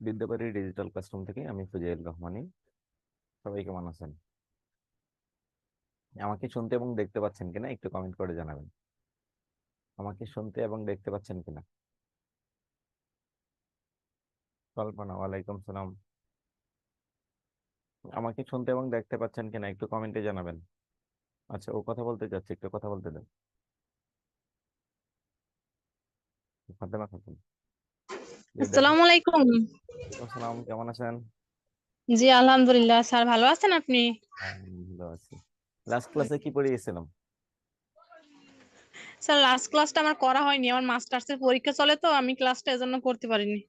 Bidyabari digital classroom থেকে আমি ফুজাইল রহমানী। সবাই কেমন আছেন? আমাকে শুনতে এবং দেখতে পাচ্ছেন কিনা একটু কমেন্ট করে জানাবেন। আমাকে শুনতে এবং দেখতে পাচ্ছেন কিনা? কল্পনা, ওয়ালাইকুম সালাম। আমাকে শুনতে এবং দেখতে পাচ্ছেন কিনা একটু কমেন্টে জানাবেন। আচ্ছা, ও কথা বলতে যাচ্ছে, একটু কথা বলতে দেন। ফাতেমা খাতুন, জি দেখেন। আসসালামু আলাইকুম। ওয়ালাইকুম সালাম, কেমন আছেন? জি আলহামদুলিল্লাহ স্যার, ভালো আছেন আপনি? ভালো আছি। লাস্ট ক্লাসে কি পড়িয়েছিলাম? স্যার লাস্ট ক্লাসটা আমার করা হয়নি, আমার মাস্টার্সের পরীক্ষা চলে তো আমি ক্লাসটা এজন্য করতে পারিনি।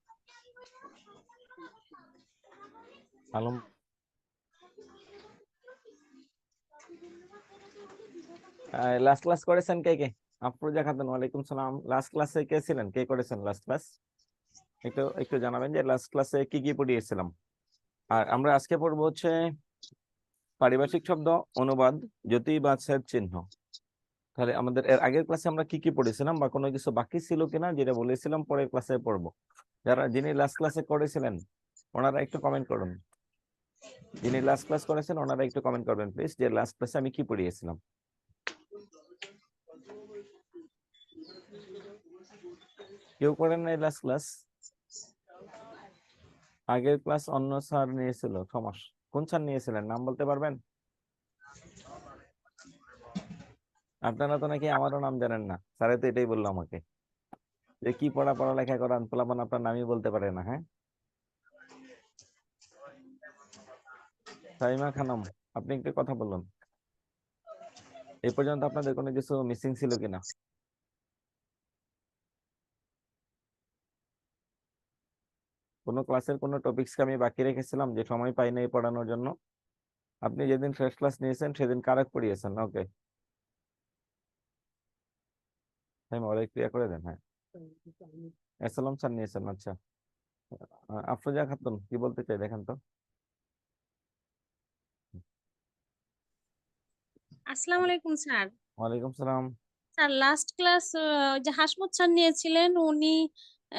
আলম, লাস্ট ক্লাস করেছেন কে কে? আফরোজা খাতুন, ওয়ালাইকুম সালাম। লাস্ট ক্লাসে কে ছিলেন, কে করেছেন লাস্ট ক্লাস? একটু একটু জানাবেন যে লাস্ট ক্লাসে কি কি পড়িয়েছিলাম। আর আমরা আজকে পড়বো হচ্ছে পারিভাষিক শব্দ, অনুবাদ, জ্যোতিবাচক চিহ্ন। তাহলে আমাদের এর আগের ক্লাসে আমরা কি কি পড়েছিলাম বা কোনো কিছু বাকি ছিল কিনা যেটা বলেছিলাম পরের ক্লাসে পড়বো। যিনি লাস্ট ক্লাসে করেছিলেন ওনারা একটু কমেন্ট করুন। যিনি লাস্ট ক্লাস করেছেন ওনারা একটু কমেন্ট করবেন প্লিজ, যে লাস্ট ক্লাসে আমি কি পড়িয়েছিলাম। কেউ করেন নাই লাস্ট ক্লাস? আগের ক্লাস অন্য স্যার নিয়েছিল সমাস। কোন স্যার নিয়েছিলেন, নাম বলতে পারবেন? আপনারা তো নাকি আমারও নাম জানেন না, স্যারে তো এটাই বললো আমাকে, যে কি পড়ালেখা করান পোলাপান আপনার নামই বলতে পারে না। হ্যাঁ, সাইমা খানম, আপনি একটু কথা বলুন। এই পর্যন্ত আপনাদের কোনো কিছু মিসিং ছিল কিনা? কোনো ক্লাসের কোনো টপিকসকে আমি বাকি রেখেছিলাম যে সময় পাই নাই পড়ানোর জন্য? আপনি যেদিন ফ্রেশ ক্লাস নিয়েছেন সেদিন কারেক্ট পড়িয়েছেন। ওকে, সাইমা ওরা ক্লিয়ার করে দেন। হ্যাঁ, আসসালাম স্যার নিয়েছেন। আচ্ছা, আফরোজা খাতুন কি বলতে চাই দেখেন তো। আসসালামু আলাইকুম স্যার। ওয়ালাইকুম সালাম। স্যার লাস্ট ক্লাস যে হাসমুত স্যার নিয়েছিলেন উনি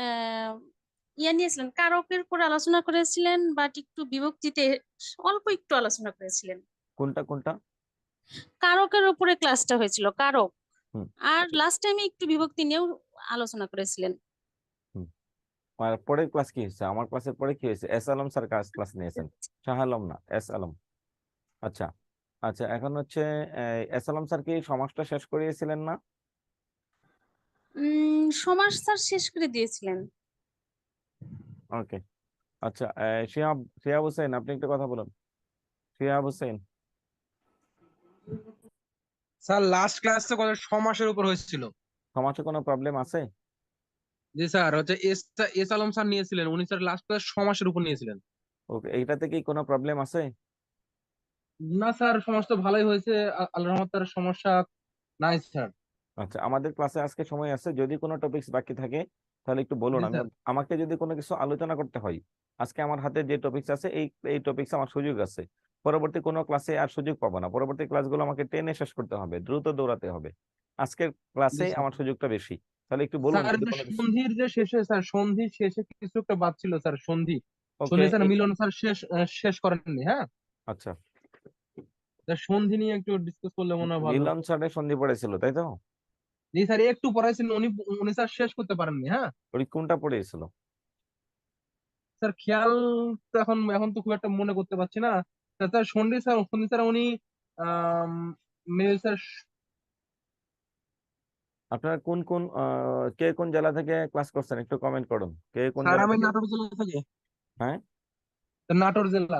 আহ, নিয়েছিলেন, কারকের উপর আলোচনা করেছিলেন, বাট একটু বিভক্তিতে অল্প একটু আলোচনা করেছিলেন। কোনটা কোনটা? কারকের উপরে ক্লাসটা হয়েছিল, কারক। হুম আর লাস্ট টাইমে একটু বিভক্তি নিয়েও আলোচনা করেছিলেন। হুম। আর পরের ক্লাস কি হয়েছে, আমার ক্লাসের পরে কি হয়েছে? এস আলম স্যার ক্লাস নিয়েছেন, শাহ আলম না, এস আলম। আচ্ছা, আচ্ছা, এখন হচ্ছে এস আলম স্যার কি সমাজটা শেষ করিয়েছিলেন না? সমাজ স্যার শেষ করে দিয়েছিলেন। ওকে, আচ্ছা, শিহাব শিহাব হোসেন, আপনি একটু কথা বলুন। Shihab Hossain, sir last class তো কত সমাসের উপর হয়েছিল। সমাজে কোনো প্রবলেম আছে? জি স্যার, হচ্ছে এস এস আলম স্যার নিয়েছিলেন, উনি স্যার লাস্ট ক্লাস সমাসের উপর নিয়েছিলেন। ওকে, এইটাতে কি কোনো প্রবলেম আছে? না স্যার, সমাজ তো ভালোই হয়েছে, আল্লাহর রহমতের সমস্যা নাই স্যার। আচ্ছা, আমাদের ক্লাসে আজকে সময় আছে, যদি কোনো টপিকস বাকি থাকে তাহলে একটু বলুন। জি আমি স্যার। আমাকে যদি কোনো কিছু আলোচনা করতে হয়, আজকে আমার হাতে যে টপিকস আছে এই এই টপিকস আমার সুযোগ আছে। পরবর্তী কোনো ক্লাসে আর সুযোগ পাবো না, পরবর্তী ক্লাসগুলো আমাকে টেনে শেষ করতে হবে, দ্রুত দৌড়াতে হবে। আজকের জি ক্লাসে স্যার। আমার সুযোগটা বেশি। তাহলে একটু বলুন স্যার যদি যে কোনো কিছু। সন্ধির যে শেষে, স্যার সন্ধির শেষে কিছু একটা বাদ ছিল স্যার, সন্ধি। ওকে, সন্ধি স্যার মিলন স্যার শেষ করেননি, হ্যাঁ। আচ্ছা। স্যার সন্ধি নিয়ে একটু ডিসকাস করলে মনে হয় ভালো মিলন হতো। স্যারের সন্ধি পড়েছিল তাই তো? জি স্যার, একটু পড়াইছেন উনি, উনি স্যার শেষ করতে পারেননি, হ্যাঁ। ওই কোনটা পড়েছিল? স্যার খেয়াল তো এখন এখন তো খুব একটা মনে করতে পারছি না। স্যার স্যার সন্ধি স্যার উনি আম, মেল স্যার। আপনার কোন কোন কে কোন জেলা থেকে ক্লাস করছেন একটু কমেন্ট করুন, কে কোন স্যার জেলা আমি থেকে। নাটোর জেলা থেকে। হ্যাঁ, স্যার, নাটোর জেলা।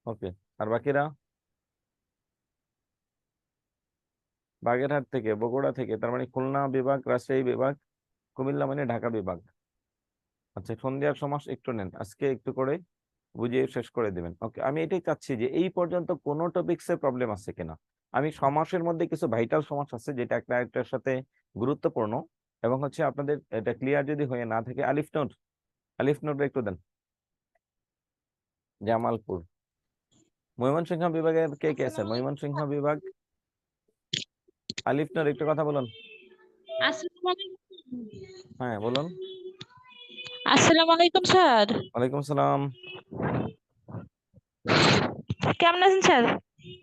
ওকে। আর বাকিরা? বাগেরহাট থেকে, বগুড়া থেকে, তার মানে খুলনা বিভাগ, রাজশাহী বিভাগ, কুমিল্লা মানে ঢাকা বিভাগ। আচ্ছা, সন্ধ্যার সমাস একটু নেন, আজকে একটু করে বুঝিয়ে শেষ করে দিবেন। ওকে, আমি এটাই চাচ্ছি যে এই পর্যন্ত কোনো টপিক্সে প্রবলেম আছে কিনা। আমি সমাসের মধ্যে কিছু ভাইটাল সমাস আছে যেটা একটা একটার সাথে গুরুত্বপূর্ণ, এবং হচ্ছে আপনাদের এটা ক্লিয়ার যদি হয়ে না থাকে, আলিফ নোট, আলিফ নোট একটু দেন। জামালপুর, ময়মনসিংহ বিভাগের কে কে আছে? ময়মনসিংহ বিভাগ, আলিফ নোট একটু কথা বলুন। আসসালামু আলাইকুম। হ্যাঁ বলুন। আসসালামু আলাইকুম স্যার। ওয়ালাইকুম সালাম। কেমন আছেন স্যার?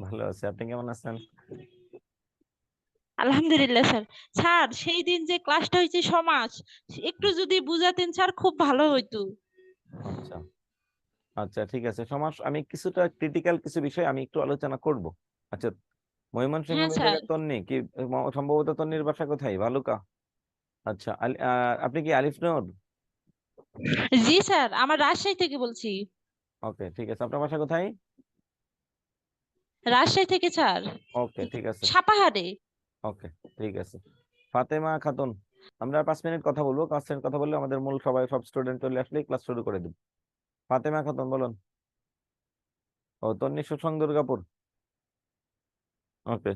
ভালো আছি, আপনি কেমন আছেন? আলহামদুলিল্লাহ স্যার। স্যার সেই দিন যে ক্লাসটা হয়েছে সমাজ, একটু যদি বুঝাতেন স্যার খুব ভালো হইতো। আচ্ছা আচ্ছা, ঠিক আছে। সমাজ আমি কিছুটা ক্রিটিক্যাল কিছু বিষয় আমি একটু আলোচনা করব। আচ্ছা, ময়মনসিংহ হ্যাঁ স্যার। বিভাগের তন্নি কি সম্ভবত তন্নির বাসা কোথায়? ভালুকা। আচ্ছা, আপনি কি আলিফ নূর? জি স্যার, আমার রাজশাহী থেকে বলছি। ওকে, ঠিক আছে। আপনার বাসা কোথায়? রাজশাহী থেকে স্যার, ওকে, ঠিক আছে। সাপাহারে। ওকে, ঠিক আছে। ফাতেমা খাতুন, আমরা 5 মিনিট কথা বলবো। 5 মিনিট কথা বললে আমাদের মূল সব স্টুডেন্ট চলে আসলে ক্লাস শুরু করে দেব। ফাতেমা খাতুন বলুন। ও তন্নি সুসং দুর্গাপুর। ওকে,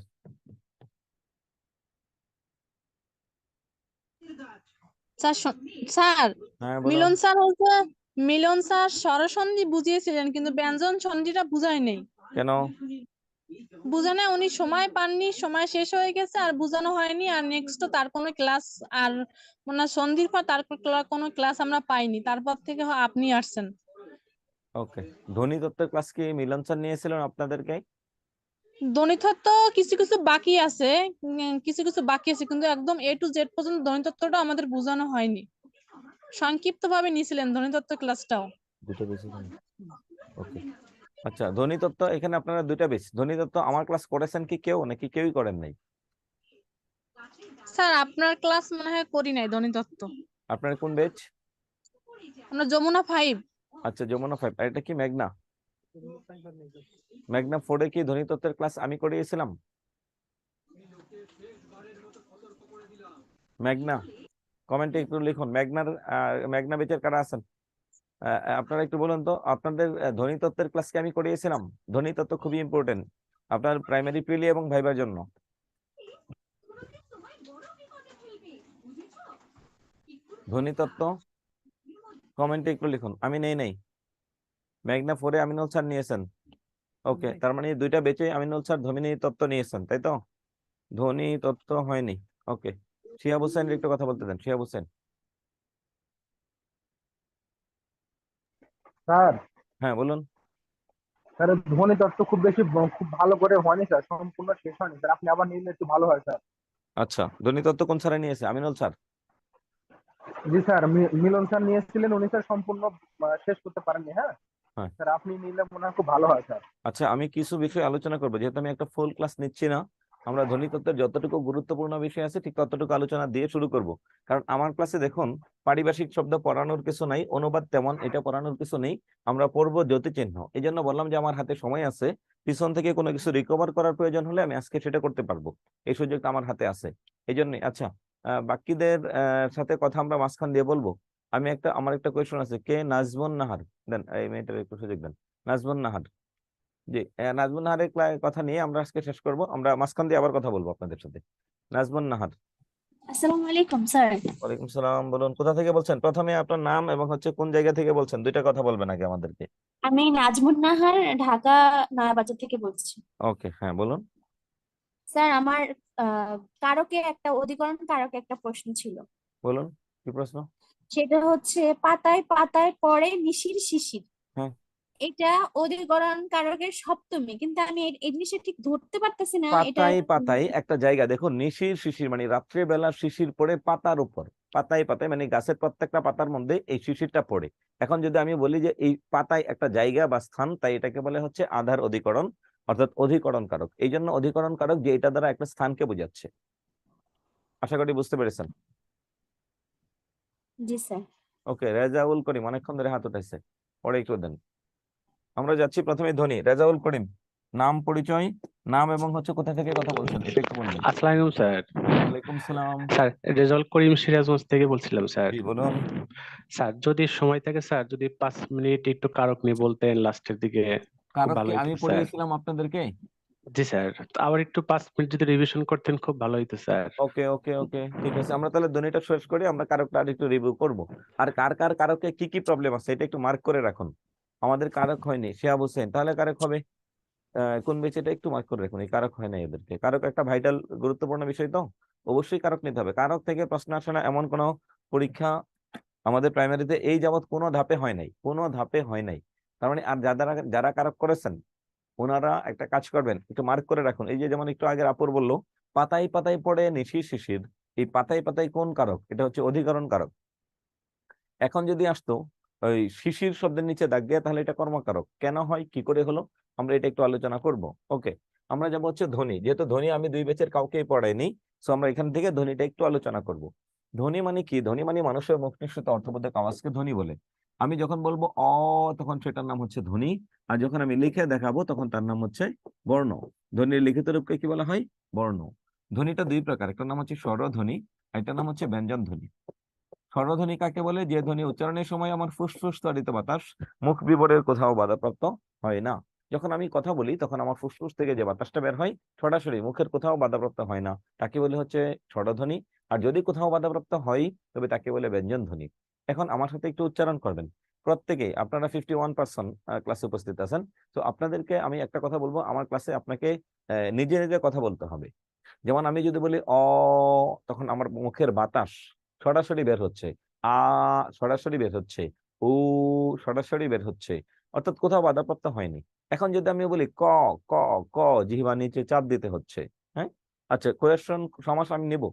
স্যার স্যার হ্যাঁ বলুন। মিলন স্যার স্বরসন্ধি বুঝিয়েছিলেন কিন্তু ব্যঞ্জন সন্ধিটা বুঝায় নেই। কেন? বুঝানো উনি সময় পাননি, সময় শেষ হয়ে গেছে আর বুঝানো হয়নি, আর নেক্সট তো তার কোনো ক্লাস আর মানে সন্ধির পর তার কোনো ক্লাস আমরা পাইনি, তারপর থেকে আপনি আসছেন। ওকে, ধ্বনি তত্ত্বের ক্লাস কি মিলন স্যার নিয়েছিলেন আপনাদেরকে? গণিতত্ত্ব কিছু কিছু বাকি আছে, কিছু কিছু বাকি আছে, কিন্তু একদম A to Z পর্যন্ত গণিতত্ত্বটা আমাদের বোঝানো হয়নি। সংক্ষিপ্ত ভাবে নিয়েছিলেন গণিতত্ত্ব ক্লাসটাও। দুটো বেশি। ওকে, আচ্ছা। ধ্বনি তত্ত্ব এখানে আপনারা দুইটা বেশ। ধ্বনি তত্ত্ব আমার ক্লাস করেছেন কি কেউ, নাকি কেউই করেন নাই? স্যার আপনার ক্লাস মনে হয় করি নাই গণিতত্ত্ব। আপনার কোন বেচ? আমরা যমুনা 5। আচ্ছা, যমুনা 5। আর এটা কি মেঘনা? মেঘনা 4-এ কি ধ্বনি তত্ত্বের ক্লাস আমি করিয়েছিলাম? মেঘনা, কমেন্টে একটু লিখুন মেঘনা বেচের কারা আছেন। আপনারা একটু বলুন তো, আপনাদের ধ্বনি তত্ত্বের ক্লাস কি আমি করিয়েছিলাম? ধ্বনি তত্ত্ব খুবই ইম্পর্টেন্ট আপনার প্রাইমারি প্রিলি এবং ভাইবার জন্য। ধ্বনি তত্ত্ব কমেন্টে একটু লিখুন। আমি নেই। মেঘনা 4-এ আমিনুল স্যার নিয়েছেন। ওকে, তার মানে দুইটা বেচে আমিনুল স্যার ধ্বনি তত্ত্ব নিয়েছেন, তাই তো? ধ্বনি তত্ত্ব হয়নি। ওকে, শিহাব হোসেন একটু কথা বলতে দেন। শিহাব হোসেন। স্যার হ্যাঁ বলুন। স্যার ধ্বনি তত্ত্ব খুব ভালো করে হয়নি স্যার, সম্পূর্ণ শেষ হয়নি স্যার, আপনি আবার নিলে একটু ভালো হয় স্যার। আচ্ছা, ধ্বনি তত্ত্ব কোন স্যারে নিয়েছে? আমিনুল স্যার। জি স্যার, মিলন স্যার নিয়েছিলেন, উনি স্যার সম্পূর্ণ শেষ করতে পারেননি। হ্যাঁ হ্যাঁ, স্যার, আপনি নিলে মনে হয় খুব ভালো হয় স্যার। আচ্ছা, আমি কিছু বিষয় আলোচনা করবো, যেহেতু আমি একটা ফুল ক্লাস নিচ্ছি না। আমরা ধ্বনিতত্ত্বের যতটুকু গুরুত্বপূর্ণ বিষয় আছে ঠিক ততটুকু আলোচনা দিয়ে শুরু করব। কারণ আমার ক্লাসে দেখুন, পারিভাষিক শব্দ পড়ানোর কিছু নাই, অনুবাদ তেমন এটা পড়ানোর কিছু নেই। আমরা পড়বো জ্যোতিচিহ্ন। এই জন্য বললাম যে আমার হাতে সময় আছে, পিছন থেকে কোনো কিছু রিকভার করার প্রয়োজন হলে আমি আজকে সেটা করতে পারবো। এই সুযোগটা আমার হাতে আছে। এই জন্যই। আচ্ছা, বাকিদের সাথে কথা আমরা মাঝখান দিয়ে বলবো। আমার একটা কোয়েশ্চন আছে, কে নাজমুন নাহার? দেন, এই মেয়েটার একটু সুযোগ দেন। নাজমুন নাহার। জি, নাজমুন নাহারের কথা নিয়ে আমরা আজকে শেষ করব। আমরা মাঝখান দিয়ে আবার কথা বলবো আপনাদের সাথে। নাজমুন নাহার। আসসালামু আলাইকুম স্যার। ওয়ালাইকুম সালাম। বলুন, কোথা থেকে বলছেন? প্রথমে আপনার নাম এবং হচ্ছে কোন জায়গা থেকে বলছেন, দুইটা কথা বলবেন আগে আমাদেরকে। আমি নাজমুন নাহার, ঢাকা নয়াবাজার থেকে বলছি। ওকে, হ্যাঁ বলুন। স্যার আমার অধিকরণ কারকে একটা প্রশ্ন ছিল। বলুন, কি প্রশ্ন? সেটা হচ্ছে পাতায় পাতায় পড়ে নিশির শিশির। হ্যাঁ, এটা অধিকরণ কারকের সপ্তমী, কিন্তু আমি এই জিনিসটা ঠিক ধরতে পারতেছি না এটা। পাতায় পাতায় একটা জায়গা দেখুন, নিশির শিশির মানে রাত্রে বেলা শিশির পড়ে পাতার উপর। পাতায় পাতায় মানে গাছের প্রত্যেকটা পাতার মধ্যে এই শিশিরটা পড়ে। এখন যদি আমি বলি যে এই পাতায় একটা জায়গা বা স্থান, তাই এটাকে বলে হচ্ছে আধার অধিকরণ, অর্থাৎ অধিকরণ কারক। এই জন্য অধিকরণ কারক যে এটা দ্বারা একটা স্থানকে বোঝাচ্ছে। আশা করি বুঝতে পেরেছেন। জি স্যার। ওকে, রেজাউল করিম অনেকক্ষণ ধরে হাত উঠাইছে, পরে একটু দেন। আমরা যাচ্ছি প্রথমে ধ্বনি। রেজাউল করিম, নাম, পরিচয়, নাম এবং হচ্ছে কোথা থেকে কথা বলছেন এটা একটু বলবেন। আসসালামু স্যার। ওয়ালাইকুম সালাম। স্যার রেজাউল করিম সিরাজগঞ্জ থেকে বলছিলাম স্যার। জি বলুন। স্যার যদি সময় থাকে স্যার, যদি 5 মিনিট একটু কারক নিয়ে বলতেন লাস্টের দিকে খুব কারক ভালো কি হতো আমি স্যার। পড়িয়েছিলাম আপনাদেরকে? জি স্যার, তো আবার একটু 5 মিনিট যদি রিভিশন করতেন খুব ভালো হতো স্যার। ওকে ওকে ওকে, ঠিক আছে। আমরা তাহলে ধ্বনিটা শেষ করি, আমরা কারকটা আর একটু রিভিউ করব। আর কার কার কারকে কি কি প্রবলেম আছে এটা একটু মার্ক করে রাখুন। আমাদের কারক হয়নি, শিহাব হোসেন, তাহলে কারক হবে কোন বেচ, এটা একটু মার্ক করে রাখুন। এই কারক হয় না এদেরকে। কারক একটা ভাইটাল গুরুত্বপূর্ণ বিষয়, তো অবশ্যই কারক নিতে হবে। কারক থেকে প্রশ্ন আসে না এমন কোনো পরীক্ষা আমাদের প্রাইমারিতে এই যাবত কোনো ধাপে হয় নাই, কোনো ধাপে হয় নাই। তার মানে আর যারা যারা কারক করেছেন ওনারা একটা কাজ করবেন, একটু মার্ক করে রাখুন। এই যে যেমন একটু আগে আপুর বললো পাতায় পাতায় পড়ে নিশির শিশির, এই পাতায় পাতায় কোন কারক? এটা হচ্ছে অধিকরণ কারক। এখন যদি আসতো ওই শিশির শব্দের নিচে দাগ দিয়ে, তাহলে এটা কর্মকারক। কেন হয়, কি করে হলো, আমরা এটা একটু আলোচনা করব। ওকে, আমরা যাবো হচ্ছে ধ্বনি। যেহেতু ধ্বনি আমি দুই ব্যাচের কাউকেই পড়াইনি, সো আমরা এখান থেকে ধ্বনিটা একটু আলোচনা করব। ধ্বনি মানে কি? ধ্বনি মানে মানুষের মুখ নিঃসৃত অর্থবোধক আওয়াজকে ধ্বনি বলে। আমি যখন বলবো অ, তখন সেটার নাম হচ্ছে ধ্বনি। আর যখন আমি লিখে দেখাবো তখন তার নাম হচ্ছে বর্ণ। ধ্বনির লিখিত রূপকে কি বলা হয়? বর্ণ। ধ্বনিটা দুই প্রকার, একটা নাম হচ্ছে স্বরধ্বনি, একটা নাম হচ্ছে ব্যঞ্জন ধ্বনি। স্বরধ্বনি কাকে বলে? যে ধ্বনি উচ্চারণের সময় আমার ফুসফুস তরিত বাতাস মুখ বিবরের কোথাও বাধাপ্রাপ্ত হয় না। যখন আমি কথা বলি তখন আমার ফুসফুস থেকে যে বাতাসটা বের হয় সরাসরি মুখের কোথাও বাধাপ্রাপ্ত হয় না, তাকে বলে হচ্ছে স্বরধ্বনি। আর যদি কোথাও বাধাপ্রাপ্ত হয় তবে তাকে বলে ব্যঞ্জন ধ্বনি। এখন আমার সাথে একটু উচ্চারণ করবেন প্রত্যেকেই। আপনারা 51% ক্লাসে উপস্থিত আছেন, তো আপনাদেরকে আমি একটা কথা বলবো, আমার ক্লাসে আপনাকে নিজে নিজে কথা বলতে হবে। যেমন আমি যদি বলি অ, তখন আমার মুখের বাতাস সরাসরি বের হচ্ছে, আ সরাসরি বের হচ্ছে, উ সরাসরি বের হচ্ছে, অর্থাৎ কোথাও বাধাপ্রাপ্ত হয়নি। এখন যদি আমি বলি ক, ক, ক, জিহ্বা নিচে চাপ দিতে হচ্ছে। হ্যাঁ, আচ্ছা, কোয়েশ্চন সমাস আমি নিব,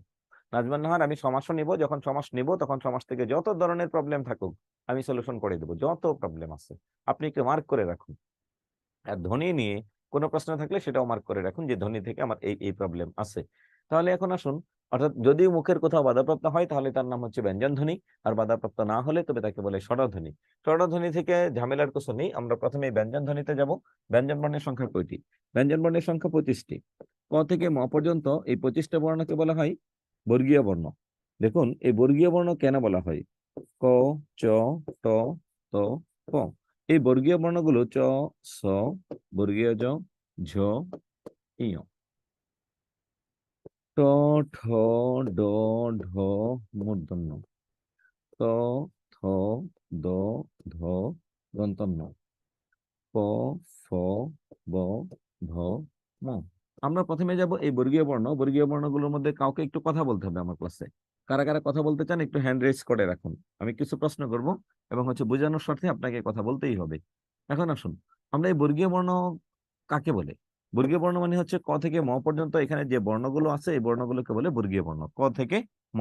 নাজমান নাহার, আমি সমাসও নিব। যখন সমাস নিব তখন সমাস থেকে যত ধরনের প্রবলেম থাকুক আমি সলিউশন করে দেবো, যত প্রবলেম আছে আপনি একটু মার্ক করে রাখুন। আর ধ্বনি নিয়ে কোনো প্রশ্ন থাকলে সেটাও মার্ক করে রাখুন যে ধ্বনি থেকে আমার এই এই প্রবলেম আছে। তাহলে এখন আসুন, অর্থাৎ যদি মুখের কোথাও বাধাপ্রাপ্ত হয় তাহলে তার নাম হচ্ছে ব্যঞ্জন ধ্বনি, আর বাধাপ্রাপ্ত না হলে তবে তাকে বলে স্বরধ্বনি। স্বরধ্বনি থেকে ঝামেলার কিছু নেই, আমরা প্রথমে ব্যঞ্জন ধ্বনিতে যাব। ব্যঞ্জন বর্ণের সংখ্যা কয়টি? ব্যঞ্জন বর্ণের সংখ্যা 25টি। ক থেকে ম পর্যন্ত এই 25টা বর্ণকে বলা হয় বর্গীয় বর্ণ। দেখুন এই বর্গীয় বর্ণ কেন বলা হয়? ক, চ, ট, ত, প। এই বর্গীয় বর্ণগুলো চ, স, বর্গীয় জ, ঝ, ইয়, ট, ঠ, ড, ঢ, মূর্ধন্য, ত, থ, দ, ধ, দন্তন্য, প, ফ, ব, ভ, ম। আমরা প্রথমে যাব এই বর্গীয় বর্ণ। বর্গীয় বর্ণগুলোর মধ্যে কাউকে একটু কথা বলতে হবে আমার ক্লাসে। কারা কারা কথা বলতে চান একটু হ্যান্ড রেজ করে রাখুন। আমি কিছু প্রশ্ন করব এবং হচ্ছে বোঝানোর স্বার্থে আপনাকে কথা বলতেই হবে। এখন আসুন, আমরা এই বর্গীয় বর্ণ কাকে বলে? বর্গীয় বর্ণ মানে হচ্ছে ক থেকে ম পর্যন্ত এখানে যে বর্ণগুলো আছে এই বর্ণগুলোকে বলে বর্গীয় বর্ণ, ক থেকে ম।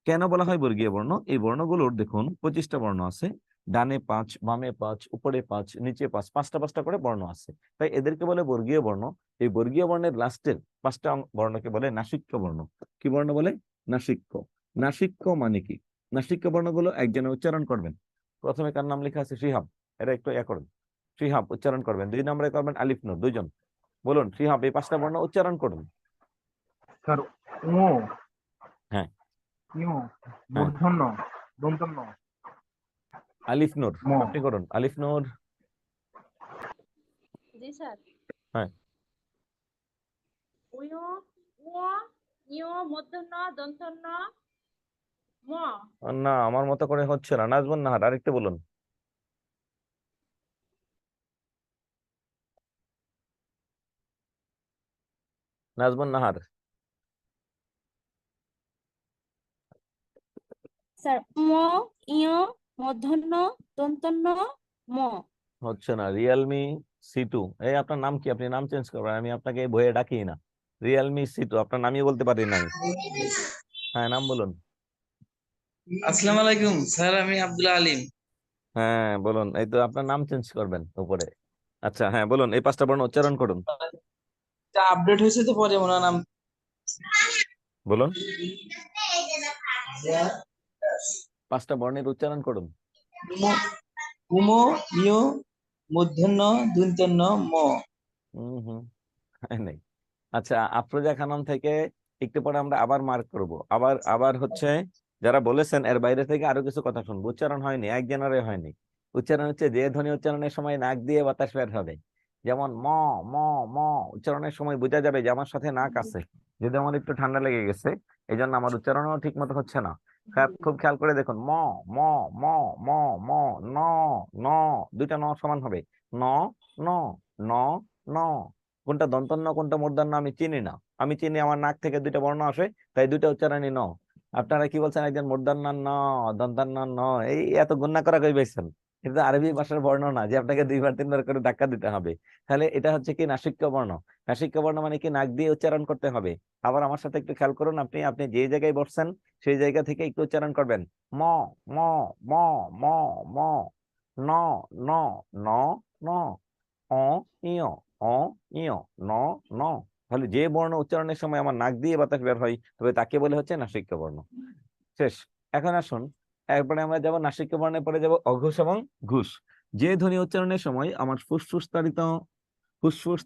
কেন বলা হয় বর্গীয় বর্ণ? এই বর্ণগুলোর দেখুন 25টা বর্ণ আছে, ডানে 5, বামে 5, উপরে 5, নিচে 5, পাঁচটা পাঁচটা করে বর্ণ আছে, তাই এদেরকে বলে বর্গীয় বর্ণ। এই বর্গীয় বর্ণের লাস্টের 5টা বর্ণকে বলে নাসিক্য বর্ণ। কি বর্ণ বলে? নাসিক্য। নাসিক্য মানে কি? নাসিক্য বর্ণগুলো একজনে উচ্চারণ করবেন। প্রথমে কার নাম লেখা আছে? শিহাব, এটা একটু করুন। শিহাব উচ্চারণ করবেন। 2 নম্বরে করবেন আলিফ নূর। দুইজন বলুন শিহাব এই 5টা বর্ণ উচ্চারণ করুন। স্যার ও, হ্যাঁ ইউ, হ্যাঁ, মূর্ধন্য, দন্তন্য, আলিফ নূর ম। আপনি করুন। আলিফ নূর। জি স্যার। হ্যাঁ, উয়, উ, ইয়, মূর্ধন্য, দন্তন্য, ম। না আমার মতো করে হচ্ছে না। নাজমুন নাহার আরেকটু বলুন। নাজমুন নাহার। স্যার ম, ইয়, মূর্ধন্য, দন্তন্য, ম। হচ্ছে না। Realme C2। এই আপনার নাম কি? আপনি নাম চেঞ্জ করবেন, আমি আপনাকে বইয়ে ডাকি না। রিয়েলমি C2 আপনার নামই বলতে পারি না আমি। হ্যাঁ নাম বলুন। আসসালামু আলাইকুম স্যার, আমি আব্দুল আলিম। হ্যাঁ বলুন, এই তো আপনার নাম চেঞ্জ করবেন উপরে। আচ্ছা হ্যাঁ বলুন, এই 5টা বর্ণ উচ্চারণ করুন। এটা আপডেট হয়েছে তো পরে ওনার নাম বলুন 5টা বর্ণের উচ্চারণ করুন। উমো, ইয়, মূর্ধন্য, দন্তন্য, ম। হম নেই। আচ্ছা, আফরোজা খানম থেকে একটু পরে আমরা আবার মার্ক করব। আবার আবার হচ্ছে যারা বলেছেন এর বাইরে থেকে আরো কিছু কথা শুনবো। উচ্চারণ হয়নি, একজনেরই হয়নি। উচ্চারণ হচ্ছে যে ধ্বনি উচ্চারণের সময় নাক দিয়ে বাতাস বের হবে, যেমন ম, ম, ম। উচ্চারণের সময় বোঝা যাবে যে আমার সাথে নাক আছে। যদি আমার একটু ঠান্ডা লেগে গেছে এই জন্য আমার উচ্চারণও ঠিক মতো হচ্ছে না। খুব খেয়াল করে দেখুন, ম, ম, ম, ম, ম, ন, ন, দুইটা ন সমান হবে। ন, ন, ন, ন। কোনটা দন্তন্য কোনটা মূর্ধন্য আমি চিনি না। আমি চিনি আমার নাক থেকে 2টা বর্ণ আসে, তাই 2টা উচ্চারণই ন। আপনারা কি বলছেন, একজন মূর্ধন্য ন, দন্তান্ন ন, এই এত গুণনা করা কই পাইছেন? এটা তো আরবি ভাষার বর্ণ না যে আপনাকে 2 বার 3 বার করে ধাক্কা দিতে হবে। তাহলে এটা হচ্ছে কি নাসিক্য বর্ণ। নাসিক্য বর্ণ মানে কি নাক দিয়ে উচ্চারণ করতে হবে। আবার আমার সাথে একটু খেয়াল করুন, আপনি আপনি যে জায়গায় বসছেন সেই জায়গা থেকে একটু উচ্চারণ করবেন। ম ম ম ম ম, ন ন ন ন, অ ইয়, অ ইয়, ন ন। তাহলে যে বর্ণ উচ্চারণের সময় আমার নাক দিয়ে বাতাস বের হয় তবে তাকে বলে হচ্ছে নাসিক্য বর্ণ। শেষ। এখন আসুন এরপরে আমরা যাব নাসিক্য বর্ণের পরে যাব অঘোষ এবং ঘোষ। যে ধ্বনি উচ্চারণের সময় আমার ফুসফুস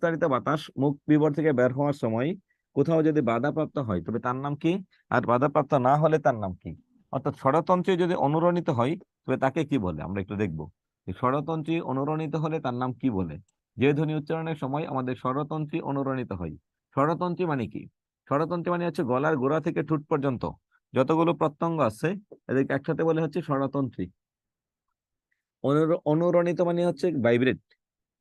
তাড়িত বাতাস মুখ বিবর থেকে বের হওয়ার সময় কোথাও যদি বাধাপ্রাপ্ত হয় তবে তার নাম কি, আর বাধাপ্রাপ্ত না হলে তার নাম কি? অর্থাৎ স্বরতন্ত্রী যদি অনুরণিত হয় তবে তাকে কি বলে, আমরা একটু দেখবো। স্বরতন্ত্রী অনুরণিত হলে তার নাম কি বলে? যে ধ্বনি উচ্চারণের সময় আমাদের স্বরতন্ত্রী অনুরণিত হয়। স্বরতন্ত্রী মানে কি? স্বরতন্ত্রী মানে হচ্ছে গলার গোড়া থেকে ঠোঁট পর্যন্ত যতগুলো প্রত্যঙ্গ আছে এদেরকে একসাথে বলে হচ্ছে স্বরতন্ত্রী। অনুরণিত মানে হচ্ছে ভাইব্রেট।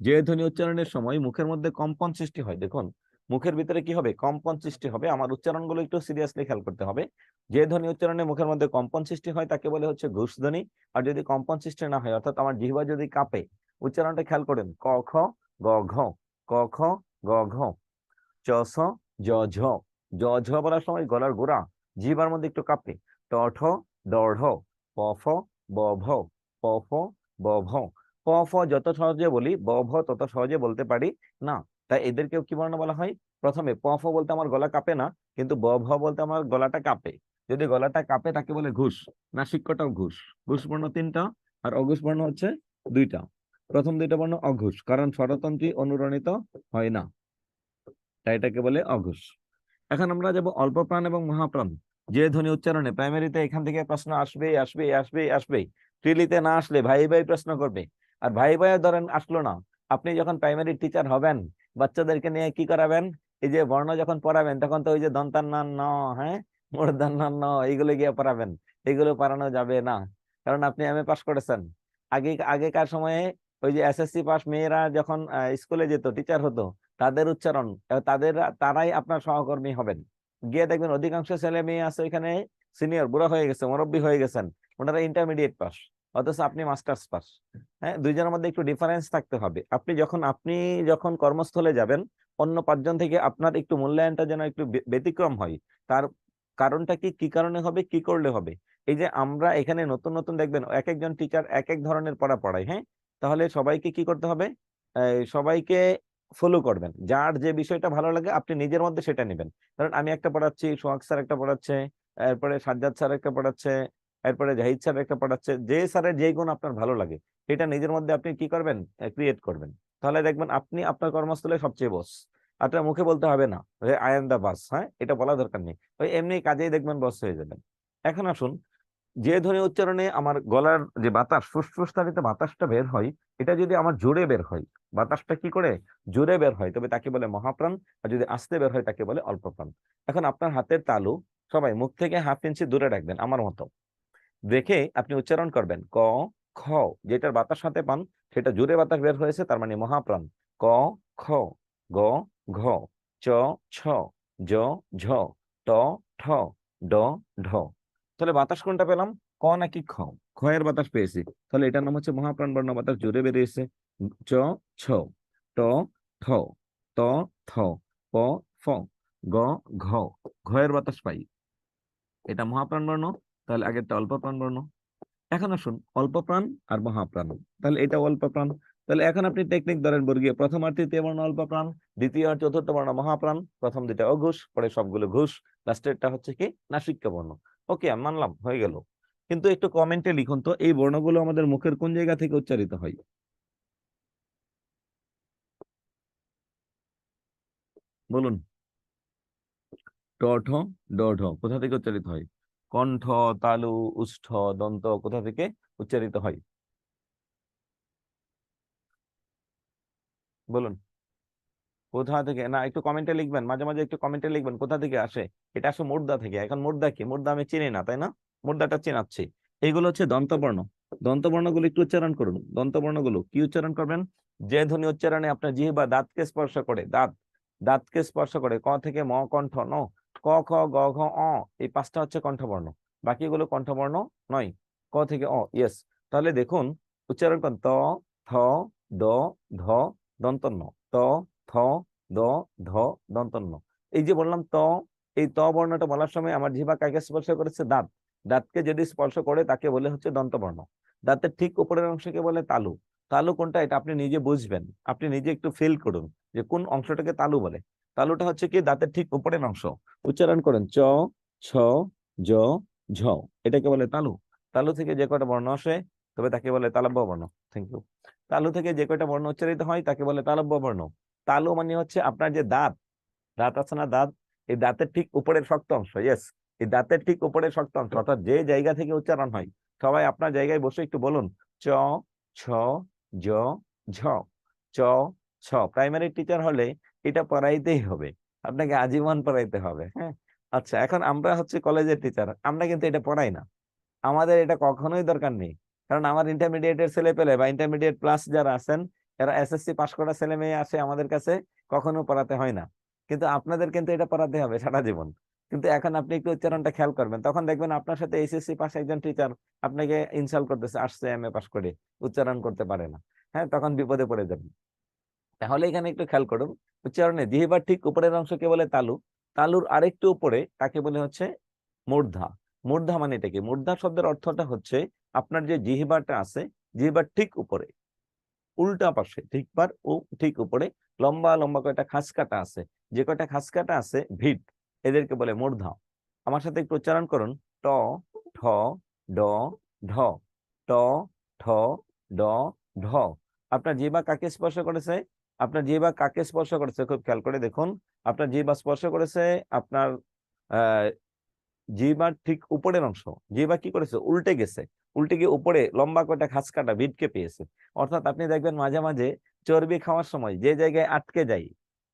যে ধ্বনি উচ্চারণের সময় মুখের মধ্যে কম্পন সৃষ্টি হয়, দেখুন মুখের ভিতরে কি হবে, কম্পন সৃষ্টি হবে। আমার উচ্চারণগুলো একটু সিরিয়াসলি খেয়াল করতে হবে। যে ধ্বনি উচ্চারণে মুখের মধ্যে কম্পন সৃষ্টি হয় তাকে বলে হচ্ছে ঘোষ ধ্বনি। আর যদি কম্পন সৃষ্টি না হয়, অর্থাৎ আমার জিহ্বা যদি কাঁপে, উচ্চারণটা খেয়াল করেন, ক খ গ ঘ, ক খ গ ঘ, চ ছ জ ঝ। জ ঝ বলার সময় গলার গোড়া জিহ্বার মধ্যে একটু কাঁপে। ট ঠ ড ঢ, প ফ ব ভ, প ফ ব ভ। প ফ যত সহজে বলি ব ভ তত সহজে বলতে পারি না। তাই এদেরকেও কি বর্ণ বলা হয়? প্রথমে প ফ বলতে আমার গলা কাঁপে না, কিন্তু ব ভ বলতে আমার গলাটা কাঁপে। যদি গলাটা কাঁপে তাকে বলে ঘুষ। নাসিক্যটাও ঘুষ। ঘুষ বর্ণ 3টা আর অঘুষ বর্ণ হচ্ছে 2টা। প্রথম 2টা বর্ণ অঘুষ, কারণ স্বরতন্ত্রী অনুরণিত হয় না, তাই এটাকে বলে অঘোষ। এখন আমরা যাব অল্প প্রাণ এবং মহাপ্রাণ। যে ধ্বনি উচ্চারণে প্রাইমারিতে এখান থেকে প্রশ্ন আসবে আসবে আসবে আসবে, প্রিলিতে না আসলে ভাই ভাই প্রশ্ন করবে। আর ভাই ভাই ধরেন আসলো না, আপনি যখন প্রাইমারি টিচার হবেন বাচ্চাদেরকে নিয়ে কি করাবেন? এই যে বর্ণ যখন পড়াবেন তখন তো ওই যে দন্তান্ন ন, হ্যাঁ, মূর্ধন্য ন, এইগুলো গিয়ে পড়াবেন। এগুলো পড়ানো যাবে না, কারণ আপনি এমএ পাস করেছেন। আগেকার সময়ে ওই যে এসএসসি পাস মেয়েরা যখন স্কুলে যেত, টিচার হতো, তাদের উচ্চারণ তারাই আপনার সহকর্মী হবেন। গিয়ে দেখবেন অধিকাংশ ছেলে মেয়ে আছে এখানে সিনিয়র, বুড়া হয়ে গেছে, মুরব্বী হয়ে গেছেন, ওনারা ইন্টারমিডিয়েট পাস, অথচ আপনি মাস্টার্স পাস। হ্যাঁ, দুইজনের মধ্যে একটু ডিফারেন্স থাকতে হবে। আপনি যখন কর্মস্থলে যাবেন, অন্য 5 জন থেকে আপনার একটু মূল্যায়নটা যেন একটু ব্যতিক্রম হয়। তার কারণটা কি, কি কারণে হবে, কি করলে হবে? এই যে আমরা এখানে নতুন নতুন দেখবেন এক একজন টিচার এক এক ধরনের পড়া পড়ায়, হ্যাঁ, তাহলে সবাইকে কি করতে হবে? সবাইকে ফলো করবেন। যার যে বিষয়টা ভালো লাগে আপনি নিজের মধ্যে সেটা নেবেন। কারণ আমি একটা পড়াচ্ছি, সোহাগ স্যার একটা পড়াচ্ছে, এরপরে সাজ্জাদ স্যার একটা পড়াচ্ছে, এরপরে জাহিদ স্যার একটা পড়াচ্ছে। যে স্যারের যে গুণ আপনার ভালো লাগে সেটা নিজের মধ্যে আপনি কি করবেন, ক্রিয়েট করবেন। তাহলে দেখবেন আপনি আপনার কর্মস্থলে সবচেয়ে বস। আপনার মুখে বলতে হবে না আই এম দা বস, হ্যাঁ, এটা বলা দরকার নেই, ওই এমনি কাজেই দেখবেন বস হয়ে যাবেন। এখন আসুন, যে ধ্বনি উচ্চারণে আমার গলার যে বাতাস, ফুসফুস তাড়িত বাতাসটা বের হয়, এটা যদি আমার জোরে বের হয়, বাতাসটা কি করে জোরে বের হয়, তবে তাকে বলে মহাপ্রাণ। আর যদি আস্তে বের হয় তাকে বলে অল্প প্রাণ। এখন আপনার হাতের তালু সবাই মুখ থেকে 1/2 ইঞ্চি দূরে রাখবেন আমার মতো, দেখে আপনি উচ্চারণ করবেন ক খ। যেটার বাতাস হাতে পান সেটা জোরে বাতাস বের হয়েছে, তার মানে মহাপ্রাণ। ক খ গ ঘ চ ছ জ ঝ ট ঠ ড ঢ। তাহলে বাতাস কোনটা পেলাম, ক নাকি খ? খ এর বাতাস পেয়েছি, তাহলে এটার নাম হচ্ছে মহাপ্রাণ বর্ণ, বাতাস জোরে বেরিয়েছে। চ ছ ট ঠ ত থ প ফ গ ঘ, ঘ এর বাতাস পাই, এটা মহাপ্রাণ বর্ণ। তাহলে আগেরটা অল্প প্রাণ বর্ণ। এখন আসুন অল্প প্রাণ আর মহাপ্রাণ, তাহলে এটা অল্প প্রাণ। তাহলে এখন আপনি টেকনিক ধরেন বর্গীয়, প্রথম আর তৃতীয় বর্ণ অল্প প্রাণ, দ্বিতীয় আর চতুর্থ বর্ণ মহাপ্রাণ, প্রথম 2টা অঘোষ, পরে সবগুলো ঘোষ, লাস্টেরটা হচ্ছে কি নাসিক্য বর্ণ। ওকে, আমি মানলাম, হয়ে গেল। কিন্তু একটু কমেন্টে লিখুন তো এই বর্ণগুলো আমাদের মুখের কোন জায়গা থেকে উচ্চারিত হয়? বলুন। ট ঠ ড ঢ কোথা থেকে উচ্চারিত হয়? কণ্ঠ, তালু, উষ্ঠ, দন্ত কোথা থেকে উচ্চারিত হয়? বলুন কোথা থেকে। না, একটু কমেন্টে লিখবেন, মাঝে মাঝে একটু কমেন্টে লিখবেন কোথা থেকে আসে। এটা আসলে মুর্দা থেকে। এখন মুর্দা কি, মুর্দা আমি চিনি না, তাই না? মুর্দাটা চিনাচ্ছি। এইগুলো হচ্ছে দন্তবর্ণ। দন্তবর্ণগুলো একটু উচ্চারণ করুন। দন্তবর্ণগুলো কি উচ্চারণ করবেন? যে ধ্বনি উচ্চারণে আপনার জিহ্বা দাঁতকে স্পর্শ করে, দাঁতকে স্পর্শ করে, ক থেকে ম কণ্ঠ ন, ক ক খ গ ঘ অ, এই 5টা হচ্ছে কণ্ঠবর্ণ, বাকিগুলো কণ্ঠবর্ণ নয়। ক থেকে অ, ইয়েস। তাহলে দেখুন উচ্চারণ করেন ত, থ, দ, ধ, দন্তন্য, ত, থ, দ, ধ, দন্তন্য। এই যে বললাম ত, এই ত বর্ণটা বলার সময় আমার জিহ্বা কাকে স্পর্শ করেছে? দাঁত। দাঁতকে যদি স্পর্শ করে তাকে বলে হচ্ছে দন্তবর্ণ। দাঁতের ঠিক উপরের অংশকে বলে তালু। তালু কোনটা এটা আপনি নিজে বুঝবেন, আপনি নিজে একটু ফিল করুন যে কোন অংশটাকে তালু বলে। তালুটা হচ্ছে কি দাঁতের ঠিক উপরের অংশ। উচ্চারণ করেন চ, ছ, জ, ঝ, এটাকে বলে তালু। তালু থেকে যে কয়টা বর্ণ আসে তবে তাকে বলে তালব্য বর্ণ। Thank you. তালু থেকে যে কয়টা বর্ণ উচ্চারিত হয় তাকে বলে তালব্য বর্ণ। তালু মানে হচ্ছে আপনার যে দাঁত, দাঁত আছে না, দাঁত, এই দাঁতের ঠিক উপরের শক্ত অংশ। ইয়েস, এই দাঁতের ঠিক উপরের শক্ত অংশ, অর্থাৎ যে জায়গা থেকে উচ্চারণ হয়। সবাই আপনার জায়গায় বসে একটু বলুন চ, ছ, জ, ঝ। চ, ছ। প্রাইমারি টিচার হলে এটা পড়াইতেই হবে, আপনাকে আজীবন পড়াইতে হবে। হ্যাঁ, আচ্ছা, এখন আমরা হচ্ছে কলেজের টিচার, আমরা কিন্তু এটা পড়াই না, আমাদের এটা কখনোই দরকার নেই। কারণ আমার ইন্টারমিডিয়েটের ছেলে পেলে বা ইন্টারমিডিয়েট প্লাস যারা আছেন, এরা এসএসসি পাশ করা ছেলে মেয়ে আসে আমাদের কাছে, কখনো পড়াতে হয় না। কিন্তু আপনাদের কিন্তু এটা পড়াতে হবে সারা জীবন। কিন্তু এখন আপনি একটু উচ্চারণটা খেয়াল করবেন, তখন দেখবেন আপনার সাথে এইচএসসি পাস একজন টিচার আপনাকে ইনসাল্ট করতেছে, আসছে এমএ পাস করে উচ্চারণ করতে পারে না। হ্যাঁ, তখন বিপদে পড়ে যাবেন। তাহলে এখানে একটু খেয়াল করুন, উচ্চারণে জিহ্বার ঠিক উপরের অংশকে বলে তালু। তালুর আরেকটু উপরে তাকে বলে হচ্ছে মূর্ধা। মূর্ধা মানে এটা কি? মূর্ধা শব্দের অর্থটা হচ্ছে আপনার যে জিহ্বাটা আছে, জিহ্বার ঠিক উপরে, উল্টা পাশে, জিহ্বার ও ঠিক উপরে লম্বা লম্বা কয়টা খাস কাটা আছে, যে কয়টা খাস কাটা আছে ভিট, এদেরকে বলে মূর্ধা। আমার সাথে একটু উচ্চারণ করুন ট, ঠ, ড, ঢ। ট, ঠ, ড, ঢ। আপনার জিহ্বা কাকে স্পর্শ করেছে? আপনার জিহ্বা কাকে স্পর্শ করেছে খুব খেয়াল করে দেখুন। আপনার জিহ্বা স্পর্শ করেছে আপনার আহ জিহ্বার ঠিক উপরের অংশ। জিহ্বা কি করেছে? উল্টে গেছে, উল্টে গিয়ে উপরে লম্বা কয়টা খাস কাটা ভিটকে পেয়েছে। অর্থাৎ আপনি দেখবেন মাঝে মাঝে চর্বি খাওয়ার সময় যে জায়গায় আটকে যায়,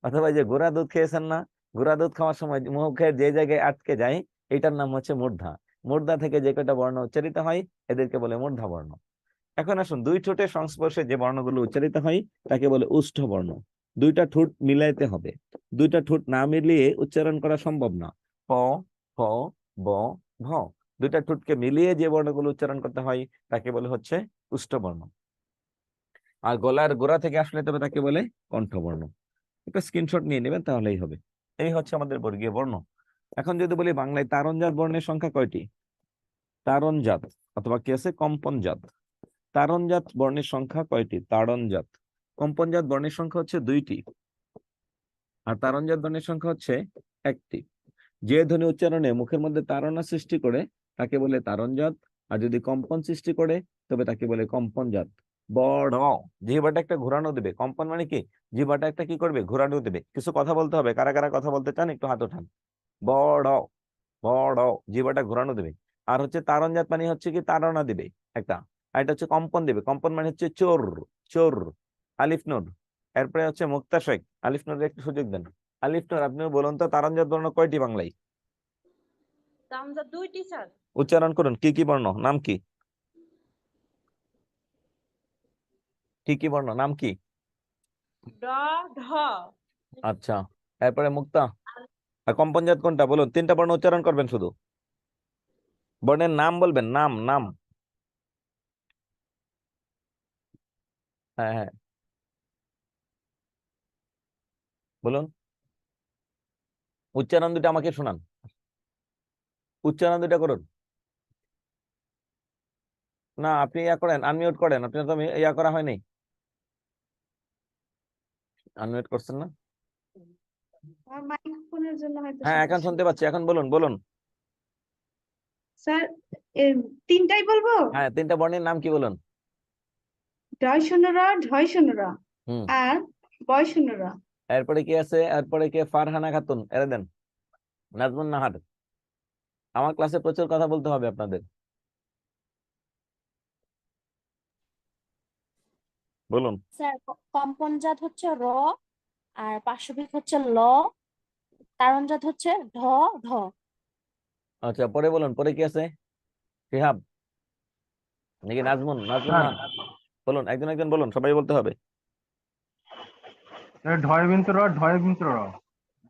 অথবা যে গুঁড়া দুধ খেয়েছেন না, গুঁড়া দুধ খাওয়ার সময় মুখের যে জায়গায় আটকে যায়, এটার নাম হচ্ছে মূর্ধা। মূর্ধা থেকে যে কয়টা বর্ণ উচ্চারিত হয় এদেরকে বলে মূর্ধা বর্ণ। এখন আসুন, দুই ঠোঁটের সংস্পর্শে যে বর্ণগুলো উচ্চারিত হয় তাকে বলে ওষ্ঠ বর্ণ। দুইটা ঠোঁট মিলাইতে হবে, দুইটা ঠোঁট না মিলিয়ে উচ্চারণ করা সম্ভব না। প, ফ, ব, ভ, দুইটা ঠোঁটকে মিলিয়ে যে বর্ণগুলো উচ্চারণ করতে হয় তাকে বলে হচ্ছে ওষ্ঠ বর্ণ। আর গলার গোড়া থেকে আসলে তবে তাকে বলে কণ্ঠবর্ণ। একটা স্ক্রিনশট নিয়ে নেবেন তাহলেই হবে। এই হচ্ছে আমাদের বর্গীয় বর্ণ। এখন যদি বলি বাংলায় তারণজাত বর্ণের সংখ্যা কয়টি? তারণজাত অথবা কি আছে কম্পনজাত। তারণজাত বর্ণের সংখ্যা কয়টি? তাড়নজাত। কম্পনজাত বর্ণের সংখ্যা হচ্ছে 2টি, আর তারণজাত বর্ণের সংখ্যা হচ্ছে 1টি। যে ধ্বনি উচ্চারণে মুখের মধ্যে তাড়না সৃষ্টি করে তাকে বলে তারণজাত, আর যদি কম্পন সৃষ্টি করে তবে তাকে বলে কম্পনজাত। বড়, জিহ্বাটা একটা ঘোরানো দেবে। কম্পন মানে কি? জিহ্বাটা একটা কি করবে? ঘোরানো দেবে। কিছু কথা বলতে হবে, কারা কারা কথা বলতে চান একটু হাত ওঠান। বড়, বড়, জিহ্বাটা ঘোরানো দেবে। আর হচ্ছে তারণজাত মানে হচ্ছে কি তাড়না দিবে একটা, আর এটা হচ্ছে কম্পন দেবে। কম্পন মানে হচ্ছে চোর, চোর। আলিফ নুন, এরপরে হচ্ছে মুক্তাশয়। আলিফ নুনের একটু সুযোগ দেন। আলিফ নুন, আপনি বলুন তো তারণজাত বর্ণ কয়টি বাংলায়? তামজা 2টি স্যার। উচ্চারণ করুন, কি কি বর্ণ, নাম কি? কি কি বর্ণ, নাম কি? ড, ঢ। আচ্ছা, এরপরে মুক্তা। আর কম্পনজাত কোনটা বলুন? 3টা বর্ণ উচ্চারণ করবেন, শুধু বর্ণের নাম বলবেন, নাম নাম। হ্যাঁ হ্যাঁ, বলুন। উচ্চারণ দুটো আমাকে শোনান, উচ্চারণ দুটো করুন। না, আপনি ইয়া করেন, আনমিউট করেন। আপনি তো ইয়া করা হয়নি, আনমিউট করছেন না? আমার মাইক্রোফোনের জন্য হয়তো হ্যাঁ, এখন সমস্যা। শুনতে পাচ্ছি, এখন বলুন বলুন। স্যার, তিনটাই বলবো? হ্যাঁ, 3টা বর্ণের নাম কি বলুন? ডয় শূন্য র, ঢয় শূন্য র, হুম, আর বয় শূন্য র। এরপরে কি আছে? এরপরে কে? ফারহানা খাতুন, এরে দেন। নাজমুন নাহার। আমার ক্লাসে প্রচুর কথা বলতে হবে আপনাদের, বলুন। স্যার, কম্পনজাত হচ্ছে র, আর পার্শ্ববিক হচ্ছে ল, তারণজাত হচ্ছে ঢ, ঢ। আচ্ছা, পরে বলুন, পরে কি আছে? শিহাব নাকি নাজমুন? নাজমুন স্যার, নাহার বলুন, একজন একজন বলুন, সবাই বলতে হবে। ঢয় বিন্দু র, ঢয় বিন্দু র।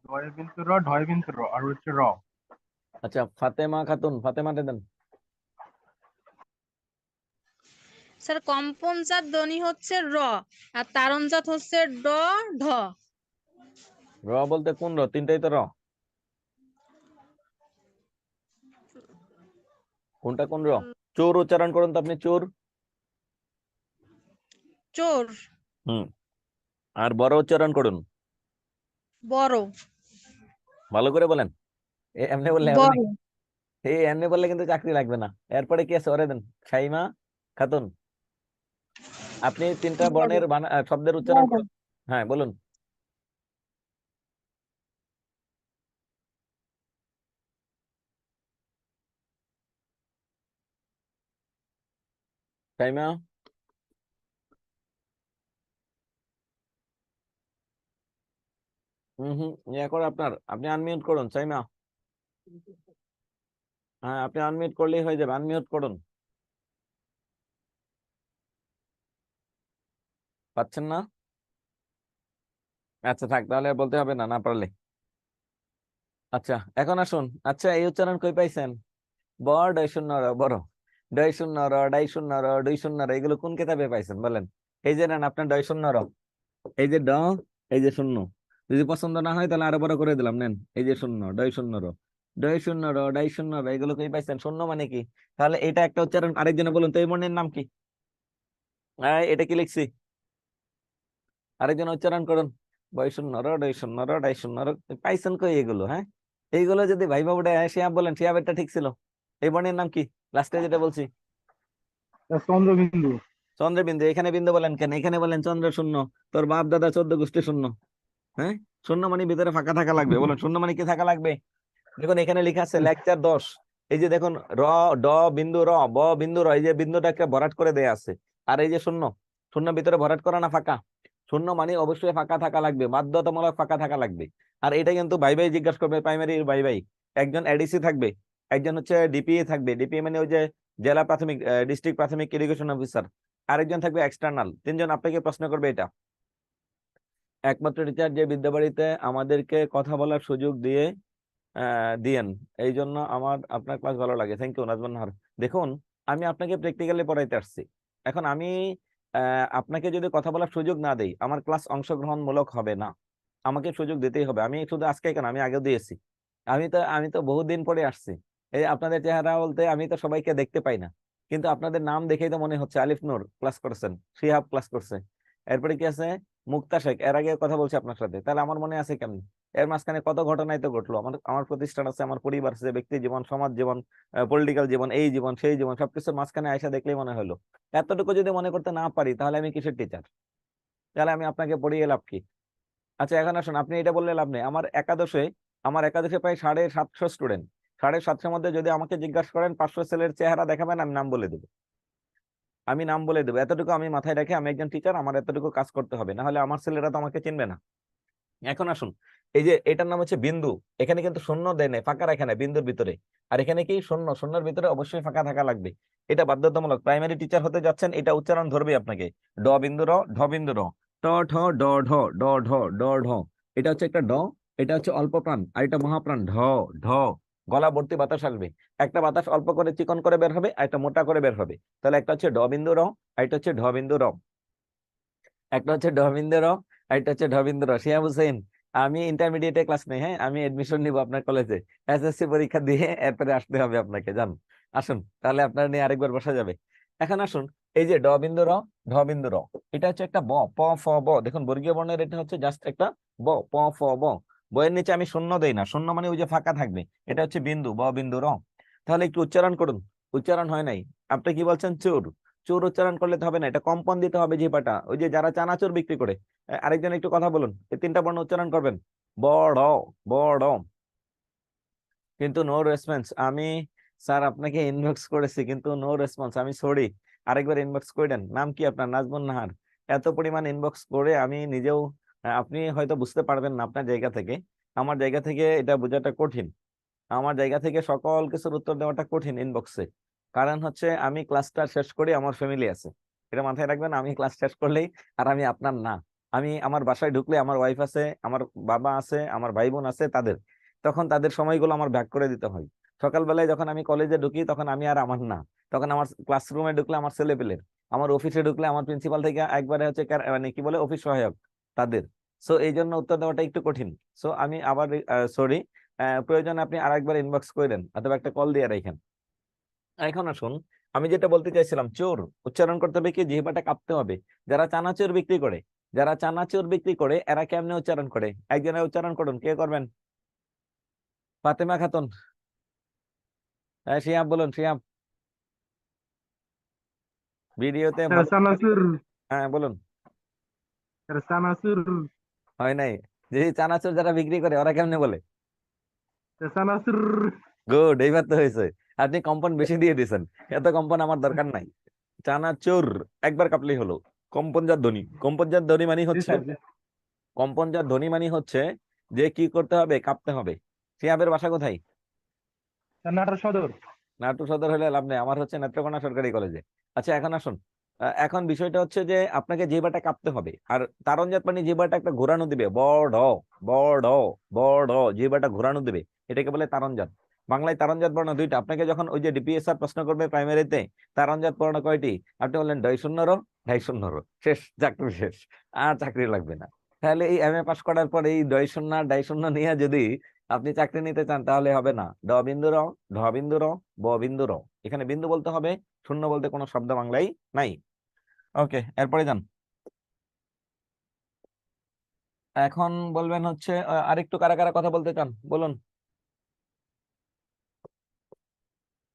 ডয় বিন্তু র, ঢয় বিন্তু র, আর হচ্ছে র। আচ্ছা, ফাতেমা খাতুন, ফাতেমাটা দেন। স্যার কম্পনজাত ধ্বনি হচ্ছে র, আর তারণজাত হচ্ছে ড, ঢ। র বলতে কোন র? তিনটাই তো র। কোনটা কোন র? চোর উচ্চারণ করুন তো আপনি, চোর। চোর। হুম। আর বড় উচ্চারণ করুন, বড়। ভালো করে বলেন। এমনি বললে হবে বড়। নাকি? এমনি বললে কিন্তু চাকরি লাগবে না। এরপরে কি আছে ওরে দেন। শাইমা খাতুন, আপনি তিনটা বড়। বর্ণের শব্দের উচ্চারণ করুন। হ্যাঁ বলুন। শাইমা। ইয়া করে আপনার, আপনি আনমিউট করুন শাইমা। হ্যাঁ, আপনি আনমিউট করলেই হয়ে যাবে, আনমিউট করুন। পাচ্ছেন না? আচ্ছা থাক, তাহলে আর বলতে হবে না, না পারলে। আচ্ছা এখন আসুন, আচ্ছা এই উচ্চারণ কই পাইছেন? ব, ডয় শূন্য র, বড়। ডয় শূন্য র, ডাই শূন্য র, দুই শূন্য র, এগুলো কোন কিতাবে পাইছেন বলেন? এই যে নেন আপনার ডয় শূন্য র, এই যে ড, এই যে শূন্য। যদি পছন্দ না হয় তাহলে আরো বড় করে দিলাম, নেন এই যে শূন্য, ডয় শূন্য র, ডয় শূন্য র, ডাই শূন্য র, এগুলো কই পাইছেন? শূন্য মানে কি? তাহলে এটা একটা উচ্চারণ। আরেকজনে বলুন তো এই বর্ণের নাম কি? এটা কি লিখছি? আরেকজন উচ্চারণ করুন। বয় শূন্য র, ডয় শূন্য র, ডাই শূন্য র, পাইছেন কই এগুলো? হ্যাঁ, এইগুলো যদি ভাই বাবুটা শিয়াব বলেন, শিয়াবেরটা ঠিক ছিল। এই বর্ণের নাম কি? লাস্টে যেটা বলছি, চন্দ্রবিন্দু। চন্দ্রবিন্দু। এখানে বিন্দু বলেন কেন? এখানে বলেন চন্দ্র শূন্য। তোর বাপ দাদা 14 গোষ্ঠী শূন্য। হ্যাঁ, শূন্য মানে ভিতরে ফাঁকা থাকা লাগবে। বলুন শূন্য মানে কি থাকা লাগবে? দেখুন এখানে লেখা আছে লেকচার 10। এই যে দেখুন, র, ড বিন্দু র, ব বিন্দু র, এই যে বিন্দুটাকে ভরাট করে দেয়া আছে। আর এই যে শূন্য, শূন্য ভিতরে ভরাট করা না ফাঁকা? শূন্য মানে অবশ্যই ফাঁকা থাকা লাগবে, বাধ্যতামূলক ফাঁকা থাকা লাগবে। আর এটা কিন্তু ভাই ভাই জিজ্ঞাসা করবে, প্রাইমারি ভাই ভাই। একজন এডিসি থাকবে, একজন হচ্ছে ডিপিএ থাকবে। ডিপিএ মানে ওই যে জেলা প্রাথমিক, ডিস্ট্রিক্ট প্রাথমিক এডুকেশন অফিসার। আরেকজন থাকবে এক্সটার্নাল। তিনজন আপনাকে প্রশ্ন করবে এটা। একমাত্র টিচার যে বিদ্যাবাড়িতে আমাদেরকে কথা বলার সুযোগ দিয়েন, এই জন্য আমার আপনার ক্লাস ভালো লাগে। Thank you Najman Nahar. দেখুন, আমি আপনাকে প্র্যাকটিক্যালি পড়াইতে আসছি। এখন আমি আপনাকে যদি কথা বলার সুযোগ না দেই, আমার ক্লাস অংশগ্রহণমূলক হবে না। আমাকে সুযোগ দিতেই হবে। আমি শুধু আজকে কেন, আমি আগেও দিয়েছি। আমি তো বহুদিন পরে আসছি। এই আপনাদের চেহারা বলতে আমি তো সবাইকে দেখতে পাই না, কিন্তু আপনাদের নাম দেখেই তো মনে হচ্ছে। আলিফ নূর ক্লাস করছেন, শিহাব ক্লাস করছে, এরপরে কি আছে মুক্তা শেখ, এর আগে কথা বলছি আপনার সাথে, তাহলে আমার মনে আছে কেমন? এর মাঝখানে কত ঘটনাই তো ঘটলো। আমার আমার প্রতিষ্ঠান আছে, আমার পরিবার আছে, ব্যক্তি জীবন, সমাজ জীবন, পলিটিক্যাল জীবন, এই জীবন সেই জীবন, সবকিছুর মাঝখানে আয়সা দেখলেই মনে হলো। এতটুকু যদি মনে করতে না পারি, তাহলে আমি কিসের টিচার? তাহলে আমি আপনাকে পড়িয়ে লাভ কি? আচ্ছা এখন আসুন, আপনি এটা বললে লাভ নেই। আমার একাদশে প্রায় 750 স্টুডেন্ট। 750 মধ্যে যদি আমাকে জিজ্ঞাসা করেন 500 ছেলের চেহারা দেখাবেন, আমি নাম বলে দেবো। এতটুকু আমি মাথায় রেখে, আমি একজন টিচার, আমার এতটুকু কাজ করতে হবে, না হলে আমার ছেলেরা তো আমাকে চিনবে না। এখন আসুন, এই যে এটার নাম হচ্ছে বিন্দু। এখানে কিন্তু শূন্য দেয় নাই, ফাঁকা রাখে নাই বিন্দুর ভিতরে। আর এখানে কি শূন্য, শূন্যের ভিতরে অবশ্যই ফাঁকা থাকা লাগবে। এটা বাধ্যতামূলক। প্রাইমারি টিচার হতে যাচ্ছেন, এটা উচ্চারণ ধরবে আপনাকে। ড বিন্দু র, ঢ বিন্দু র, ট ঠ ড ঢ, ড ঢ ড ঢ। এটা হচ্ছে একটা ড, এটা হচ্ছে অল্প প্রাণ, আর এটা মহাপ্রাণ ঢ ঢ। গলা ভর্তি বাতাস আসবে। একটা বাতাস অল্প করে চিকন করে বের হবে, আর একটা মোটা করে বের হবে। তাহলে একটা হচ্ছে ড বিন্দু র, আর এটা হচ্ছে ঢ বিন্দু র। একটা হচ্ছে ঢ বিন্দু র, আর এটা হচ্ছে ঢ বিন্দু র। শিহাব হুসেন, আমি ইন্টারমিডিয়েটে ক্লাস নেই, হ্যাঁ, আমি এডমিশন নিব আপনার কলেজে। এসএসসি পরীক্ষা দিয়ে এরপরে আসতে হবে আপনাকে, জান। আসুন, তাহলে আপনার নিয়ে আরেকবার বসা যাবে। এখন আসুন, এই যে ড বিন্দু র, ঢ বিন্দু র, এটা হচ্ছে একটা ব, প ফ ব। দেখুন বর্গীয় বর্ণের এটা হচ্ছে জাস্ট একটা ব, প ফ ব। বইয়ের নিচে আমি শূন্য দেই না, শূন্য মানে ওই যে ফাঁকা থাকবে। এটা হচ্ছে বিন্দু, ব বিন্দু র। তাহলে একটু উচ্চারণ করুন। উচ্চারণ হয় নাই। আপনি কি বলছেন? চোর। চোর উচ্চারণ করলে তো হবে না, এটা কম্পন দিতে হবে জিহ্বাটা, ওই যে যারা চানাচুর বিক্রি করে। আরেকজন একটু কথা বলুন, এই তিনটা বর্ণ উচ্চারণ করবেন। বড়, বড়। কিন্তু নো রেসপন্স। আমি স্যার আপনাকে ইনবক্স করেছি, কিন্তু নো রেসপন্স। আমি সরি, আরেকবার ইনবক্স করে দেন। নাম কি আপনার? নাজমুন নাহার। এত পরিমাণ ইনবক্স করে আমি নিজেও, আপনি হয়তো বুঝতে পারবেন না আপনার জায়গা থেকে। আমার জায়গা থেকে এটা বোঝাটা কঠিন। আমার জায়গা থেকে সকল কিছুর উত্তর দেওয়াটা কঠিন ইনবক্সে। কারণ হচ্ছে আমি ক্লাসটা শেষ করি, আমার ফ্যামিলি আছে। এটা মাথায় রাখবেন, আমি ক্লাস শেষ করলেই, আর আমি আপনার না, আমি আমার বাসায় ঢুকলে আমার ওয়াইফ আছে, আমার বাবা আছে, আমার ভাই বোন আছে, তাদের তখন তাদের সময়গুলো আমার ভাগ করে দিতে হয়। সকালবেলায় যখন আমি কলেজে ঢুকি তখন আমি আর আমার না, তখন আমার ক্লাসরুমে ঢুকলে আমার ছেলে পেলের, আমার অফিসে ঢুকলে আমার প্রিন্সিপাল থেকে একবারে হচ্ছে মানে কি বলে অফিস সহায়ক তাদের। সো এই জন্য উত্তর দেওয়াটা একটু কঠিন। সো আমি আবার সরি, প্রয়োজনে আপনি আরেকবার ইনবক্স করেন অথবা একটা কল দিয়ে রাখেন। এখন আসুন, আমি যেটা বলতে চাইছিলাম, চোর উচ্চারণ করতে হবে কি, জিহ্বাটা কাঁপতে হবে। যারা চানাচুর বিক্রি করে, যারা চানাচুর বিক্রি করে এরা কেমনে উচ্চারণ করে, একজনে উচ্চারণ করুন, কে করবেন? ফাতেমা খাতুন, হ্যাঁ শিহাব বলুন, শিহাব ভিডিওতে ভালো। চানাচুর, হ্যাঁ বলুন। চানাচুর, হয় নাই, যে চানাচুর যারা বিক্রি করে ওরা কেমনে বলে? চানাচুর। গুড, এইবার তো হয়েছে। আপনি কম্পন বেশি দিয়ে দিয়েছেন, এত কম্পন আমার দরকার নাই। চানাচুর একবার কাঁপলেই হলো। কম্পনজাত ধ্বনি, কম্পনজাত ধ্বনি মানে জি হচ্ছে, স্যার, জি। কম্পনজাত ধ্বনি মানে হচ্ছে যে কি করতে হবে, কাঁপতে হবে। শিহাবের বাসা কোথায়? নাটোর সদর। নাটোর সদর হলে লাভ নেই, আমার হচ্ছে নেত্রকোনা সরকারি কলেজে। আচ্ছা এখন আসুন, এখন বিষয়টা হচ্ছে যে আপনাকে জিহ্বাটা কাঁপতে হবে। আর তারণজাত মানে জিহ্বাটা একটা ঘোরানো দিবে, বড় বড় বড়, জিহ্বাটা ঘোরানো দিবে, এটাকে বলে তারণজাত। বাংলায় তারণজাত বর্ণ দুইটা। আপনাকে যখন ওই যে ডিপিএসআর প্রশ্ন করবে প্রাইমারিতে, তারণজাত বর্ণ কয়টি, আপনি বললেন 2 র 2.5 শেষ, চাকরি শেষ, আর চাকরি লাগবে না। তাহলে এই এমএ পাস করার পর এই 2.0 নিয়ে যদি আপনি চাকরি নিতে চান তাহলে হবে না। ড বিন্দু র, ঢ বিন্দু র, ব বিন্দু র, এখানে বিন্দু বলতে হবে, শূন্য বলতে কোনো শব্দ বাংলায় নাই। ওকে, এরপরে যান। এখন বলবেন হচ্ছে আরেকটু কারা কারা কথা বলতে চান বলুন।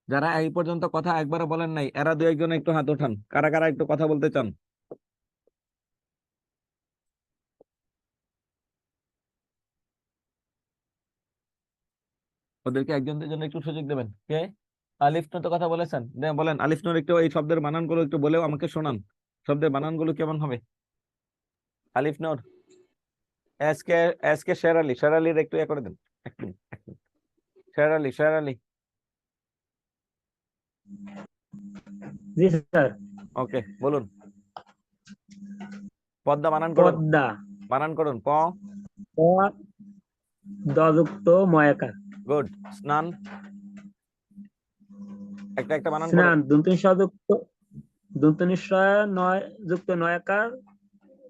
যারা এই পর্যন্ত কথা একবারও বলেন নাই এরা দু একজন একটু হাত ওঠান, কারা কারা একটু কথা বলতে চান। ওদেরকে একজন দুজন একটু সুযোগ দেবেন। কে? আলিফ নূর তো কথা বলেছেন, বলেন আলিফ নূর, একটু এই শব্দের বানানগুলো একটু বলেও আমাকে শোনান, শব্দের বানানগুলো কেমন হবে। আলিফ নূর, এসকে, এসকে শের আলী, শের আলীর একটু ইয়ে করে দেন। এক মিনিট, এক মিনিট। শের আলী, শের আলী। জি স্যার। ওকে বলুন। পদ্মা বানান করুন, পদ্মা, বানান করুন। প, প দযুক্ত ময়াকার। গুড। স্নান, একটা একটা বানান করুন। স্নান, দন্তনিঃ যুক্ত, দন্তনিঃ নয় যুক্ত নয়াকার,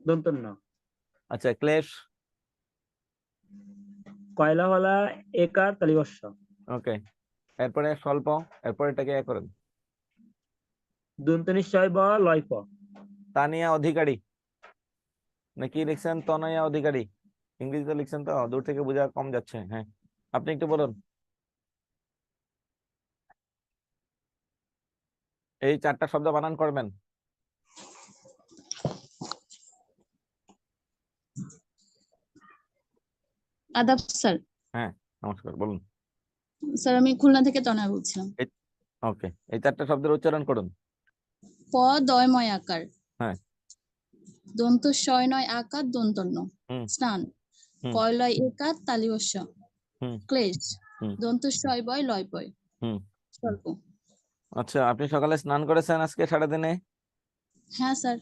দন্তন্য। আচ্ছা, ক্লেশ, কয়লা হলা একার তালিবস্য। ওকে। এরপরে স্বল্প, এরপরে এটাকে ইয়ে করেন। দন্তনিঃ ব লয় প। তানিয়া অধিকারী, নাকি লিখছেন তনয়া অধিকারী? ইংরেজিতে লিখছেন তো, দূর থেকে বোঝা কম যাচ্ছে। হ্যাঁ, আপনি একটু বলুন। এই 4টা শব্দ বানান করবেন। আদাব স্যার। হ্যাঁ নমস্কার, বলুন। স্যার আমি খুলনা থেকে তনয়া বলছিলাম। ওকে, এই 4টা শব্দের উচ্চারণ করুন। প দয়ময় আকার, হ্যাঁ। দন্ত শয় নয় আকার, দন্তন্য। হুম। স্নান, হুম। কয়লয় একার তালিবস্য। হুম। ক্লেশ, হুম। দন্ত শয় বয় লয় পয়। হুম। স্বল্প। আচ্ছা, আপনি সকালে স্নান করেছেন আজকে সারাদিনে? হ্যাঁ স্যার।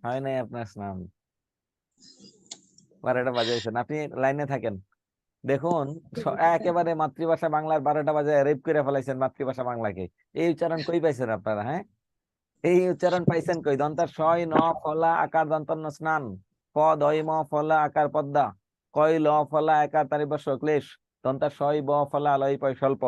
হয় নাই আপনার স্নান, 12টা বাজাইছেন। আপনি লাইনে থাকেন, দেখুন একেবারে মাতৃভাষা বাংলার 12টা বাজায় রেপ করে ফেলাইছেন মাতৃভাষা বাংলাকে। এই উচ্চারণ কই পাইছেন আপনারা? হ্যাঁ, এই উচ্চারণ পাইছেন কই? দন্তার শয় ন ফলা আকার দন্তন্য স্নান, প দয় ম ফলা আকার পদ্মা, কয় ল ফলা আকার তারিবস্য ক্লেশ, দন্তার শয় ব ফলা লয় পয় স্বল্প।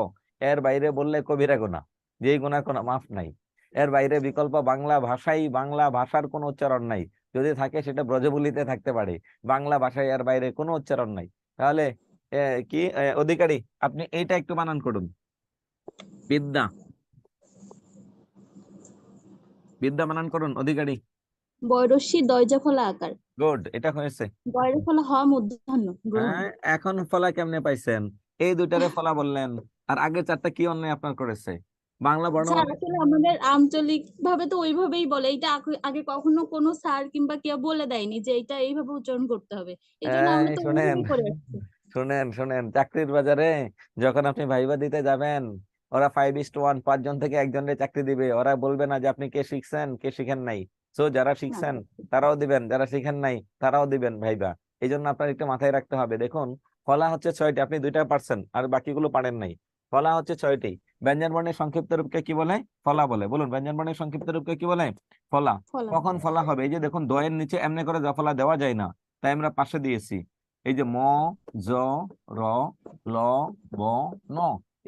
এর বাইরে বললে কবিরা গুনাহ, যেই গুনাহ কোনো মাফ নাই। এর বাইরে বিকল্প বাংলা ভাষাই, বাংলা ভাষার কোনো উচ্চারণ নাই, যদি থাকে সেটা ব্রজবুলিতে থাকতে পারে, বাংলা ভাষায় এর বাইরে কোনো উচ্চারণ নাই। তাহলে কি অধিকারী, আপনি এইটা একটু বানান করুন। বিদ্যা, বিদ্যা বানান করুন অধিকারী। বয়রস্যি দয়জা ফলা আকার, গুড, এটা হয়েছে। বয়রে ফলা হ মূর্ধন্য গ্রহণ। হ্যাঁ, এখন ফলা কেমনে পাইছেন? এই দুইটারে ফলা বললেন, আর আগে 4টা কি অন্যায় আপনার করেছে? বাংলা স্যার বর্ণমালা। আসলে আমাদের আঞ্চলিক ভাবে তো ওইভাবেই বলে, এটা আগে কখনো কোনো স্যার কিংবা কেউ বলে দেয়নি যে এটা এইভাবে উচ্চারণ করতে হবে, এই জন্য আমরা তো শোনেন, ওইভাবেই করে আসছি। শোনেন, শোনেন, চাকরির বাজারে যখন আপনি ভাইবা দিতে যাবেন, ওরা 5:1, 5 জন থেকে একজনের চাকরি দিবে, ওরা বলবে না যে আপনি কে শিখছেন কে শিখেন নাই। তো যারা শিখছেন তারাও দিবেন, যারা শিখেন নাই তারাও দিবেন ভাইবা। এই জন্য আপনার একটু মাথায় রাখতে হবে। দেখুন ফলা হচ্ছে 6টি, আপনি 2টা পারছেন আর বাকিগুলো পারেন নাই। ফলা হচ্ছে 6টি। ব্যঞ্জন বর্ণের সংক্ষিপ্ত রূপকে কি বলে? ফলা বলে। বলুন, ব্যঞ্জন বর্ণের সংক্ষিপ্ত রূপকে কি বলে? ফলা। ফলা। কখন ফলা হবে? এই যে দেখুন, দয়ের নিচে এমনি করে জফলা দেওয়া যায় না, তাই আমরা পাশে দিয়েছি। এই যে ম, জ, র, ল, ব, ন,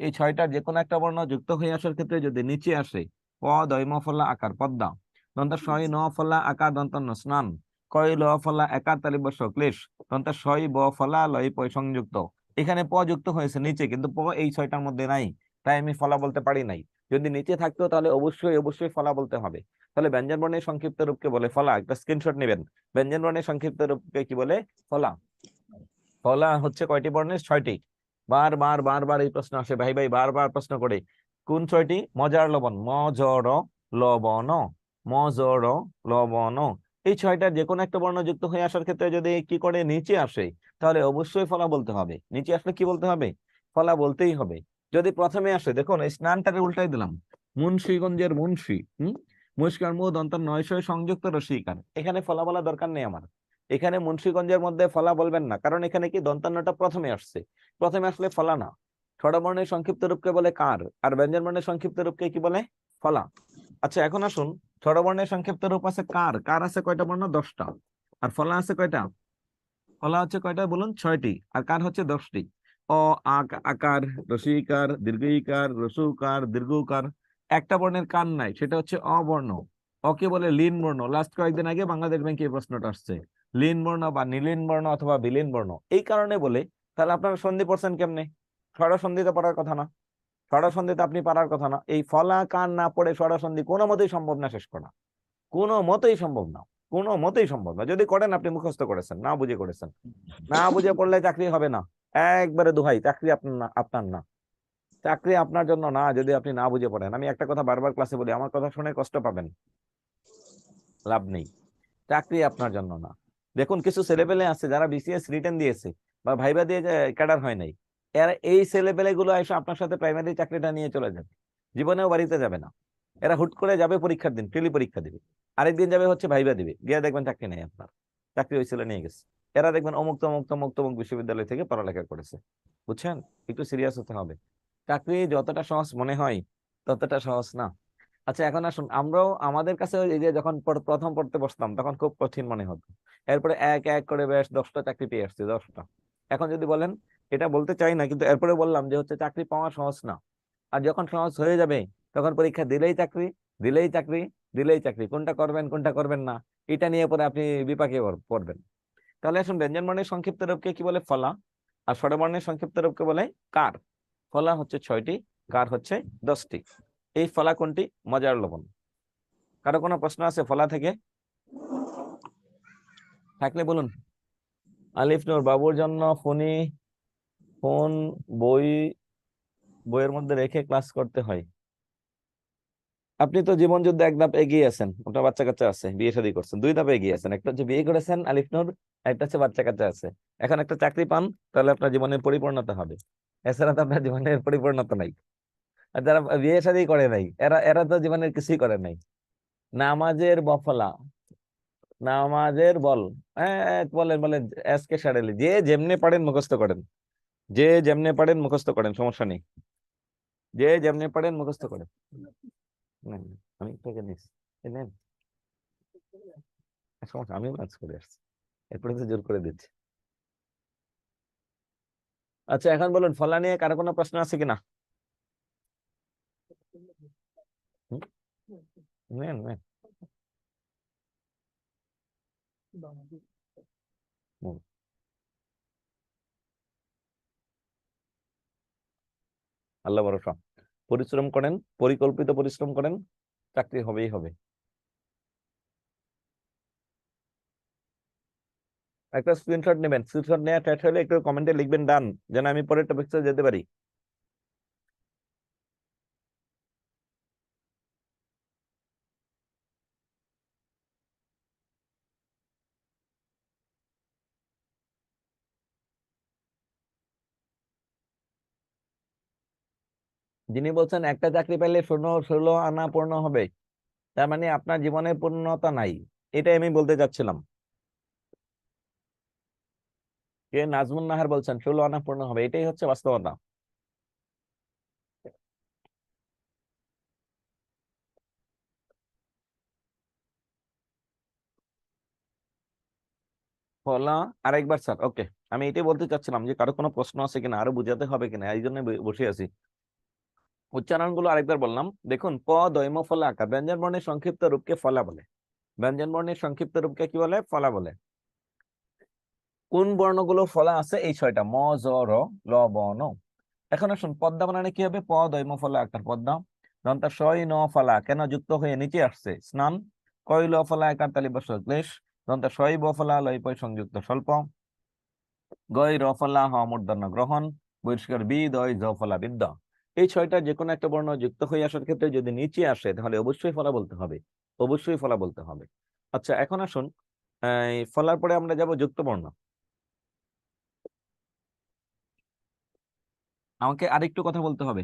এই 6টার যে কোনো একটা বর্ণ যুক্ত হয়ে আসার ক্ষেত্রে যদি নিচে আসে, প, দয়, ম ফলা আকার পদ্মা, দন্তের সই ন ফলা আকার দন্তন্য স্নান, কয় ল ফলা একার তালিবস্য ক্লেশ, দন্তের সই ব ফলা লয় পয় সংযুক্ত। এখানে প যুক্ত হয়েছে নিচে, কিন্তু প এই 6টার মধ্যে নাই, তাই আমি ফলা বলতে পারি নাই। যদি নিচে থাকতো তাহলে অবশ্যই অবশ্যই ফলা বলতে হবে। তাহলে ব্যঞ্জন বর্ণের সংক্ষিপ্ত রূপকে বলে ফলা। একটা স্ক্রিনশট নেবেন। ব্যঞ্জন বর্ণের সংক্ষিপ্ত রূপকে কি বলে? ফলা। ফলা হচ্ছে কয়টি বর্ণের? 6টি। বারবার বারবার এই প্রশ্ন আসে, ভাই ভাই বারবার প্রশ্ন করে। কোন 6টি? মজার লবণ, ম, জ, র, লবণ, ম, জ, র, লবণ। এই 6টার যে কোনো একটা বর্ণ যুক্ত হয়ে আসার ক্ষেত্রে যদি কি করে নিচে আসে, তাহলে অবশ্যই ফলা বলতে হবে। নিচে আসলে কি বলতে হবে? ফলা বলতেই হবে। যদি প্রথমে আসে, দেখুন এই স্নানটাকে উল্টাই দিলাম, মুন্সিগঞ্জের মুন্সি, মুস্কার মু দন্ত নয়শয় সংযুক্ত রসিকার, এখানে ফলা বলা দরকার নেই আমার। এখানে মুন্সিগঞ্জের মধ্যে ফলা বলবেন না, কারণ এখানে কি দন্তান্নটা প্রথমে আসছে। প্রথমে আসলে ফলা না। স্বরবর্ণের সংক্ষিপ্ত রূপকে বলে কার, আর ব্যঞ্জন বর্ণের সংক্ষিপ্ত রূপকে কি বলে? ফলা। আচ্ছা এখন আসুন, স্বরবর্ণের সংক্ষিপ্ত রূপ আছে কার। কার আছে কয়টা বর্ণ? 10টা। আর ফলা আছে কয়টা? ফলা হচ্ছে কয়টা বলুন? 6টি। আর কার হচ্ছে 10টি। অ, আকার, রসিকার, দীর্ঘইকার, রসুকার, দীর্ঘকার। একটা বর্ণের কান নাই, সেটা হচ্ছে অবর্ণ। ওকে বলে লীন বর্ণ। লাস্ট কয়েকদিন আগে বাংলাদেশ ব্যাংকে এই প্রশ্নটা আসছে, লীন বর্ণ বা নীলীন বর্ণ অথবা বিলীন বর্ণ। এই কারণে বলে। তাহলে আপনারা সন্ধি পড়ছেন কেমনে? স্বরসন্ধিতে পড়ার কথা না? স্বরসন্ধিতে আপনি পারার কথা না? এই ফলা কান না পড়ে স্বরসন্ধি কোনো মতেই সম্ভব না শেষ করা। কোনো মতেই সম্ভব না। কোনো মতেই সম্ভব না। যদি করেন আপনি মুখস্থ করেছেন, না বুঝে করেছেন। না বুঝে পড়লে চাকরি হবে না। একবারে দোহাই, চাকরি আপনার না, আপনার না। চাকরি আপনার জন্য না যদি আপনি না বুঝে পড়েন। আমি একটা কথা বারবার ক্লাসে বলি, আমার কথা শুনে কষ্ট পাবেন, লাভ নেই। চাকরি আপনার জন্য না। দেখুন কিছু ছেলেপেলে আছে যারা বিসিএস রিটেন দিয়েছে বা ভাইবা দিয়ে ক্যাডার হয় নাই, এরা এই ছেলেপেলে গুলো এসে আপনার সাথে প্রাইমারি চাকরিটা নিয়ে চলে যাবে, জীবনেও বাড়িতে যাবে না। এরা হুট করে যাবে পরীক্ষার দিন, টেলি পরীক্ষা দিবে, আরেকদিন যাবে হচ্ছে ভাইবা দিবে, গিয়ে দেখবেন চাকরি নেই আপনার, চাকরি ওই ছেলে নিয়ে গেছে। এরা দেখবেন অমুক তমুক তমুক তমুক বিশ্ববিদ্যালয় থেকে পড়ালেখা করেছে। বুঝছেন? একটু সিরিয়াস হতে হবে। চাকরি যতটা সহজ মনে হয় ততটা সহজ না। আচ্ছা এখন আসুন, আমরাও আমাদের কাছে এই যে যখন প্রথম পড়তে বসতাম তখন খুব কঠিন মনে হতো। এরপরে এক এক করে বেশ 10টা চাকরি পেয়ে আসছে, 10টা। এখন যদি বলেন, এটা বলতে চাই না কিন্তু এরপরে বললাম যে হচ্ছে চাকরি পাওয়া সহজ না। আর যখন সহজ হয়ে যাবে তখন পরীক্ষা দিলেই চাকরি, দিলেই চাকরি, দিলেই চাকরি, কোনটা করবেন কোনটা করবেন না এটা নিয়ে পরে আপনি বিপাকে পড়বেন। তাহলে আসুন, ব্যঞ্জন বর্ণের সংক্ষিপ্ত রূপকে কি বলে? ফলা। আর স্বরবর্ণের সংক্ষিপ্ত রূপকে বলে কার। ফলা হচ্ছে 6টি, কার হচ্ছে 10টি। এই ফলা কোনটি? মজার লবণ। কারো কোনো প্রশ্ন আছে ফলা থেকে? থাকলে বলুন। আলিফ নূর, বাবুর জন্য ফোন বইয়ের মধ্যে রেখে ক্লাস করতে হয়। আপনি তো জীবন যুদ্ধে 1 ধাপ এগিয়ে আছেন, ওটা বাচ্চা কাচ্চা আছে, বিয়ে শাদী করছেন, 2 ধাপে এগিয়ে আছেন। একটা হচ্ছে বিয়ে করেছেন আলিফ নূর, একটা হচ্ছে বাচ্চা কাচ্চা আছে। এখন একটা চাকরি পান, তাহলে আপনার জীবনের পরিপূর্ণতা হবে। এছাড়া তো আপনার জীবনের পরিপূর্ণতা নাই। আর যারা বিয়ে শাদী করে নাই, এরা এরা তো জীবনের কিছুই করে নাই। নামাজের বফলা, নামাজের বল, বলেন বলেন, আজকে সারেলি যে যেমনে পারেন মুখস্থ করেন, যে যেমনে পারেন মুখস্থ করেন, সমস্যা নেই। যে যেমনে পারেন মুখস্থ করেন। না, না, আমি তোকে নিচ্ছি, এই নেন। সমস্যা, আমিও কাজ করে আসছি, এরপরে তো জোর করে দিচ্ছি। আচ্ছা এখন বলুন, ফলা নিয়ে কারো কোনো প্রশ্ন আছে কিনা? হুম? নেন নেন। হুম। আল্লাহ ভরসা। পরিশ্রম করেন, পরিকল্পিত পরিশ্রম করেন, চাকরি হবেই হবে। একটা স্ক্রিনশট নেবেন, স্ক্রিনশট নিয়ে অ্যাটাচ হলে একটু কমেন্টে লিখবেন ডান, যেন আমি পরের টপিকসে যেতে পারি। যিনি বলছেন একটা চাকরি পেলে 16 আনা পূর্ণ হবে, তার মানে আপনার জীবনে পূর্ণতা নাই, এটাই আমি বলতে চাচ্ছিলাম। কে নাজমুন নাহার বলছেন 16 আনা পূর্ণ হবে, এটাই হচ্ছে বাস্তবতা। ফলা আরেকবার স্যার, ওকে। আমি এটাই বলতে চাচ্ছিলাম যে কারো কোনো প্রশ্ন আছে কিনা, আরো বুঝাতে হবে কিনা, এই জন্য বসে আছি। উচ্চারণগুলো আরেকবার বললাম, দেখুন প দৈম ফলা আকার, ব্যঞ্জন বর্ণের সংক্ষিপ্ত রূপকে ফলা বলে। ব্যঞ্জন বর্ণের সংক্ষিপ্ত রূপকে কি বলে? ফলা বলে। কোন বর্ণগুলো ফলা আছে? এই 6টা, ম জ র ল ব ন। এখন আসুন পদ্মা বানানে কি হবে? প দৈম ফলা আকার পদ্মা। দন্তা সই ন ফলা কেন যুক্ত হয়ে নিচে আসছে? স্নান। কই ল ফলা আকার তালিবস্য ক্লেশ। দন্তা সই ব ফলা লয় পয় সংযুক্ত স্বল্প। গয় র ফলা হ মূর্ধন্য গ্রহণ। বহিষ্কার বি দয় জ ফলা বিদ্যা। এই 6টা যে কোনো একটা বর্ণ যুক্ত হয়ে আসার ক্ষেত্রে যদি নিচে আসে তাহলে অবশ্যই ফলা বলতে হবে, অবশ্যই ফলা বলতে হবে। আচ্ছা এখন আসুন ফলার পরে আমরা যাব যুক্ত বর্ণ। আমাকে আরেকটু কথা বলতে হবে,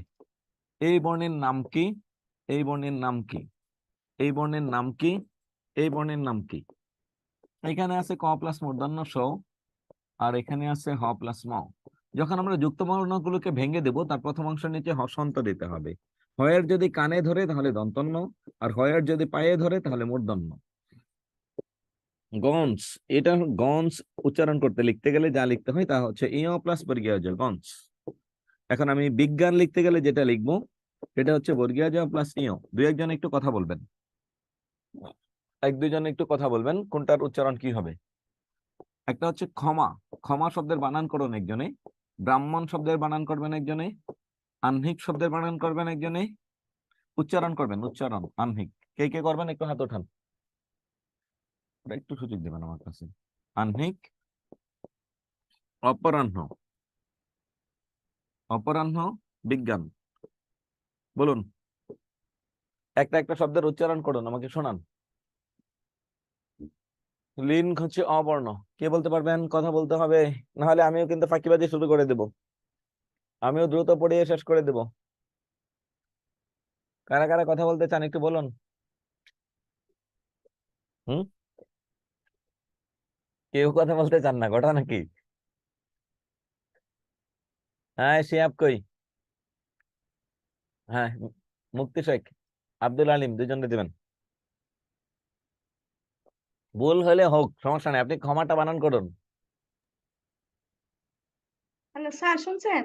এই বর্ণের নাম কি? এই বর্ণের নাম কি? এই বর্ণের নাম কি? এই বর্ণের নাম কি? এখানে আছে ক প্লাস মূর্ধন্য স, আর এখানে আছে হ প্লাস ম। যখন আমরা যুক্ত বর্ণগুলোকে ভেঙে দেব তার প্রথম অংশের নিচে হসন্ত দিতে হবে। হয়ের যদি কানে ধরে তাহলে দন্তন্য, আর হয়ের যদি পায়ে ধরে তাহলে মূর্ধন্য। গঞ্জ, এটা গঞ্জ উচ্চারণ করতে লিখতে গেলে যা লিখতে হয় তা হচ্ছে ইয় প্লাস বর্গীয় জ, গঞ্জ। এখন আমি বিজ্ঞান লিখতে গেলে যেটা লিখবো সেটা হচ্ছে বর্গীয় জ প্লাস ইয়। দুই একজন একটু কথা বলবেন, এক দুইজন একটু কথা বলবেন কোনটার উচ্চারণ কি হবে। একটা হচ্ছে ক্ষমা, ক্ষমা শব্দের বানান করুন একজনে। ব্রাহ্মণ শব্দের বানান করবেন একজনে। আহ্নিক শব্দের বানান করবেন একজনে। উচ্চারণ করবেন, উচ্চারণ আহ্নিক। কে কে করবেন একটু হাত ওঠান, একটু সুযোগ দেবেন আমার কাছে। আহ্নিক। অপরাহ্ন, অপরাহ্ন বিজ্ঞান। বলুন একটা একটা শব্দের উচ্চারণ করুন, আমাকে শোনান। লিন হচ্ছে অবর্ণ, কে বলতে পারবেন? কথা বলতে হবে, নাহলে আমিও কিন্তু ফাঁকিবাজি শুরু করে দেব, আমিও দ্রুত পড়িয়ে শেষ করে দেব। কারা কারা কথা বলতে চান একটু বলুন। হুম, কেউ কথা বলতে চান না, ঘটনা কি? হ্যাঁ শিয়াব কই? হ্যাঁ মুক্তি শেখ, আব্দুল আলিম, দুজনকে দিবেন। ভুল হলে হোক, সমস্যা নেই, আপনি ক্ষমাটা বানান করুন। হ্যালো স্যার, শুনছেন?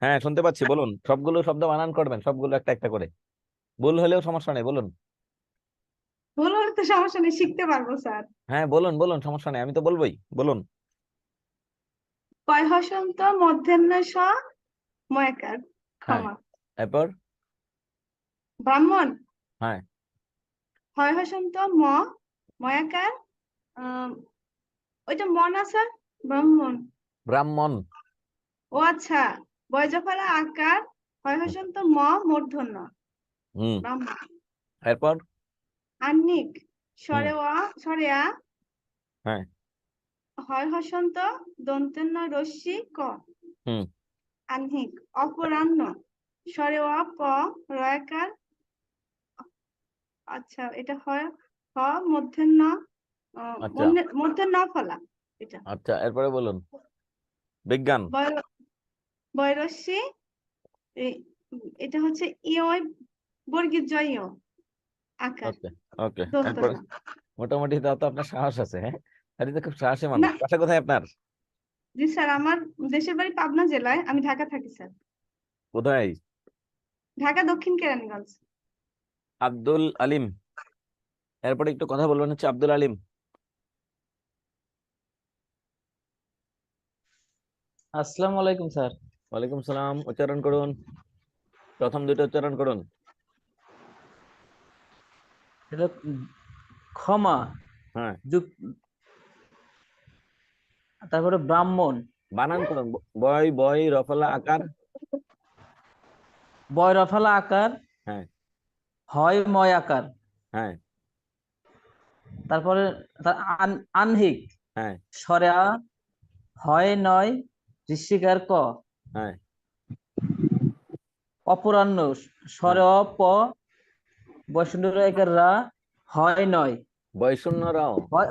হ্যাঁ শুনতে পাচ্ছি, বলুন। সবগুলো শব্দ বানান করবেন, সবগুলো একটা একটা করে। ভুল হলেও সমস্যা নেই, বলুন। ভুল হলে তো সমস্যা নেই, শিখতে পারবো স্যার। হ্যাঁ বলুন বলুন, সমস্যা নেই, আমি তো বলবোই, বলুন। কয় হসন্ত মধ্যাহ্ন স ময়াকার, হ্যাঁ ক্ষমা। এরপর। ব্রাহ্মণ। হ্যাঁ হয় হসন্ত ম ময়াকার, আহ ওইটা মন আছে, ব্রাহ্মণ। ব্রাহ্মণ। ও আচ্ছা, বয়জফলা আকার, হয় হসন্ত ম মূর্ধন্য, হুম, ব্রাহ্মণ। এরপর। আহ্নিক, হুম, স্বরে আ, হ্যাঁ হয় হসন্ত দন্তেন্য রস্যি ক, হুম, আহ্নিক। অপরাহ্ন, স্বরে অ প রয়াকার, আচ্ছা এটা হয় হ মধ্যাহ্ন, আচ্ছা মধ্যাহ্ন ফলা এটা। আচ্ছা, এরপরে বলুন। বিজ্ঞান। বয়রস্যি, এটা হচ্ছে ইয় বর্গীয় জয় ইয় আকার, ওকে ওকে, এরপর। দন্তন্য। মোটামুটি তাও তো আপনার সাহস আছে, হ্যাঁ। আরে তো খুব সাহসী মানুষ। না বাসা কোথায় আপনার? জি স্যার, আমার দেশের বাড়ি পাবনা জেলায়, আমি ঢাকা থাকি স্যার। কোথায়? ঢাকা দক্ষিণ কেরানীগঞ্জ। আব্দুল আলিম। এরপরে একটু কথা বলবেন হচ্ছে আব্দুল আলিম। আসসালামু আলাইকুম স্যার। ওয়ালাইকুম সালাম, উচ্চারণ করুন, প্রথম দুটো উচ্চারণ করুন। এটা ক্ষমা, হ্যাঁ তারপরে ব্রাহ্মণ, বানান করুন। বয় বয় রফলা আকার। বয় রফালা আকার, হ্যাঁ হয় ময় আকার, হ্যাঁ তারপরে আহ্নিক, হ্যাঁ স্বরে আ, হয় নয় ঋষিকার ক, হ্যাঁ অপরাহ্ন, হ্যাঁ স্বরে অ প বৈষ্ণবের রা, হয় নয় বয় শূন্য রাও হয়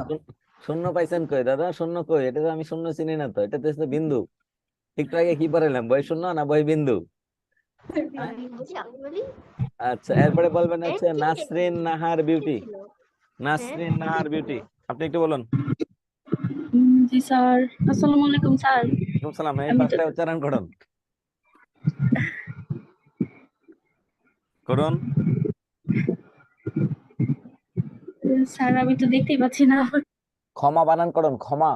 শূন্য পাইছেন কই দাদা? শূন্য কই? এটা তো আমি শূন্য চিনি না তো, এটা তো হচ্ছে বিন্দু। একটু আগে কি পড়াইলাম, বয় শূন্য না বয় বিন্দু? আচ্ছা, এরপরে বলবেন হচ্ছে নাসরিন নাহার বিউটি। নাসরিন নাহার বিউটি, আপনি একটু বলুন। জি স্যার, আসসালামু আলাইকুম স্যার। ওয়ালাইকুম সালাম। এই আমি তো পাঁচটা উচ্চারণ করুন করুন। স্যার আমি তো দেখতেই পাচ্ছি না। ক্ষমা বানান করুন, ক্ষমা।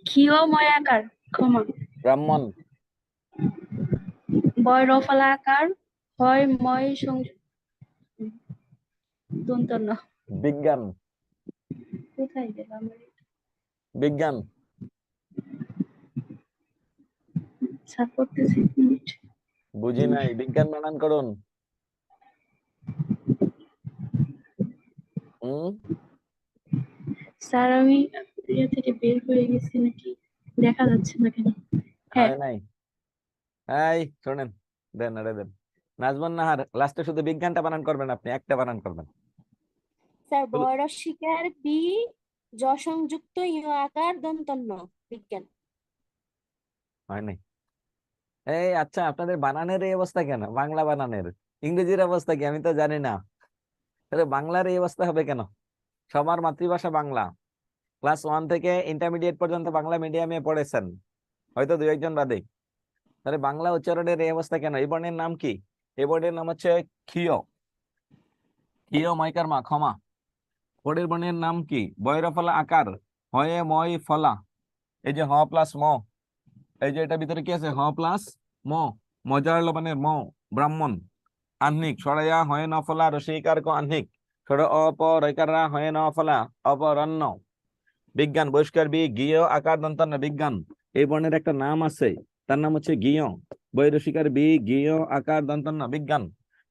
ক্ষীয়ময় আকার ক্ষমা, ব্রাহ্মণ। বয় রফলা আকার, হয় ময় দন্তন্য। বিজ্ঞান। কোথায় গেলাম? বিজ্ঞান। স্যার করতেছি, এক মিনিট। বুঝি নাই, বিজ্ঞান বানান করুন। স্যার আমি ইয়ে থেকে বের হয়ে গেছি নাকি, দেখা যাচ্ছে না কেন? হ্যাঁ হয় নাই। এই শোনেন, দেন এটা দেন। নাজমুন নাহার, লাস্টে শুধু বিজ্ঞানটা বানান করবেন, আপনি একটা বানান করবেন। স্যার বলুন। বয় রস্বীকার বি জ সংযুক্ত ইয় আকার দন্তন্য বিজ্ঞান। হয় নাই। এই আচ্ছা, আপনাদের বানানের এই অবস্থা কেন? বাংলা বানানের, ইংরেজির অবস্থা কি আমি তো জানি না। তাহলে বাংলার এই অবস্থা হবে কেন? সবার মাতৃভাষা বাংলা। ক্লাস 1 থেকে ইন্টারমিডিয়েট পর্যন্ত বাংলা মিডিয়ামে পড়েছেন, হয়তো দু একজন বাদে। তাহলে বাংলা উচ্চারণের এই অবস্থা কেন? এই বর্ণের নাম কি? এই বর্ণের নাম হচ্ছে ক্ষীয়। ক্ষীয় ময়কার মা, ক্ষমা। পরের বর্ণের নাম কি? বয়রফলা আকার, হয়ে ময় ফলা। এই যে হ প্লাস ম, এই যে এটা ভিতরে কি আছে? হ প্লাস ম, মজার লবণের ম, ব্রাহ্মণ। আহ্নিক, সরাইয়া হয়ে ন ফলা, রসিকার ক আহ্নিক, সর অপরকাররা হয়ে ন ফলা, অপরান্ন। বিজ্ঞান, বহিষ্কার বি গিয় আকার দন্তান্ন বিজ্ঞান। এই বর্ণের একটা নাম আছে, তার নাম হচ্ছে গিয়। বৈরসিকার বি গিয় আকার দন্তান্ন বিজ্ঞান।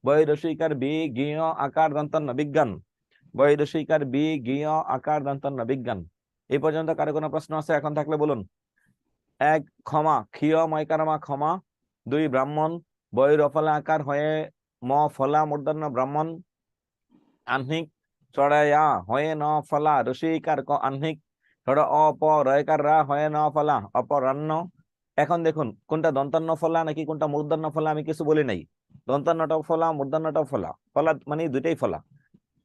বৈরসিকার বি গিয় আকার দন্তান্ন বিজ্ঞান। বৈরসিকার বি গিয় আকার দন্তান্ন বিজ্ঞান। এই পর্যন্ত কারো কোনো প্রশ্ন আছে? এখন থাকলে বলুন। 1 ক্ষমা, ক্ষীয় ময়কারমা ক্ষমা। 2 ব্রাহ্মণ, বই রফলা আকার হয়ে ম ফলা মূর্ধন্য ব্রাহ্মণ। আহ্নিক, চড়াইয়া হয়ে ন ফলা, রসিকার ক আহ্নিক, ধরো অপরয়কার রা হয়ে ন ফলা, অপরান্ন। এখন দেখুন কোনটা দন্তান্ন ফলা নাকি কোনটা মূর্ধন্য ফলা আমি কিছু বলি নাই। দন্তান্নটাও ফলা, মূর্ধন্যটাও ফলা, ফলা মানে দুইটাই ফলা।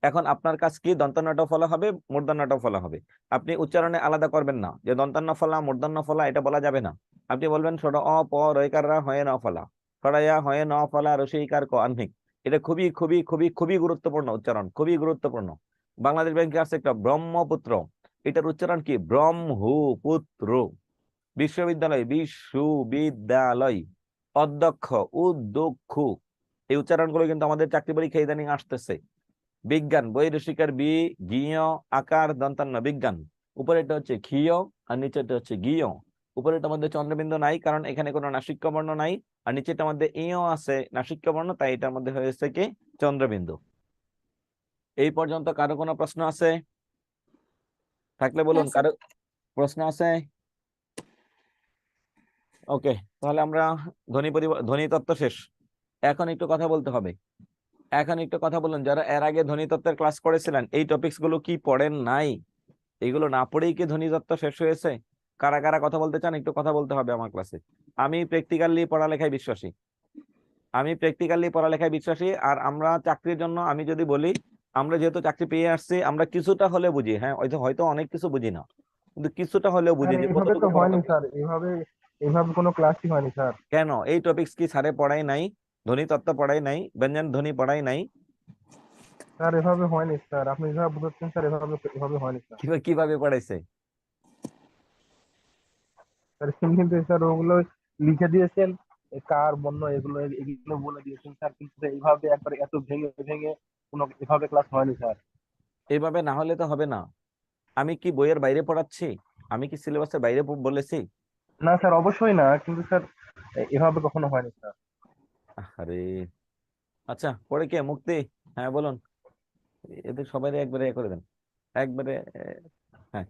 এখন আপনার কাজ কি? দন্তান্নটাও ফলা হবে, মূর্ধন্যটাও ফলা হবে। আপনি উচ্চারণে আলাদা করবেন না যে দন্তান্ন ফলা মূর্ধন্য ফলা, এটা বলা যাবে না। আপনি বলবেন ছোট অপরয়কাররা হয়ে ন ফলা, ছড়াইয়া হয়ে ন ফলা, রসিকার ক আহ্নিক। এটা খুবই খুবই খুবই খুবই গুরুত্বপূর্ণ উচ্চারণ, খুবই গুরুত্বপূর্ণ। বাংলাদেশ ব্যাংকে আছে একটা ব্রহ্মপুত্র, এটার উচ্চারণ কি? ব্রহ্মপুত্র। বিশ্ববিদ্যালয়, বিশ্ববিদ্যালয়। অধ্যক্ষ, উদ্যক্ষ। এই উচ্চারণগুলো কিন্তু আমাদের চাকরি পরীক্ষা ইদানিং আসতেছে। বিজ্ঞান, বৈরসিকার বি গিয় আকার দন্তান্ন বিজ্ঞান। উপরেটা হচ্ছে ক্ষীয় আর নিচেটা হচ্ছে গিয়। উপরেটার মধ্যে চন্দ্রবিন্দু নাই, কারণ এখানে কোনো নাসিক্য বর্ণ নাই। আর নিচেটার মধ্যে ইয় আছে, নাসিক্য বর্ণ, তাই এটার মধ্যে হয়েছে কি? চন্দ্রবিন্দু। এই পর্যন্ত কারো কোনো প্রশ্ন আছে? থাকলে বলুন, কারো প্রশ্ন আছে? ওকে, তাহলে আমরা ধ্বনি তত্ত্ব শেষ। এখন একটু কথা বলতে হবে। এখন একটু কথা বলুন, যারা এর আগে ধ্বনি তত্ত্বের ক্লাস করেছিলেন, এই টপিকস গুলো কি পড়েন নাই? এইগুলো না পড়েই কি ধ্বনি তত্ত্ব শেষ হয়েছে? কারা কারা কথা বলতে চান? একটু কথা বলতে হবে আমার ক্লাসে। আমি প্র্যাকটিক্যালি পড়ালেখায় বিশ্বাসী। আর আমরা চাকরির জন্য, আমি যদি বলি, আমরা যেহেতু চাকরি পেয়ে আসছি, আমরা কিছুটা হলে বুঝি। হ্যাঁ, হয়তো হয়তো অনেক কিছু বুঝি না, কিন্তু কিছুটা হলেও বুঝি যে এইভাবে তো কতটুকু পড়া হয়নি দরকার। স্যার, এইভাবে কোনো ক্লাসই হয়নি স্যার। কেন? এই টপিকস কি স্যারে পড়াই নাই? ধ্বনি তত্ত্ব পড়াই নাই? ব্যঞ্জন ধ্বনি পড়াই নাই? স্যার এভাবে হয়নি স্যার, আপনি যেভাবে বুঝাচ্ছেন স্যার এভাবে হয়নি স্যার। কিভাবে পড়াইছে? স্যার কিন্তু স্যার ওগুলো লিখে দিয়েছেন, কার বর্ণ এগুলো এগুলো বলে দিয়েছেন স্যার, কিন্তু এইভাবে একবার এত ভেঙে ভেঙে কোনো এভাবে ক্লাস হয়নি স্যার। এইভাবে না হলে তো হবে না। আমি কি বইয়ের বাইরে পড়াচ্ছি? আমি কি সিলেবাসের বাইরে বলেছি? না স্যার, অবশ্যই না, কিন্তু স্যার এভাবে কখনো হয়নি স্যার। আরে আচ্ছা, পরে কে? মুক্তি, হ্যাঁ বলুন। এদের সবাই একবারে করে দেন, একবারে। হ্যাঁ,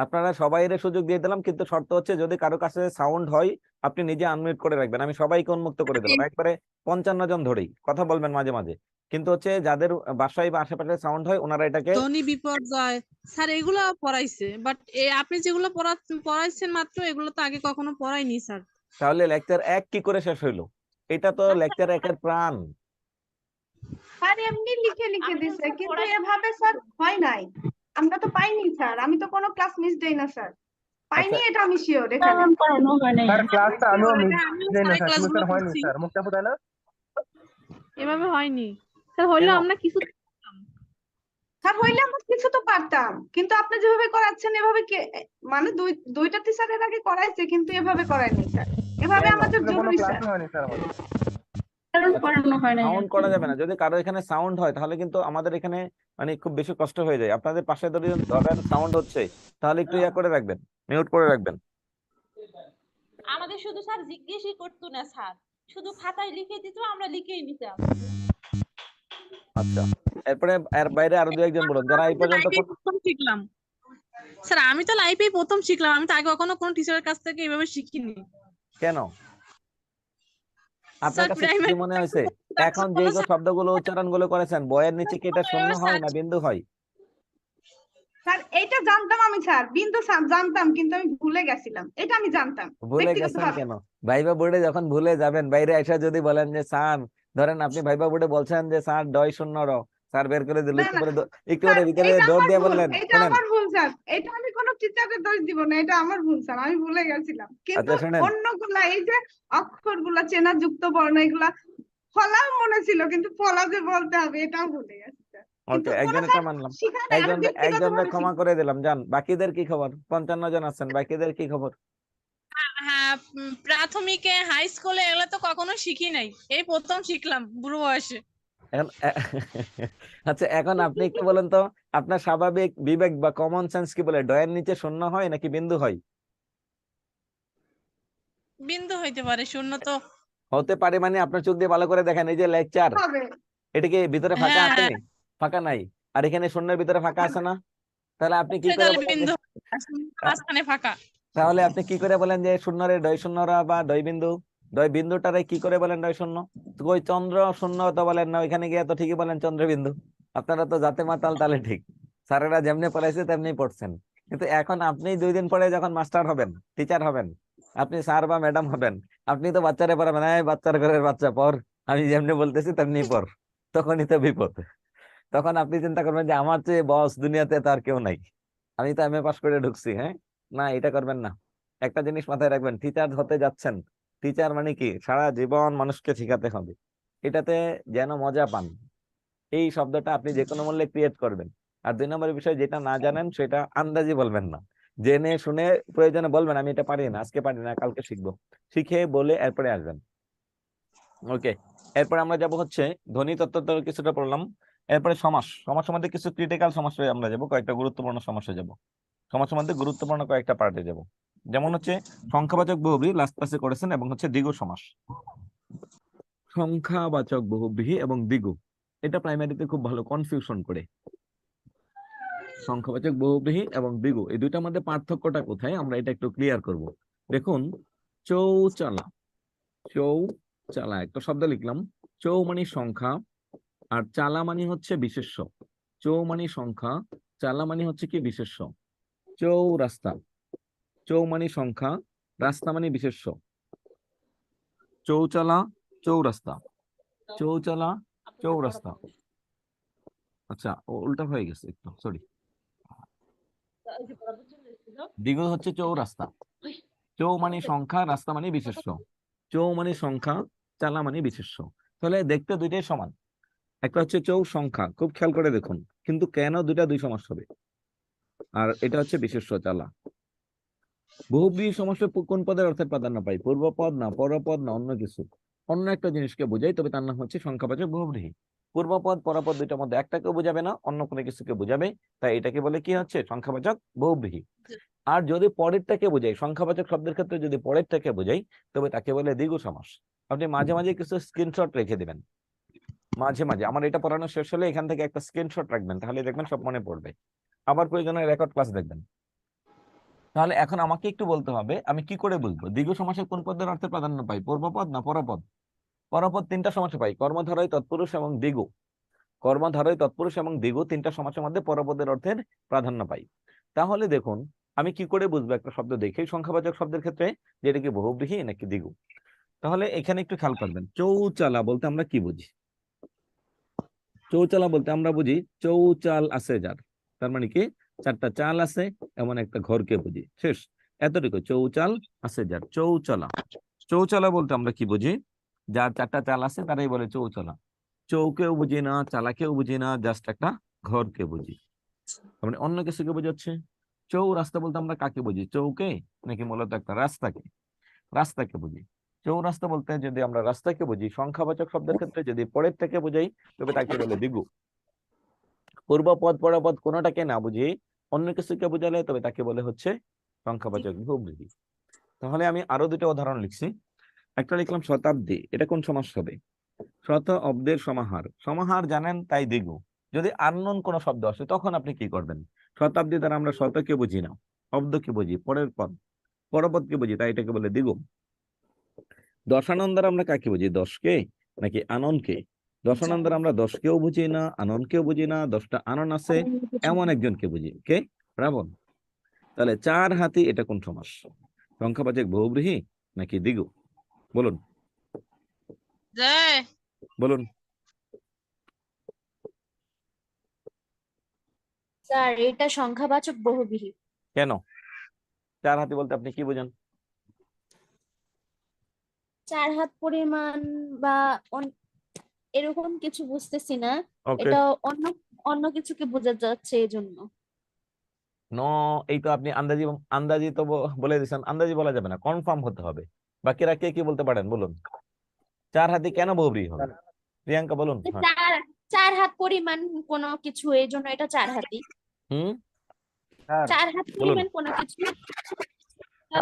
আপনারা সবাই সুযোগ দিয়ে দিলাম, কিন্তু শর্ত হচ্ছে যদি কারো কাছে সাউন্ড হয় আপনি নিজে আনমিউট করে রাখবেন। আমি সবাইকে উন্মুক্ত করে দিলাম, একবারে 55 জন ধরেই কথা বলবেন মাঝে মাঝে। কিন্তু হচ্ছে যাদের বাসায় বা আশেপাশে সাউন্ড হয় ওনারা এটাকে ধ্বনি বিপর্যয় স্যার এগুলো পড়াইছে, বাট আপনি যেগুলো পড়াইছেন মাত্র, এগুলো তো আগে কখনো পড়াইনি স্যার। তাহলে লেকচার 1 কি করে শেষ হইলো? এটা তো লেকচার 1 এর প্রাণ। স্যার এমনি লিখে লিখে দিছে, কিন্তু এভাবে স্যার হয় নাই, আমরা তো পাইনি স্যার, আমি তো কোনো ক্লাস মিস দেই না স্যার, পাইনি আচ্ছা এটা আমি শিওর। এখানে পড়ানো হয় নাই স্যার ক্লাসটা আমিও মিস আমিও দেই না স্যারের স্যার, কিন্তু ক্লাসগুলো স্যার হয়নি করছি, স্যার, মুক্তা তাই না? এভাবে হয়নি স্যার। হইলেও কেন? আমরা কিছু স্যার হইলে আমরা কিছু তো পারতাম, কিন্তু আপনি যেভাবে করাচ্ছেন এভাবে মানে দুইটা টিচারের আগে করাইছে, কিন্তু এভাবে করায়নি স্যার, এভাবে কেন? আমাদের কোনো জরুরি স্যার। ক্লাসই হয়নি স্যার আমাদের। পড়ানো হয় নাই সাউন্ড করা যাবে না। যদি কারো এখানে সাউন্ড হয় তাহলে কিন্তু আমাদের এখানে মানে খুব বেশি কষ্ট হয়ে যায়। আপনাদের পাশে ধরেন সাউন্ড হচ্ছে, তাহলে একটু ইয়া করে রাখবেন, মিউট করে রাখবেন। আমাদের শুধু স্যার জিজ্ঞেসই করতো না স্যার, শুধু খাতায় লিখে দিত, আমরা লিখেই নিতাম। আচ্ছা, এরপরে এর বাইরে আরো দু একজন বলুন যারা এই পর্যন্ত লাইভে প্রথম শিখলাম স্যার। আমি তো লাইভেই প্রথম শিখলাম, আমি তো আগে কখনো কোনো টিচারের কাছ থেকে এভাবে শিখিনি। কেন আপনার স্যার কাছে কি প্রাইমারি মনে হয়েছে এখন যে শব্দগুলো উচ্চারণ গুলো করেছেন বইয়ের নিচে কি এটা শূন্য হয় না বিন্দু হয়? স্যার এইটা জানতাম আমি স্যার, বিন্দু জানতাম, কিন্তু আমি ভুলে গেছিলাম, এটা আমি জানতাম ভুলে গেছেন ব্যক্তিগতভাবে। কেন? ভাইবা বোর্ডে যখন ভুলে যাবেন বাইরে এসে যদি বলেন যে স্যার, ধরেন আপনি ভাইবা বোর্ডে বলছেন যে স্যার ডয় শূন্য র, স্যার বের করে দিল, না একটু না করে একটু স্যার, করে ভিতরে এটা দৌড় আমার দিয়ে ভুল, বললেন এটা শোনেন। আমার ভুল স্যার, এটা আমি কোনো টিচারের দোষ দিব না, এটা আমার ভুল স্যার, আমি ভুলে গেছিলাম। কিন্তু আচ্ছা শোনেন, অন্যগুলা এই যে অক্ষরগুলা চেনা, যুক্ত বর্ণ, এগুলা ফলাও মনে ছিল, কিন্তু ফলা যে বলতে হবে এটাও ভুলে গেছি স্যার। কিন্তু ওকে কোনো একজন স্যার এটা মানলাম, শিখায় নাই, আমি একজনকে ব্যক্তিগতভাবে ক্ষমা শিখছি। করে দিলাম। যান, বাকিদের কি খবর? 55 জন আছেন, বাকিদের কি খবর? হ্যাঁ, প্রাথমিকে হাই স্কুলে এগুলো তো কখনো শিখি নাই, এই প্রথম শিখলাম বুড়ো বয়সে। এখন আচ্ছা, এখন আপনি একটু বলেন তো আপনার স্বাভাবিক বিবেক বা কমন সেন্স কি বলে ডয়ের নিচে শূন্য হয় নাকি বিন্দু হয়? বিন্দু হইতে পারে, শূন্য তো হতে পারে মানে আপনার চোখ দিয়ে ভালো করে দেখেন, এই যে লেকচার, হবে এটা কি ভিতরে ফাঁকা হ্যাঁ আছে? ফাঁকা নাই। আর এখানে শূন্যের ভিতরে ফাঁকা আছে না? তাহলে আপনি কি করে তাহলে বলেন বিন্দু যে মাঝখানে ফাঁকা। তাহলে আপনি কি করে বলেন যে শূন্যরে ডয় শূন্যরা বা ডয় বিন্দু? ডয় বিন্দুটারে কি করে বলেন ডয় শূন্য? তো ওই চন্দ্র শূন্য তো বলেন না, ওইখানে গিয়ে তো ঠিকই বলেন চন্দ্র বিন্দু। আপনারা তো জাতে মাতাল, তাহলে ঠিক স্যারেরা যেমনি পড়াইছে তেমনি পড়ছেন। কিন্তু এখন আপনি 2 দিন পরে যখন মাস্টার হবেন, টিচার হবেন, আপনি স্যার বা ম্যাডাম হবেন, আপনি তো বাচ্চারে পড়াবেন, এই বাচ্চার ঘরের বাচ্চা পড়, আমি যেমনি বলতেছি তেমনি পড়। তখনই তো বিপদ। তখন আপনি চিন্তা করবেন যে আমার চেয়ে বস দুনিয়াতে তো আর কেউ নাই, আমি তো এমএ পাস করে ঢুকছি। হ্যাঁ, না এটা করবেন না। একটা জিনিস মাথায় রাখবেন, টিচার হতে যাচ্ছেন, টিচার মানে কি সারা জীবন মানুষকে শেখাতে হবে, এটাতে যেন মজা পান, এই শব্দটা আপনি যে কোনো মূল্যে ক্রিয়েট করবেন। আর 2 নম্বরের বিষয়, যেটা না জানেন সেটা আন্দাজি বলবেন না, জেনে শুনে প্রয়োজনে বলবেন আমি এটা পারি না, আজকে পারি না, কালকে শিখবো, শিখে বলে এরপরে আসবেন। ওকে, এরপরে আমরা যাব হচ্ছে ধ্বনি তত্ত্ব কিছুটা পড়লাম। এরপরে সমাসের মধ্যে কিছু ক্রিটিক্যাল সমস্যা আমরা যাব, কয়েকটা গুরুত্বপূর্ণ সমস্যা যাব, সমাসের মধ্যে গুরুত্বপূর্ণ কয়েকটা পার্টে যাব। যেমন হচ্ছে সংখ্যাবাচক বহুব্রীহি লাস্ট ক্লাসে করেছেন, এবং হচ্ছে দ্বিগু সমাস। সংখ্যাবাচক বহুব্রীহি এবং দ্বিগু, এটা প্রাইমারিতে খুব ভালো কনফিউশন করে। সংখ্যাবাচক বহুব্রীহি এবং দ্বিগু, এই দুইটার মধ্যে পার্থক্যটা কোথায় আমরা এটা একটু ক্লিয়ার করব। দেখুন, চৌচালা, চৌচালা একটা শব্দ লিখলাম, চৌ মানে সংখ্যা আর চালা মানে হচ্ছে বিশেষ্য। চৌ মানে সংখ্যা, চালা মানে হচ্ছে কি বিশেষ্য। চৌরাস্তা, চৌ মানে সংখ্যা, রাস্তা মানে বিশেষ্য। চৌচালা, চৌরাস্তা, চৌচালা, চৌরাস্তা। আচ্ছা, উল্টা হয়ে গেছে একটু, সরি। দ্বিগু হচ্ছে চৌরাস্তা, চৌ মানে সংখ্যা, রাস্তা মানে বিশেষ্য। চৌ মানে সংখ্যা, চালা মানে বিশেষ্য। তাহলে দেখতে দুইটাই সমান। একটা হচ্ছে চৌ সংখ্যা, খুব খেয়াল করে দেখুন, কিন্তু কেন দুইটা দুই সমাস হবে। আর এটা হচ্ছে বিশেষ্য চালা। বহুব্রীহি সমাসে কোন পদের অর্থের প্রাধান্য পাই? পূর্বপদ না পরপদ না অন্য কিছু, অন্য একটা জিনিসকে বোঝাই, তবে তার নাম হচ্ছে সংখ্যাবাচক বহুব্রীহি। পূর্বপদ পরপদ দুইটার মধ্যে একটাকে বোঝাবে না, অন্য কোনো কিছুকে বোঝাবে, তাই এটাকে বলে কি হচ্ছে সংখ্যাবাচক বহুব্রীহি। আর যদি পরেরটাকে বোঝাই, সংখ্যাবাচক শব্দের ক্ষেত্রে যদি পরেরটাকে বোঝাই, তবে তাকে বলে দ্বিগু সমাস। আপনি মাঝে মাঝে কিছু স্ক্রিনশট রেখে দিবেন, মাঝে মাঝে আমার এটা পড়ানো শেষ হলে এখান থেকে একটা স্ক্রিনশট রাখবেন, তাহলে দেখবেন সব মনে পড়বে। আবার প্রয়োজনে রেকর্ড ক্লাস দেখবেন। তাহলে এখন আমাকে একটু বলতে হবে আমি কি করে বুঝবো দ্বিগু সমাসে কোন পদের অর্থে প্রাধান্য পাই, পূর্বপদ না পরপদ? পরপদ 3টা সমাসে পাই, কর্মধারয়, তৎপুরুষ এবং দ্বিগু। কর্মধারয়, তৎপুরুষ এবং দ্বিগু তিনটা সমাসের মধ্যে পরপদের অর্থের প্রাধান্য পাই। তাহলে দেখুন আমি কি করে বুঝবো একটা শব্দ দেখে সংখ্যাবাচক শব্দের ক্ষেত্রে যে এটা কি বহুব্রীহি নাকি দ্বিগু? তাহলে এখানে একটু খেয়াল করবেন, চৌচালা বলতে আমরা কি বুঝি? চৌচালা বলতে আমরা বুঝি চৌচাল আছে যার, তার মানে কি চারটা চাল আছে এমন একটা ঘরকে বুঝি, শেষ এতটুকু। চৌচাল আছে যার, চৌচালা। চৌচালা বলতে আমরা কি বুঝি? যার চারটা চাল আছে তারাই বলে চৌচালা। চৌকেও বুঝি না, চালাকেও বুঝি না, জাস্ট একটা ঘরকে বুঝি, মানে অন্য কিছুকে বোঝাচ্ছে। চৌরাস্তা বলতে আমরা কাকে বুঝি? চৌকে নাকি মূলত একটা রাস্তাকে? রাস্তাকে বুঝি। চৌরাস্তা বলতে যদি আমরা রাস্তাকে বুঝি, সংখ্যাবাচক শব্দের ক্ষেত্রে যদি পরের থেকে বোঝাই তবে তাকে বলে দ্বিগু। পূর্বপদ পরপদ কোনোটাকে না বুঝি অন্য কিছুকে বোঝালে তবে তাকে বলে হচ্ছে সংখ্যাবাচক বহুব্রীহি। তাহলে আমি আরো দুটো উদাহরণ লিখছি। একটা লিখলাম শতাব্দী, এটা কোন সমাস হবে? শত অব্দের সমাহার। সমাহার জানেন তাই দ্বিগু। যদি আননোন কোন শব্দ আসে তখন আপনি কি করবেন? শতাব্দী দ্বারা আমরা শতকে বুঝি না, অব্দকে বুঝি, পরের পদ পরপদকে বুঝি, তাই এটাকে বলে দ্বিগু। দশানন দ্বারা আমরা কাকে বুঝি? দশকে নাকি আননকে? দশানন দ্বারা আমরা দশকেও বুঝি না, আননকেও বুঝি না, 10টা আনন আছে এমন একজনকে বুঝি, কে? রাবণ। তাহলে চার হাতি এটা কোন সমাস? সংখ্যাবাচক বহুব্রীহি নাকি দ্বিগু? বলুন বলুন। স্যার এটা সংখ্যাবাচক বহুব্রীহি। কেন? চার হাতি বলতে আপনি কি বোঝেন? 4 হাত পরিমাণ বা এরকম কিছু বুঝতেছি না, ওকে, এটা অন্য অন্য কিছুকে বোঝা যাচ্ছে এই জন্য। নো, এই তো আপনি আন্দাজি আন্দাজি তো বলে দিয়েছেন, আন্দাজি বলা যাবে না, কনফার্ম হতে হবে। বাকিরা কে কি বলতে পারেন বলুন? চার হাতি কেন বহুব্রীহি হবে? প্রিয়াঙ্কা বলুন। হ্যাঁ। 4 হাত পরিমাণ কোনো কিছু, এই জন্য এটা 4 হাতি। হুম, 4 হাত বলুন। পরিমাণ কোনো কিছু।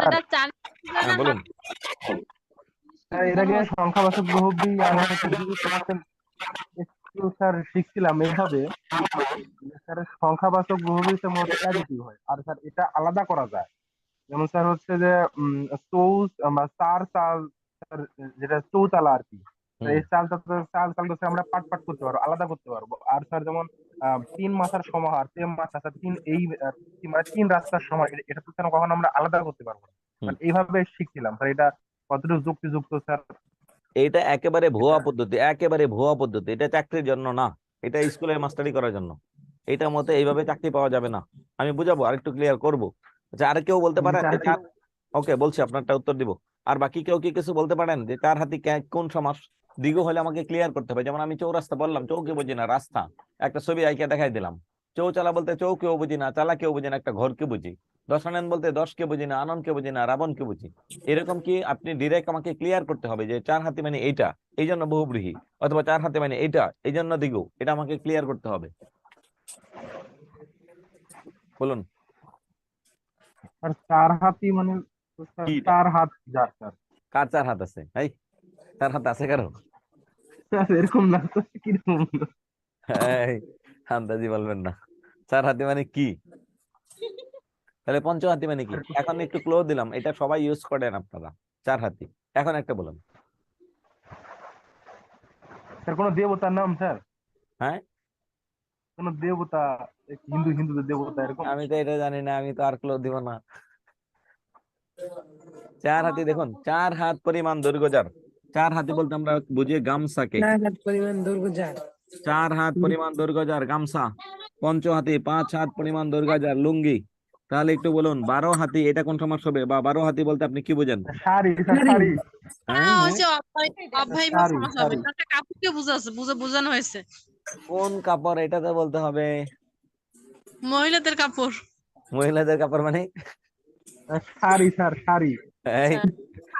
এটা চার হ্যাঁ, বলুন। স্যার এর আগে সংখ্যাবাচক বহুব্রীহি আমরা দ্বিগু সমাসের একটু স্যার শিখছিলাম এইভাবে, স্যার সংখ্যাবাচক বহুব্রীহিতে মূলত অ্যাডিটিভ হয়, আর স্যার এটা আলাদা করা যায়। যেমন স্যার হচ্ছে যে বা চার চাল, স্যার যেটা চৌচালা আর কি, এই চালটা আমরা পাট পাট করতে পারবো, আলাদা করতে পারবো। আর স্যার যেমন 3 মাথার সমাহার, 3 মাথা স্যার 3 এই মানে 3 রাস্তার সমান, এটা তো স্যার কখনো আমরা আলাদা করতে পারবো না। এইভাবে শিখছিলাম স্যার, এটা কতটুকু যুক্তিযুক্ত স্যার? এটা একেবারে ভুয়া পদ্ধতি, একেবারে ভুয়া পদ্ধতি। এটা চাকরির জন্য না, এটা স্কুলের মাস্টারি করার জন্য। এটার মতে এইভাবে চাকরি পাওয়া যাবে না। আমি বুঝাবো, আরেকটু ক্লিয়ার করব। আচ্ছা, আর কেউ বলতে পারেন যে চার, ওকে বলছি, আপনারটা উত্তর দিব। আর বাকি কেউ কি কিছু বলতে পারেন যে চার হাতি কোন সমাস? দ্বিগু হলে আমাকে ক্লিয়ার করতে হবে। যেমন আমি চৌরাস্তা বললাম, চৌকে বুঝি না, রাস্তা একটা ছবি আঁকে দেখাই দিলাম। চৌচালা বলতে চৌকেও বুঝি না, চালাকেও বুঝি না, একটা ঘরকে বুঝি। দশানন বলতে দশকে বুঝি না, আননকে বুঝি না, রাবণকে বুঝি। এরকম কি আপনি ডিরেক্ট আমাকে ক্লিয়ার করতে হবে যে চার হাতি মানে এইটা, এই জন্য বহুব্রীহি, অথবা চার হাতি মানে এইটা এই জন্য দ্বিগু, এটা আমাকে ক্লিয়ার করতে হবে। বলুন। আর 4 হাতি মানে কি? 4 হাত যার, স্যার কার 4 হাত আছে? এই 4 হাত আছে কারো? এরকম না তো, কিরকম? এই আন্দাজি বলবেন না। 4 হাতি মানে কি? তাহলে পঞ্চ হাতি মানে কি? এখন একটু ক্লো দিলাম, এটা সবাই ইউজ করেন আপনারা। 4 হাতি এখন একটা বলুন। স্যার কোন দেবতার নাম স্যার? হ্যাঁ, কোন দেবতা, হিন্দুদের দেবতা এরকম? আমি তো এটা জানি না, আমি তো আর ক্লো দিব না। 4 হাতি দেখুন, 4 হাত পরিমাণ দৈর্ঘ্য যার। 4 হাতি বলতে আমরা বুঝি গামছাকে। 4 হাত পরিমাণ দৈর্ঘ্য যার গামছা। পঞ্চ হাতি 5 হাত পরিমাণ দৈর্ঘ্য যার লুঙ্গি। তাহলে একটু বলুন 12 হাতি এটা কোন সমাস হবে? বা 12 হাতি বলতে আপনি কি বুঝেন? শাড়ি, শাড়ি। হ্যাঁ, অব্যয় বা সমাস হবে, একটা কাপড়কে বোঝানো হয়েছে। কোন কাপড় এটা তো বলতে হবে। মহিলাদের কাপড়। মহিলাদের কাপড় মানে শাড়ি স্যার, শাড়ি। এই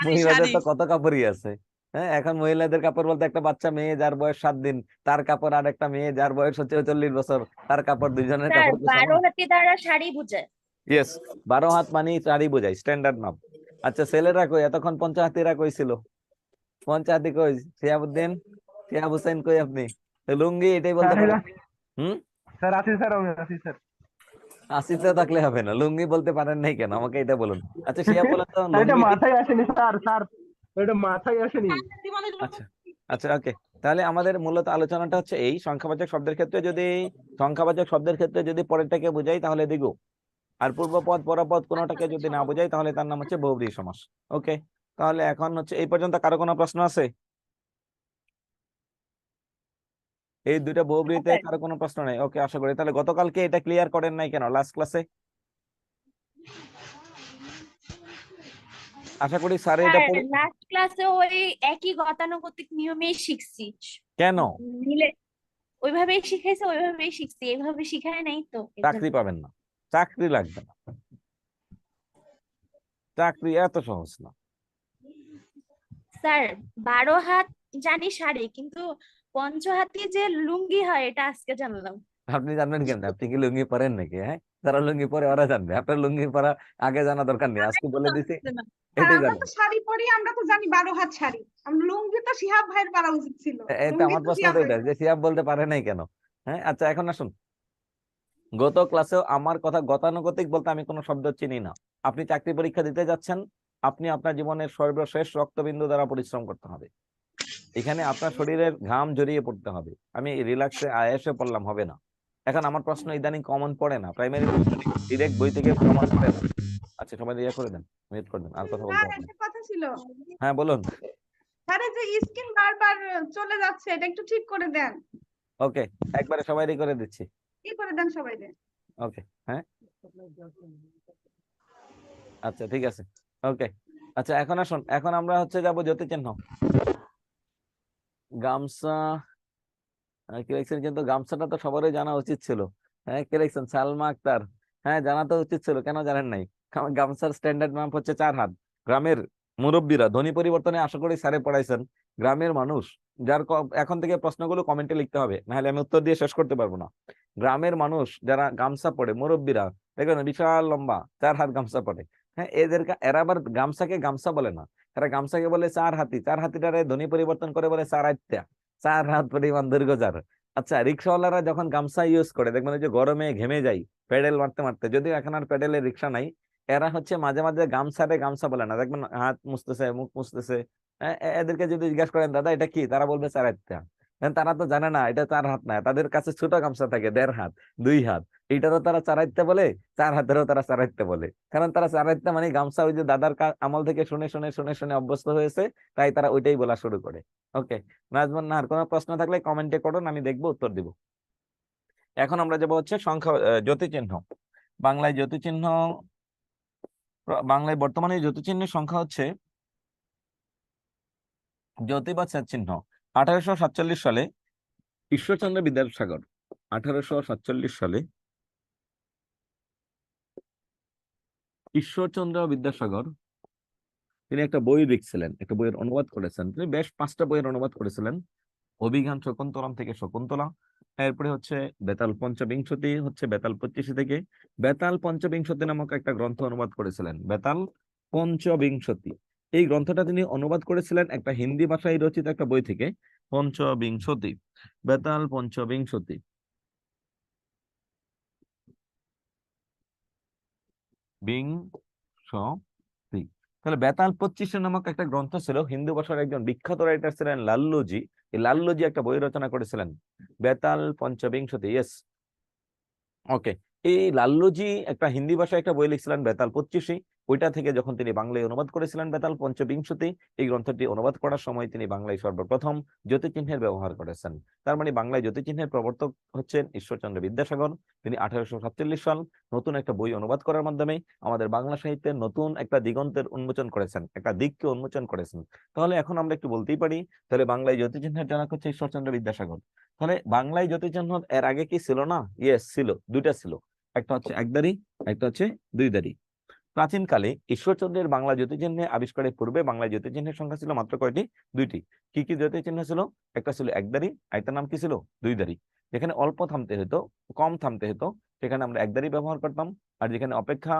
মহিলাদের তো কত কাপড়ই আছে। হ্যাঁ, এখন মহিলাদের কাপড় বলতে একটা বাচ্চা মেয়ে যার বয়স 7 দিন তার কাপড়, আর একটা মেয়ে যার বয়স হচ্ছে 40 বছর তার কাপড়, দুইজনের স্যার কাপড় 12 হাতি দ্বারা শাড়ি বোঝায়। ইয়েস, 12 হাত মানে শাড়ি বোঝায়, স্ট্যান্ডার্ড নাম। আচ্ছা, ছেলেরা কই? এতক্ষণ পঞ্চহাতিরা কই ছিল? পঞ্চহাতি কই? শিহাবুদ্দিন, শিহাব হোসেন কই আপনি? লুঙ্গি এটাই বলতে পারেন। স্যার আছি স্যার, আমি আছি স্যার। আসিতে থাকলে হবে না, লুঙ্গি বলতে পারেন নাই কেন আমাকে এটা বলুন। আচ্ছা শিহাব বলেন তো, এটা মাথায় আসেনি স্যার, এটা মাথায় আসেনি। আচ্ছা আচ্ছা, ওকে। তাহলে আমাদের মূলত আলোচনাটা হচ্ছে এই সংখ্যাবাচক শব্দের ক্ষেত্রে যদি পরেরটাকে বোঝাই তাহলে দ্বিগু, আর পূর্বপদ পরপদ কোনোটাকে যদি না বোঝাই তাহলে তার নাম হচ্ছে বহুব্রীহি সমাস। ওকে, তাহলে এখন হচ্ছে এই পর্যন্ত কারো কোনো প্রশ্ন আছে? এই দুইটা বহুব্রীহিতে কারো কোনো প্রশ্ন নেই? ওকে, আশা করি তাহলে গতকালকে এটা ক্লিয়ার করেন নাই কেন লাস্ট ক্লাসে? আশা করি স্যার এটা লাস্ট ক্লাসে ওই একই গতানুগতিক নিয়মেই শিখছি। কেন মিলে ওইভাবেই শিখাইছে, ওইভাবেই শিখছি, এইভাবে শিখায় নাই তো। চাকরি পাবেন না, চাকরি লাগবে না, চাকরি এত সহজ না। স্যার 12 হাত জানি শাড়ি, কিন্তু পঞ্চহাতি যে লুঙ্গি হয় এটা আজকে জানলাম। আপনি জানবেন কেন? আপনি কি লুঙ্গি পরেন নাকি? হ্যাঁ, যারা লুঙ্গি পরে ওরা জানবে, আপনার লুঙ্গি পরা আগে জানা দরকার নেই, আজকে বলে দিছি আর এটাই আমরা জানেন। তো শাড়ি পরি, আমরা তো জানি 12 হাত শাড়ি। আমরা লুঙ্গি তো শিহাব ভাইয়ের পরা উচিত ছিল। এটা লুঙ্গি আমার তো প্রশ্ন শিহাব তো ভাই এটা যে সিয়াব বলতে পারে নাই কেন। হ্যাঁ, আচ্ছা এখন আসুন, গত ক্লাসেও আমার কথা গতানুগতিক বলতে আমি কোনো শব্দ চিনি না। আপনি চাকরি পরীক্ষা দিতে যাচ্ছেন, আপনি আপনার জীবনের সর্বশেষ রক্তবিন্দু দ্বারা পরিশ্রম করতে হবে, এখানে আপনার শরীরের ঘাম জড়িয়ে পড়তে হবে। আমি রিল্যাক্সে আয়েসে পড়লাম হবে না। এখন আমার প্রশ্ন ইদানিং কমন পড়ে না, প্রাইমারি ডিরেক্ট বই থেকে কমন পড়ে না। আচ্ছা সবাই ইয়ে করে দেন, মিউট করে দেন, আর কথা বলতে স্যার হবে না। একটা কথা ছিল। হ্যাঁ বলুন। স্যার এই যে স্ক্রিন বারবার চলে যাচ্ছে, এটা একটু ঠিক করে দেন। ওকে, একবারে সবাই করে দিচ্ছি। কি করে দেন সবাই দেন। ওকে, হ্যাঁ আচ্ছা ঠিক আছে। ওকে, আচ্ছা এখন আসুন, এখন আমরা হচ্ছে যাবো জ্যোতিচিহ্ন। গামছা কি লিখছেন? কিন্তু গামছাটা তো সবারই জানা উচিত ছিল। হ্যাঁ, কে লিখছেন? সালমা আক্তার। হ্যাঁ, জানা তো উচিত ছিল, কেন জানেন নাই? কারণ গামছার স্ট্যান্ডার্ড মাপ হচ্ছে 4 হাত। গ্রামের মুরব্বীরা ধ্বনি পরিবর্তনে আশা করি স্যারে পড়াইছেন। গ্রামের মানুষ যার এখন থেকে প্রশ্নগুলো কমেন্টে লিখতে হবে, নাহলে আমি উত্তর দিয়ে শেষ করতে পারবো না। গ্রামের মানুষ যারা গামছা পড়ে, মুরব্বীরা দেখবেন বিশাল লম্বা 4 হাত গামছা পড়ে। হ্যাঁ, এরা আবার গামছাকে গামছা বলে না, এরা গামছাকে বলে 4 হাতি। 4 হাতিটারে ধ্বনি পরিবর্তন করে বলে 4 আইত্যা, 4 হাত পরিমাণ দৈর্ঘ্য যার। আচ্ছা, রিক্সাওয়ালারা যখন গামছা ইউজ করে দেখবেন ওই যে গরমে ঘেমে যায় প্যাডেল মারতে মারতে, যদিও এখন আর প্যাডেলের রিক্সা নাই, এরা হচ্ছে মাঝে মাঝে গামছারে গামছা বলে না, দেখবেন হাত মুছতেছে, মুখ মুছতেছে। এদেরকে যদি জিজ্ঞাসা করেন দাদা এটা কি, তারা বলবে 4 হাত। তারা তো জানে না এটা 4 হাত না, তাদের কাছে ছোট গামছা থাকে 1.5 হাত 2 হাত, এইটারও তারা 4 হাত বলে, 4 হাতেরও তারা 4 হাত বলে। কারণ তারা 4 হাত মানে গামছা ওই যে দাদার আমল থেকে শুনে শুনে শুনে শুনে অভ্যস্ত হয়েছে, তাই তারা ওইটাই বলা শুরু করে। ওকে, নাজমান নাহার কোনো প্রশ্ন থাকলে কমেন্টে করুন, আমি দেখবো উত্তর দিব। এখন আমরা যাবো হচ্ছে সংখ্যা জ্যোতিচিহ্ন। বাংলায় জ্যোতিচিহ্ন, বাংলায় বর্তমানে জ্যোতিচিহ্নের সংখ্যা হচ্ছে জ্যোতি বা চিহ্ন। 1847 সালে ঈশ্বরচন্দ্র বিদ্যাসাগর 1847 সালে ঈশ্বরচন্দ্র বিদ্যাসাগর তিনি একটা বই লিখছিলেন, একটা বইয়ের অনুবাদ করেছেন। তিনি বেশ 5টা বইয়ের অনুবাদ করেছিলেন। অভিজ্ঞান শকুন্তলম থেকে শকুন্তলা, এরপরে হচ্ছে বেতাল পঞ্চবিংশতি, হচ্ছে বেতাল 25 থেকে বেতাল পঞ্চবিংশতি নামক একটা গ্রন্থ অনুবাদ করেছিলেন, বেতাল পঞ্চবিংশতি। এই গ্রন্থটা তিনি অনুবাদ করেছিলেন একটা হিন্দি ভাষায় রচিত একটা বই থেকে, পঞ্চবিংশতি, বেতাল পঞ্চবিংশতি। তাহলে বেতাল 25 নামক একটা গ্রন্থ ছিল, হিন্দু ভাষার একজন বিখ্যাত রাইটার ছিলেন লাল্লুজি। এই লাল্লুজি একটা বই রচনা করেছিলেন, বেতাল পঞ্চবিংশতি। ইয়েস, ওকে। এই লাল্লুজি একটা হিন্দি ভাষায় একটা বই লিখছিলেন বেতাল 25, ওইটা থেকে যখন তিনি বাংলায় অনুবাদ করেছিলেন বেতাল পঞ্চবিংশতি, এই গ্রন্থটি অনুবাদ করার সময় তিনি বাংলায় সর্বপ্রথম জ্যোতিচিহ্নের ব্যবহার করেছেন। তার মানে বাংলায় জ্যোতিচিহ্নের প্রবর্তক হচ্ছেন ঈশ্বরচন্দ্র বিদ্যাসাগর। তিনি 1847 সাল নতুন একটা বই অনুবাদ করার মাধ্যমে আমাদের বাংলা সাহিত্যের নতুন একটা দিগন্তের উন্মোচন করেছেন, একটা দিককে উন্মোচন করেছেন। তাহলে এখন আমরা একটু বলতেই পারি, তাহলে বাংলায় জ্যোতিচিহ্নের জনক হচ্ছে ঈশ্বরচন্দ্র বিদ্যাসাগর। তাহলে বাংলায় জ্যোতিচিহ্ন এর আগে কি ছিল না? ইয়েস ছিল, দুইটা ছিল, একটা হচ্ছে একদারি, একটা হচ্ছে দুইদারি। প্রাচীনকালে ঈশ্বরচন্দ্রের বাংলা জ্যোতিচিহ্নে আবিষ্কারের পূর্বে বাংলা জ্যোতিচিহ্নের সংখ্যা ছিল মাত্র কয়টি? 2টি। কি কি জ্যোতিচিহ্ন ছিল? একটা ছিল একদারি, আরেকটার নাম কি ছিল? দুইদারি। যেখানে অল্প থামতে হতো, কম থামতে হতো, সেখানে আমরা একদারি ব্যবহার করতাম। আর যেখানে অপেক্ষা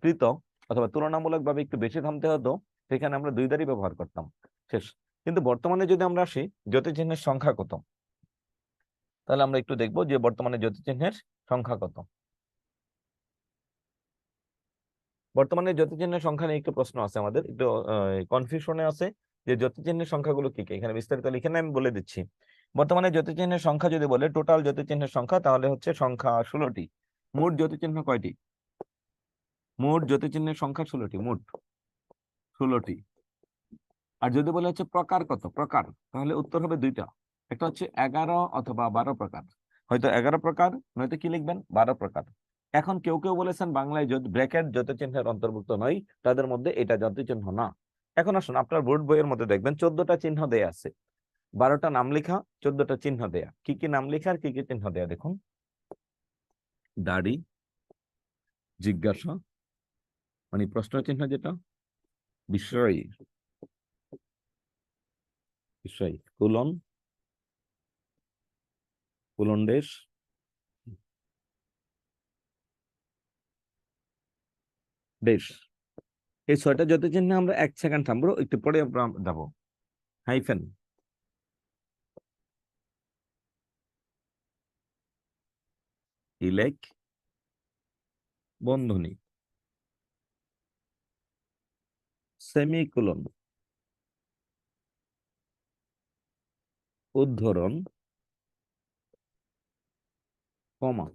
কৃত অথবা তুলনামূলকভাবে একটু বেশি থামতে হতো, সেখানে আমরা দুইদারি ব্যবহার করতাম। শেষ। কিন্তু বর্তমানে যদি আমরা আসি জ্যোতিচিহ্নের সংখ্যা কত, তাহলে আমরা একটু দেখবো যে বর্তমানে জ্যোতিচিহ্নের সংখ্যা কত। বর্তমানে জ্যোতিচিহ্নের সংখ্যা নিয়ে একটু প্রশ্ন আছে, আমাদের একটু কনফিউশনে আছে, যে জ্যোতিচিহ্নের সংখ্যাগুলো কি কি, এখানে বিস্তারিত লিখে না, আমি বলে দিচ্ছি। বর্তমানে জ্যোতিচিহ্নের সংখ্যা যদি বলে, টোটাল জ্যোতিচিহ্নের সংখ্যা, তাহলে হচ্ছে সংখ্যা 16টি। মোট জ্যোতিচিহ্ন কয়টি? মোট জ্যোতিচিহ্নের সংখ্যা 16টি, মোট 16টি। আর যদি বলে হচ্ছে প্রকার কত, প্রকার, তাহলে উত্তর হবে দুইটা, একটা হচ্ছে 11 অথবা 12 প্রকার। হয়তো 11 প্রকার, নয়তো কি লিখবেন 12 প্রকার। এখন কেউ কেউ বলেছেন বাংলায় ব্র্যাকেট জ্যোতিচিহ্নের অন্তর্ভুক্ত নয়, তাদের মধ্যে এটা জ্যোতিচিহ্ন না। এখন আসুন, আপনার বোর্ড বইয়ের মধ্যে দেখবেন 14টা চিহ্ন দেয়া আছে, 12টা নাম লেখা, 14টা চিহ্ন দেয়া। কি কি নাম লেখা আর কি কি চিহ্ন দেয়া দেখুন। দাড়ি, জিজ্ঞাসা মানে প্রশ্ন চিহ্ন যেটা, বিষয়, বিষয়, কুলন, কুলন্ডেশ, দেশ। এই 6টা জ্যোতিচিহ্ন আমরা 1 সেকেন্ড থামবো, একটু পরে আমরা যাবো। হাইফেন, ইলেক, বন্ধনী, সেমিকোলন, উদ্ধরণ, কমা।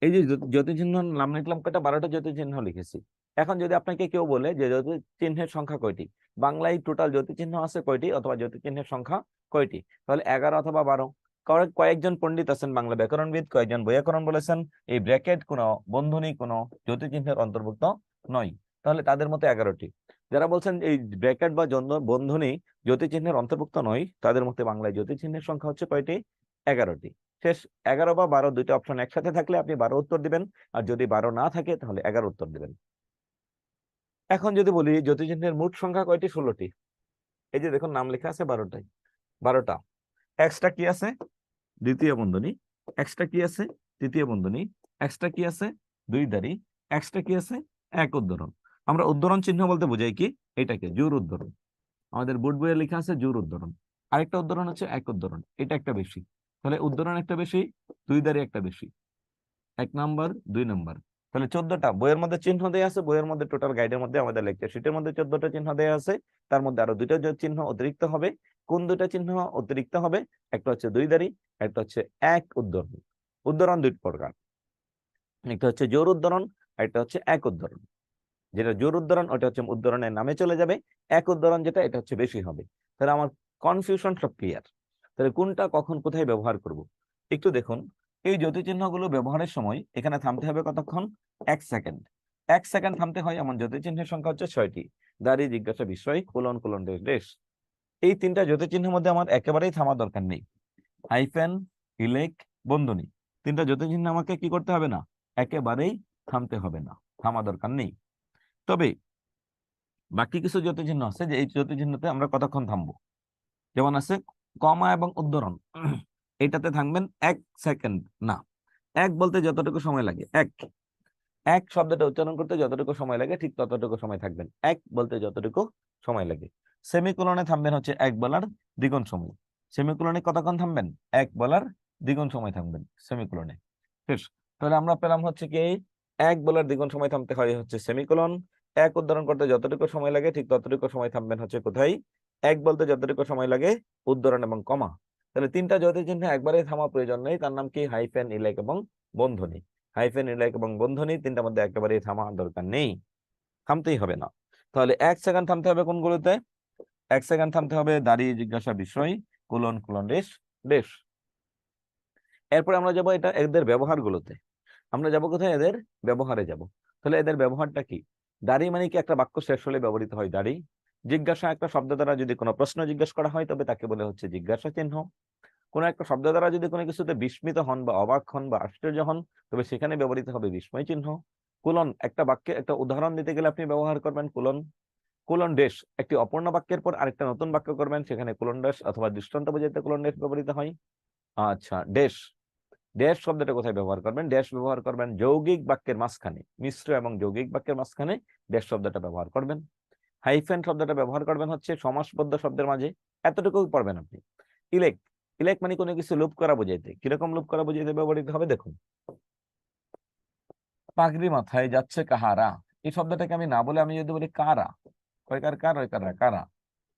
এই যে জ্যোতিচিহ্ন নাম লিখলাম কয়টা, 12টা জ্যোতিচিহ্ন লিখেছি। এখন যদি আপনাকে কেউ বলে যে জ্যোতিচিহ্নের সংখ্যা কয়টি, বাংলায় টোটাল জ্যোতিচিহ্ন আছে কয়টি অথবা জ্যোতিচিহ্নের সংখ্যা কয়টি, তাহলে 11 অথবা 12। কয়েকজন পণ্ডিত আছেন বাংলা ব্যাকরণবিদ, কয়েকজন বৈয়াকরণ বলেছেন এই ব্র্যাকেট কোনো বন্ধনী কোনো জ্যোতিচিহ্নের অন্তর্ভুক্ত নয়, তাহলে তাদের মতে 11টি। যারা বলছেন এই ব্র্যাকেট বা বন্ধনী জ্যোতিচিহ্নের অন্তর্ভুক্ত নয়, তাদের মতে বাংলায় জ্যোতিচিহ্নের সংখ্যা হচ্ছে কয়টি, 11টি। শেষ, 11 বা 12 দুইটা অপশন একসাথে থাকলে আপনি 12 উত্তর দিবেন, আর যদি 12 না থাকে তাহলে 11 উত্তর দিবেন। এখন যদি বলি জ্যোতিচিহ্নের মোট সংখ্যা কয়টি, 16টি। এই যে দেখুন নাম লেখা আছে 12টা। এক্সট্রা কি আছে, দ্বিতীয় বন্ধনী, এক্সট্রা কি আছে, তৃতীয় বন্ধনী, এক্সট্রা কি আছে, দুই দাঁড়ি, এক্সট্রা কি আছে, এক উদ্ধরণ। আমরা উদ্ধরণ চিহ্ন বলতে বোঝাই কি, এটাকে জোর উদ্ধরণ। আমাদের বোর্ড বইয়ে লেখা আছে জোর উদ্ধরণ। আরেকটা উদ্ধরণ হচ্ছে এক উদ্ধরণ, এটা একটা বেশি। তাহলে উদ্ধরণ একটা বেশি, দুই দাঁড়ি একটা বেশি, 1 নাম্বার 2 নাম্বার। তাহলে 14টা বইয়ের মধ্যে চিহ্ন দেওয়া আছে, বইয়ের মধ্যে টোটাল গাইডের মধ্যে আমাদের লেকচার শিটের মধ্যে 14টা চিহ্ন দেওয়া আছে, তার মধ্যে আরো 2টা চিহ্ন অতিরিক্ত হবে। কোন 2টা চিহ্ন অতিরিক্ত হবে, একটা হচ্ছে দুই দাঁড়ি, একটা হচ্ছে এক উদ্ধরণ। উদ্ধরণ দুই প্রকার, একটা হচ্ছে জোর উদ্ধরণ, একটা হচ্ছে এক উদ্ধরণ। যেটা জোর উদ্ধরণ ওটা হচ্ছে উদ্ধরণের নামে চলে যাবে, এক উদ্ধরণ যেটা এটা হচ্ছে বেশি হবে। তাহলে আমার কনফিউশন সব ক্লিয়ার। তাহলে কোনটা কখন কোথায় ব্যবহার করব, একটু দেখুন। এই জ্যোতিচিহ্নগুলো ব্যবহারের সময় এখানে থামতে হবে কতক্ষণ, 1 সেকেন্ড। 1 সেকেন্ড থামতে হয়, এমন জ্যোতিচিহ্নের সংখ্যা হচ্ছে 6টি। দাঁড়ি, জিজ্ঞাসা, বিষয়, কুলন, কুলন, দেশ, দেশ। এই 3টা জ্যোতিচিহ্নের মধ্যে আমার একেবারেই থামার দরকার নেই। হাইফেন, ইলেক, বন্ধনী, 3টা জ্যোতিচিহ্ন আমাকে কি করতে হবে না, একেবারেই থামতে হবে না, থামা দরকার নেই। তবে বাকি কিছু জ্যোতিচিহ্ন আছে যে এই জ্যোতিচিহ্নতে আমরা কতক্ষণ থামবো, যেমন আছে কমা এবং উদ্ধরণ, এটাতে থাকবেন 1 সেকেন্ড না। এক বলতে যতটুকু সময় লাগে, এক শব্দটা উচ্চারণ করতে যতটুকু সময় লাগে ঠিক ততটুকু সময় থাকবেন, এক বলতে যতটুকু সময় লাগে। সেমিকোলনে থামবেন হচ্ছে 1 বলার দ্বিগুণ সময়। সেমিকোলনে কতক্ষণ থামবেন, 1 বলার দ্বিগুণ সময় থামবেন সেমিকোলনে। শেষ। তাহলে আমরা পেলাম হচ্ছে কি 1 বলার দ্বিগুণ সময় থামতে হয় হচ্ছে সেমিকোলন, এক উদ্ধরণ করতে যতটুকু সময় লাগে ঠিক ততটুকু সময় থামবেন হচ্ছে কোথায়, এক বলতে যতটুকু সময় লাগে উদ্ধরণ এবং কমা। তাহলে 3টা জ্যোতিচিহ্ন একবারে থামা প্রয়োজন নেই, তার নাম কি, হাইফেন, ইলেক এবং বন্ধনী। হাইফেন, ইলেক এবং বন্ধনী 3টার মধ্যে একেবারেই থামা দরকার নেই, থামতেই হবে না। তাহলে 1 সেকেন্ড থামতে হবে কোনগুলোতে, 1 সেকেন্ড থামতে হবে দাঁড়ি, জিজ্ঞাসা, বিষয়, কুলন, কুলন, দেশ, দেশ। এরপরে আমরা যাব এটা এদের ব্যবহার গুলোতে, আমরা যাব কোথায়, এদের ব্যবহারে যাব। তাহলে এদের ব্যবহারটা কি, দাঁড়ি মানে কি একটা বাক্য শেষ হলে ব্যবহৃত হয় দাঁড়ি। জিজ্ঞাসা, একটা শব্দ দ্বারা যদি কোনো প্রশ্ন জিজ্ঞাসা করা হয় তবে তাকে বলে হচ্ছে জিজ্ঞাসা চিহ্ন। কোন একটা শব্দ দ্বারা যদি কোনো কিছুতে বিস্মিত হন বা অবাক হন বা আশ্চর্য হন তবে সেখানে ব্যবহৃত হবে বিস্ময় চিহ্ন। কুলন, একটা বাক্যে একটা উদাহরণ দিতে গেলে আপনি ব্যবহার করবেন কুলন। কুলন ডেশ, একটি অপূর্ণ বাক্যের পর আরেকটা নতুন বাক্য করবেন সেখানে কুলন ডেশ অথবা দৃষ্টান্ত বোঝাতে কুলন ডেশ ব্যবহৃত হয়। আচ্ছা, ডেশ, ড্যাশ শব্দটা কোথায় ব্যবহার করবেন, ড্যাশ ব্যবহার করবেন যৌগিক বাক্যের মাঝখানে, মিশ্র এবং যৌগিক বাক্যের মাঝখানে ড্যাশ শব্দটা ব্যবহার করবেন। হাইফেন শব্দটা ব্যবহার করবেন হচ্ছে সমাসবদ্ধ শব্দের মাঝে, এতটুকু পড়বেন আপনি। ইলেক, ইলেক মানে কোনো কিছু লোপ করা বোঝাইতে, কিরকম লোপ করা বোঝাইতে ব্যবহৃত হবে দেখুন। পাগড়ি মাথায় যাচ্ছে কাহারা, এই শব্দটাকে আমি না বলে আমি যদি বলি কারা, কয়কার কার, ওইকার কারা,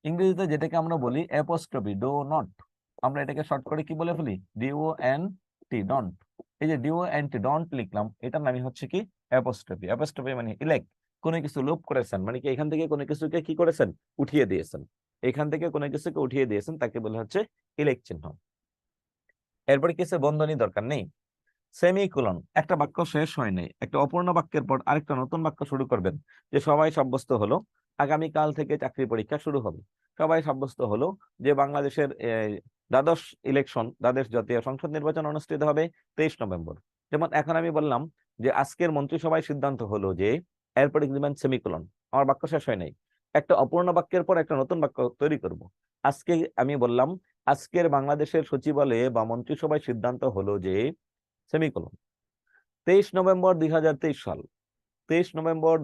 ইংরেজিতে যেটাকে আমরা বলি অ্যাপোস্ট্রফি, ডো নট, আমরা এটাকে শর্ট করে কি বলে ফেলি, DONT, ডন্ট। এই যে DONT, ডন্ট লিখলাম, এটার নামই হচ্ছে কি অ্যাপোস্ট্রফি। অ্যাপোস্ট্রফি মানে ইলেক্ট, কোনো কিছু লোপ করেছেন, মানে কি এখান থেকে কোনো কিছুকে কি করেছেন, উঠিয়ে দিয়েছেন, এখান থেকে কোনো কিছুকে উঠিয়ে দিয়েছেন, তাকে বলে হচ্ছে ইলেক্ট চিহ্ন। এরপরে কিছু বন্ধনী দরকার নেই। সেমিকোলন, একটা বাক্য শেষ হয় নাই, একটা অপূর্ণ বাক্যের পর আরেকটা নতুন বাক্য শুরু করবেন, যে সবাই সাব্যস্ত হলো আগামীকাল থেকে চাকরি পরীক্ষা শুরু হবে, সবাই সাব্যস্ত হলো যে বাংলাদেশের দ্বাদশ ইলেকশন, দ্বাদশ জাতীয় সংসদ নির্বাচন অনুষ্ঠিত হবে 23 নভেম্বর। যেমন এখন আমি বললাম যে আজকের মন্ত্রিসভায় সিদ্ধান্ত হলো যে, এরপরে দিবেন সেমিকোলন, আমার বাক্য শেষ হয় নাই, একটা অপূর্ণ বাক্যের পর একটা নতুন বাক্য তৈরি করব। আজকে আমি বললাম আজকের বাংলাদেশের সচিবালয়ে বা মন্ত্রিসভায় সিদ্ধান্ত হলো যে, সেমিকোলন 23 নভেম্বর 2023 সাল, 23 নভেম্বর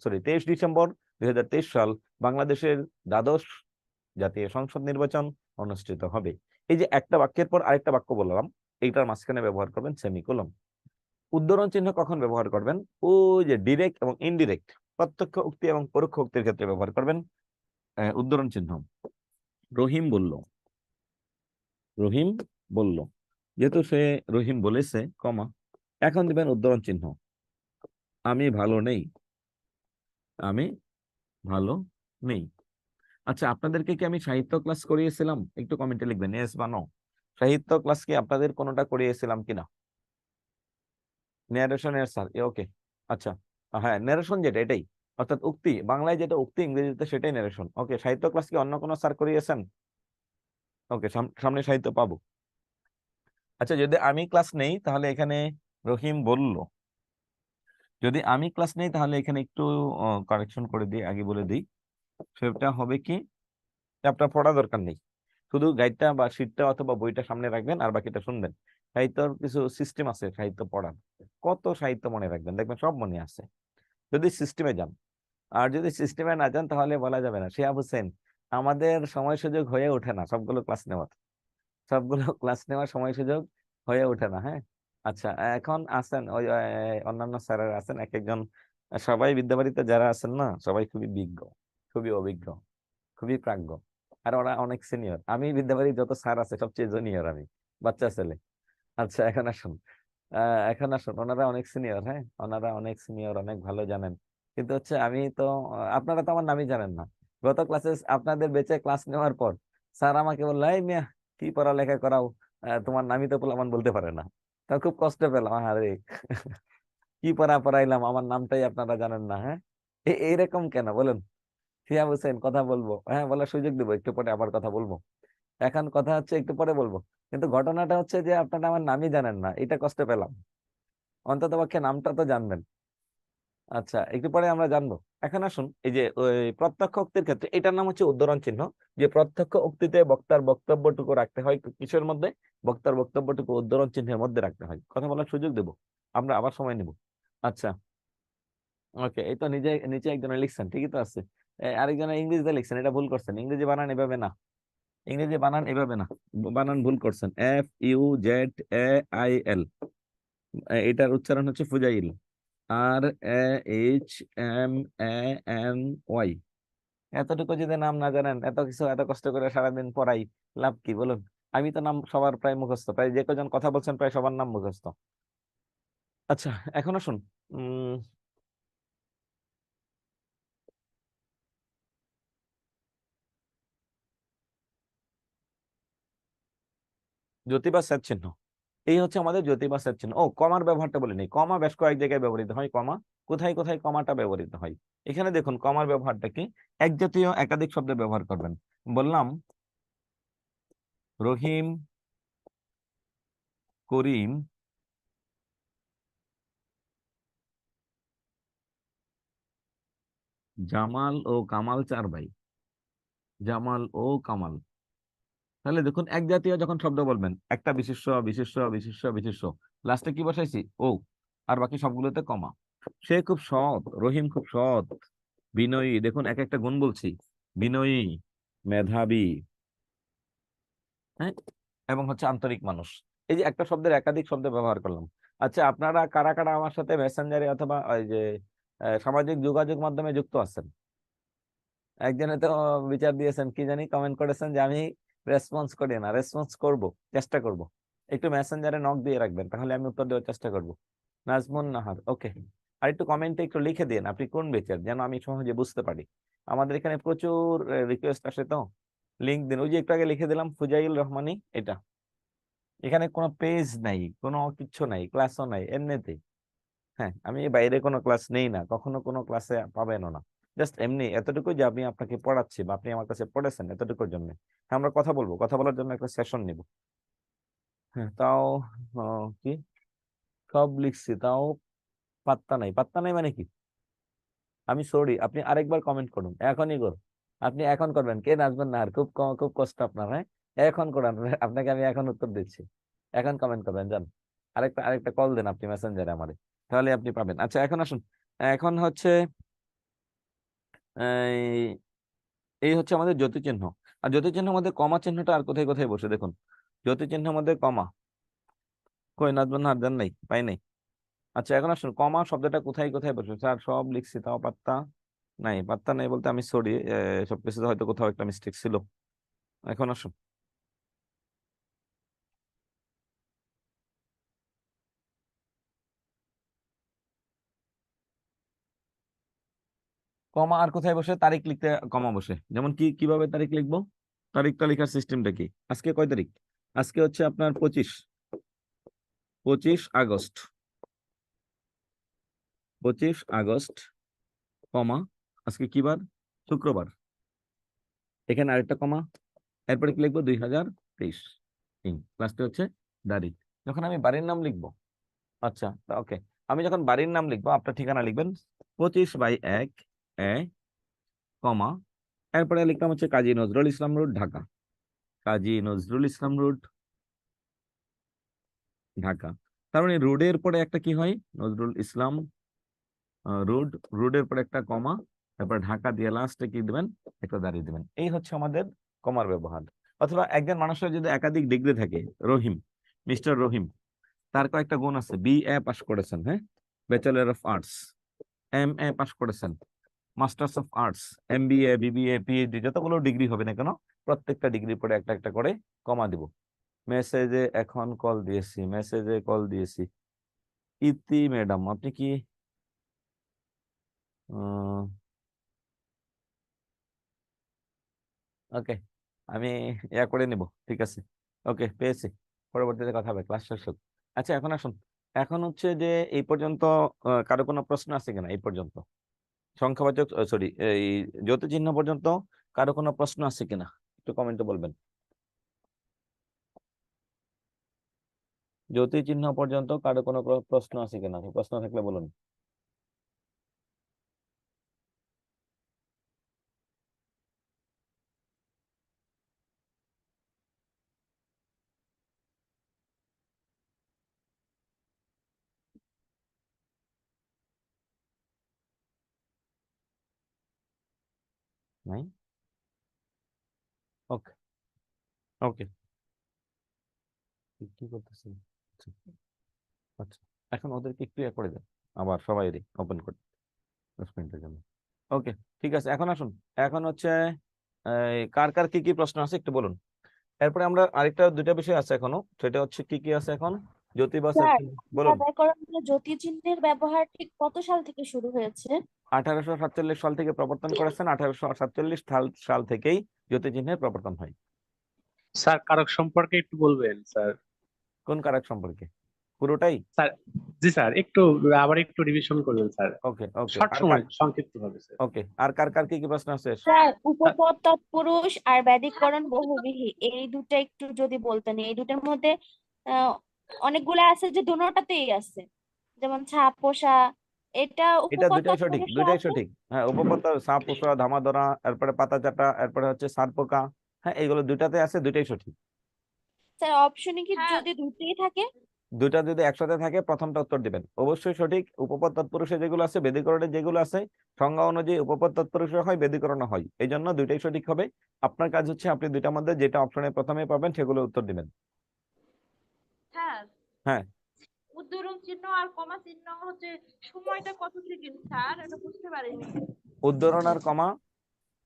23 ডিসেম্বর 2023 সাল বাংলাদেশের দ্বাদশ জাতীয় সংসদ নির্বাচন অনুষ্ঠিত হবে। এই যে একটা বাক্যের পর আরেকটা বাক্য বললাম, এইটার মাঝখানে ব্যবহার করবেন সেমিকোলন। উদ্ধরণ চিহ্ন কখন ব্যবহার করবেন, ওই যে ডিরেক্ট এবং ইনডিরেক্ট, প্রত্যক্ষ উক্তি এবং পরোক্ষ উক্তির ক্ষেত্রে ব্যবহার করবেন উদ্ধরণ চিহ্ন। রহিম বলল, রহিম বলল, যেহেতু সে রহিম বলেছে কমা, এখন দিবেন উদ্ধরণ চিহ্ন, আমি ভালো নেই, আমি ভালো নেই। আচ্ছা, আপনাদেরকে কি আমি সাহিত্য ক্লাস করিয়েছিলাম? একটু কমেন্টে লিখবেন এস বা নো। সাহিত্য ক্লাস কি আপনাদের কোনোটা করিয়েছিলাম কিনা? ন্যারেশন এর স্যার, ওকে, আচ্ছা, হ্যাঁ ন্যারেশন যেটা এটাই, অর্থাৎ উক্তি, বাংলায় যেটা উক্তি ইংরেজিতে সেটাই ন্যারেশন। ওকে, সাহিত্য ক্লাস কি অন্য কোনো স্যার করিয়েছেন? ওকে, সামনে সাহিত্য পাবো। আচ্ছা, যদি আমি ক্লাস নেই তাহলে এখানে রহিম বলল, যদি আমি ক্লাস নেই তাহলে এখানে একটু কারেকশন করে দিই, আগে বলে দিই, সেটা হবে কি, আপনার পড়া দরকার নেই, শুধু গাইডটা বা শীটটা অথবা বইটা সামনে রাখবেন আর বাকিটা শুনবেন। সাহিত্যর কিছু সিস্টেম আছে সাহিত্য পড়ার, কত সাহিত্য মনে রাখবেন, দেখবেন সব মনে আছে যদি সিস্টেমে যান। আর যদি সিস্টেমে না যান তাহলে বলা যাবে না। শিহাব হোসেন, আমাদের সময় সুযোগ হয়ে ওঠে না সবগুলো ক্লাস নেওয়ার, সবগুলো ক্লাস নেওয়ার সময় সুযোগ হয়ে ওঠে না। হ্যাঁ, আচ্ছা, এখন আছেন ওই অন্যান্য স্যারেরা আছেন এক একজন, সবাই বিদ্যাবাড়িতে যারা আছেন না, সবাই খুবই বিজ্ঞ, খুবই অভিজ্ঞ, খুবই প্রাজ্ঞ, আর ওরা অনেক সিনিয়র। আমি বিদ্যাবাড়ির যত স্যার আছে সবচেয়ে জুনিয়র, আমি বাচ্চা ছেলে। আচ্ছা, এখন আসুন, ওনারা অনেক সিনিয়র, হ্যাঁ ওনারা অনেক সিনিয়র, অনেক ভালো জানেন, কিন্তু হচ্ছে আমি তো, আপনারা তো আমার নামই জানেন না। গত ক্লাসে আপনাদের বেঁচে ক্লাস নেওয়ার পর স্যার আমাকে বললো, এই মিয়া কি পড়ালেখা করাও, তোমার নামই তো পোলাপান বলতে পারে না। তা খুব কষ্ট পেলাম, আরে কি পড়াইলাম, আমার নামটাই আপনারা জানেন না। হ্যাঁ, এইরকম কেন বলেন? শিহাব হোসেন, কথা বলবো, হ্যাঁ বলার সুযোগ দেবো, একটু পরে আবার কথা বলবো, এখন কথা হচ্ছে একটু পরে বলবো, কিন্তু ঘটনাটা হচ্ছে যে আপনারা আমার নামই জানেন না, এটা কষ্ট পেলাম, অন্তত পক্ষে নামটা তো জানবেন। আচ্ছা, একটু পরে আমরা জানবো। এখন আসুন, এই যে ওই প্রত্যক্ষ উক্তির ক্ষেত্রে এটার নাম হচ্ছে উদ্ধরণ চিহ্ন, যে প্রত্যক্ষ উক্তিতে বক্তার বক্তব্যটুকু রাখতে হয় কিসের মধ্যে, বক্তার বক্তব্যটুকু উদ্ধরণ চিহ্নের মধ্যে রাখতে হয়, কথা বলার সুযোগ দেব, আমরা আবার সময় নিব। আচ্ছা, ওকে, এই তো নিজে নিচে একজনে লিখছেন, ঠিকই তো আছে, আরেকজনে ইংরেজিতে লিখছেন, এটা ভুল করছেন, ইংরেজি বানান এভাবে না, ইংরেজি বানান এভাবে না, বানান ভুল করছেন, FUZAIL, এটার উচ্চারণ হচ্ছে ফুজাইল, RAHMANY। এতটুকু যদি নাম না জানেন, এত কিছু এত কষ্ট করে সারাদিন পড়াই, লাভ কি বলুন? আমি তো নাম সবার প্রায় মুখস্থ, প্রায় যে কজন কথা বলছেন প্রায় সবার নাম মুখস্থ। আচ্ছা, এখন আসুন, জ্যোতি বা স্যার চিহ্ন, এই হচ্ছে আমাদের জ্যোতি বা স্যার চিহ্ন। ও, কমার ব্যবহারটা বলিনি, কমা বেশ কয়েক জায়গায় ব্যবহৃত হয়, কমা কোথায় কোথায় কমাটা ব্যবহৃত হয়, এখানে দেখুন কমার ব্যবহারটা কি, এক জাতীয় একাধিক শব্দে ব্যবহার করবেন। বললাম রহিম, করিম, জামাল ও কামাল, চার ভাই, জামাল ও কামাল। তাহলে দেখুন এক জাতীয় যখন শব্দ বলবেন, একটা বিশেষ্য বিশেষ্য বিশেষ্য বিশেষ্য, লাস্টে কি বসাইছি, ও, আর বাকি সবগুলোতে কমা। সে খুব সৎ, রহিম খুব সৎ, বিনয়ী, দেখুন এক একটা গুণ বলছি, বিনয়ী, মেধাবী, হ্যাঁ, এবং হচ্ছে আন্তরিক মানুষ। এই যে একটা শব্দের একাধিক শব্দ ব্যবহার করলাম। আচ্ছা, আপনারা কারা কারা আমার সাথে মেসেঞ্জারে অথবা ওই যে সামাজিক যোগাযোগ মাধ্যমে যুক্ত আছেন? একজনে তো বিচার দিয়েছেন, কি জানি কমেন্ট করেছেন যে আমি রেসপন্স করি না। রেসপন্স করব, চেষ্টা করব। একটু মেসেঞ্জারে নক দিয়ে রাখবেন, তাহলে আমি উত্তর দেওয়ার চেষ্টা করব। নাজমুন নাহার, ওকে। আর একটু কমেন্টে একটু লিখে দিন আপনি কোন বিচার, যেন আমি সহজে বুঝতে পারি। আমাদের এখানে প্রচুর রিকোয়েস্ট আসে, তো লিংক দিন। ওই যে একটু আগে লিখে দিলাম ফুজাইল রহমানি, এটা। এখানে কোনো পেজ নাই, কোনো কিছু নাই, ক্লাসও নাই, এমনিতেই। হ্যাঁ, আমি বাইরে কোনো ক্লাস নেই না, কখনো কোনো ক্লাসে পাবেনও না। জাস্ট এমনি এতটুকু যে আমি আপনাকে পড়াচ্ছি বা আপনি আমার কাছে পড়েছেন, এতটুকুর জন্য। হ্যাঁ, আমরা কথা বলবো, কথা বলার জন্য একটা সেশন নিব। হ্যাঁ, তাও কি সব লিখছি, তাও পাত্তা নাই। পাত্তা নাই মানে কি? আমি সরি, আপনি আরেকবার কমেন্ট করুন, এখনই করুন। আপনি এখন করবেন, কে নাচবেন না? আর খুব খুব কষ্ট আপনার। হ্যাঁ, এখন করেন, আপনাকে আমি এখন উত্তর দিচ্ছি। এখন কমেন্ট করবেন, যান। আরেকটা কল দেন আপনি মেসেঞ্জারে আমারে, তাহলে আপনি পাবেন। আচ্ছা, এখন আসুন। এখন হচ্ছে এই এই হচ্ছে আমাদের জ্যোতিচিহ্ন। আর জ্যোতিচিহ্নের মধ্যে কমা চিহ্নটা আর কোথায় কোথায় বসে দেখুন। জ্যোতিচিহ্নের মধ্যে কমা কই, নাচবেন না? আর দেন নাই, পাই নাই। আচ্ছা, এখন আসুন, কমা শব্দটা কোথায় কোথায় বসে? স্যার সব লিখছি, তাও পাত্তা নাই। পাত্তা নাই বলতে আমি সরি, সবকিছুতে হয়তো কোথাও একটা মিস্টেক ছিল। এখন আসুন, কমা আর কোথায় বসে? তারিখ লিখতে কমা বসে। যেমন কিভাবে তারিখ লিখবো? তারিখটা লেখার সিস্টেমটা কি? আজকে কয় তারিখ? আজকে হচ্ছে আপনার 25 আগস্ট। 25 আগস্ট, কমা, আজকে কি বার? শুক্রবার। এখানে আরেকটা কমা, এরপরে কি লিখবো? 2023। লাস্টে হচ্ছে তারিখ। যখন আমি বাড়ির নাম লিখবো, আচ্ছা ওকে, আমি যখন বাড়ির নাম লিখবো, আপনার ঠিকানা লিখবেন 25/1 কমা, এরপরে লিখলাম হচ্ছে কাজী নজরুল ইসলাম রোড, ঢাকা। কাজী নজরুল ইসলাম রোড, ঢাকা। তার মানে রোডের পরে একটা কি হয়? নজরুল ইসলাম রোড, রোডের পরে একটা কমা, তারপর ঢাকা দিয়ে লাস্টে কি দিবেন? একটা দাঁড়িয়ে দিবেন। এই হচ্ছে আমাদের কমার ব্যবহার। অথবা একজন মানুষের যদি একাধিক ডিগ্রি থাকে, রহিম, মিস্টার রহিম, তার কয়েকটা গুণ আছে। BA পাস করেছেন, হ্যাঁ, ব্যাচেলর অফ আর্টস। MA পাস করেছেন, masters of arts, MBA, BBA, PhD, যতগুলো ডিগ্রি হবে না কেন, প্রত্যেকটা ডিগ্রি পরে একটা একটা করে কমা দিব। মেসেজে এখন কল দিয়েছি, মেসেজে কল দিয়েছি। ইতি ম্যাডাম, আপনি কি ওকে, আমি ইয়া করে নিব, ঠিক আছে। ওকে, পেয়েছি। পরবর্তীতে কথা হবে, ক্লাস শেষ হোক। আচ্ছা, এখন আসুন। এখন হচ্ছে যে এই পর্যন্ত কারো কোনো প্রশ্ন আছে কিনা? এই পর্যন্ত সংখ্যাবাচক, সরি, এই জ্যোতি চিহ্ন পর্যন্ত কারো কোনো প্রশ্ন আছে কিনা? একটু কমেন্টে বলবেন। জ্যোতি চিহ্ন পর্যন্ত কারো কোনো প্রশ্ন আছে কিনা? প্রশ্ন থাকলে বলুন। নাই? ওকে, ওকে, কি করতেছেন? আচ্ছা, আচ্ছা, এখন ওদেরকে একটু ইয়ে করে দেন, আবার সবাই ওপেন করে 10 মিনিটের জন্য। ওকে, ঠিক আছে। এখন আসুন, এখন হচ্ছে কার কার কি কি প্রশ্ন আছে একটু বলুন। এরপরে আমরা আরেকটা দুইটা বিষয় আছে এখনো, সেটা হচ্ছে কি কি আছে এখন? জ্যোতি বা স্যার, বলুন। ব্যাকরণে জ্যোতি চিহ্নের ব্যবহার ঠিক কত সাল থেকে শুরু হয়েছে? 1847 সাল থেকে প্রবর্তন করেছেন। 1847 সাল থেকেই জ্যোতি চিহ্নের প্রবর্তন হয়। স্যার কারক সম্পর্কে একটু বলবেন স্যার? কোন কারক সম্পর্কে? পুরোটাই? স্যার জি স্যার, একটু আবার একটু রিভিশন করবেন স্যার, ওকে, ওকে। শর্ট সময় সংক্ষিপ্ত ভাবে স্যার। ওকে, আর কার কার কি কি প্রশ্ন আছে? স্যার, উপপদ তৎপুরুষ আর ব্যাধিকরণ বহুব্রীহি, এই দুটো একটু যদি বলতেন। এই দুটোর মধ্যে অনেকগুলো আছে যে দুটোটাতেই আছে, যেমন ছাপ পোষা, এটা এটা উপপদ দুটাই সঠিক, তৎপুরুষে দুটাই আছে। সঠিক। হ্যাঁ, উপপাদ্য সাপ পোষা, ধামা ধরা, এরপরে পাতা চাটা, এরপরে হচ্ছে সার পোকা। হ্যাঁ, এগুলো দুটাতে আছে, দুটাই সঠিক। স্যার, অপশনে কি যদি দুটোই থাকে? দুইটা যদি একসাথে থাকে, প্রথমটা উত্তর দিবেন, অবশ্যই সঠিক। উপপদ তৎপুরুষে যেগুলো আছে, বেদিকরণে যেগুলো আছে, সংজ্ঞা অনুযায়ী উপপদ তৎপুরুষে হয়, বেদিকরণ হয়, এই জন্য দুইটাই সঠিক হবে। আপনার কাজ হচ্ছে আপনি দুইটার মধ্যে যেটা অপশনে প্রথমে পাবেন সেগুলো উত্তর দিবেন। স্যার, হ্যাঁ, উদ্ধরণ চিহ্ন আর কমা চিহ্ন হচ্ছে সময়টা কত সেকেন্ড স্যার? এটা বুঝতে পারিনি। উদ্ধরণ আর কমা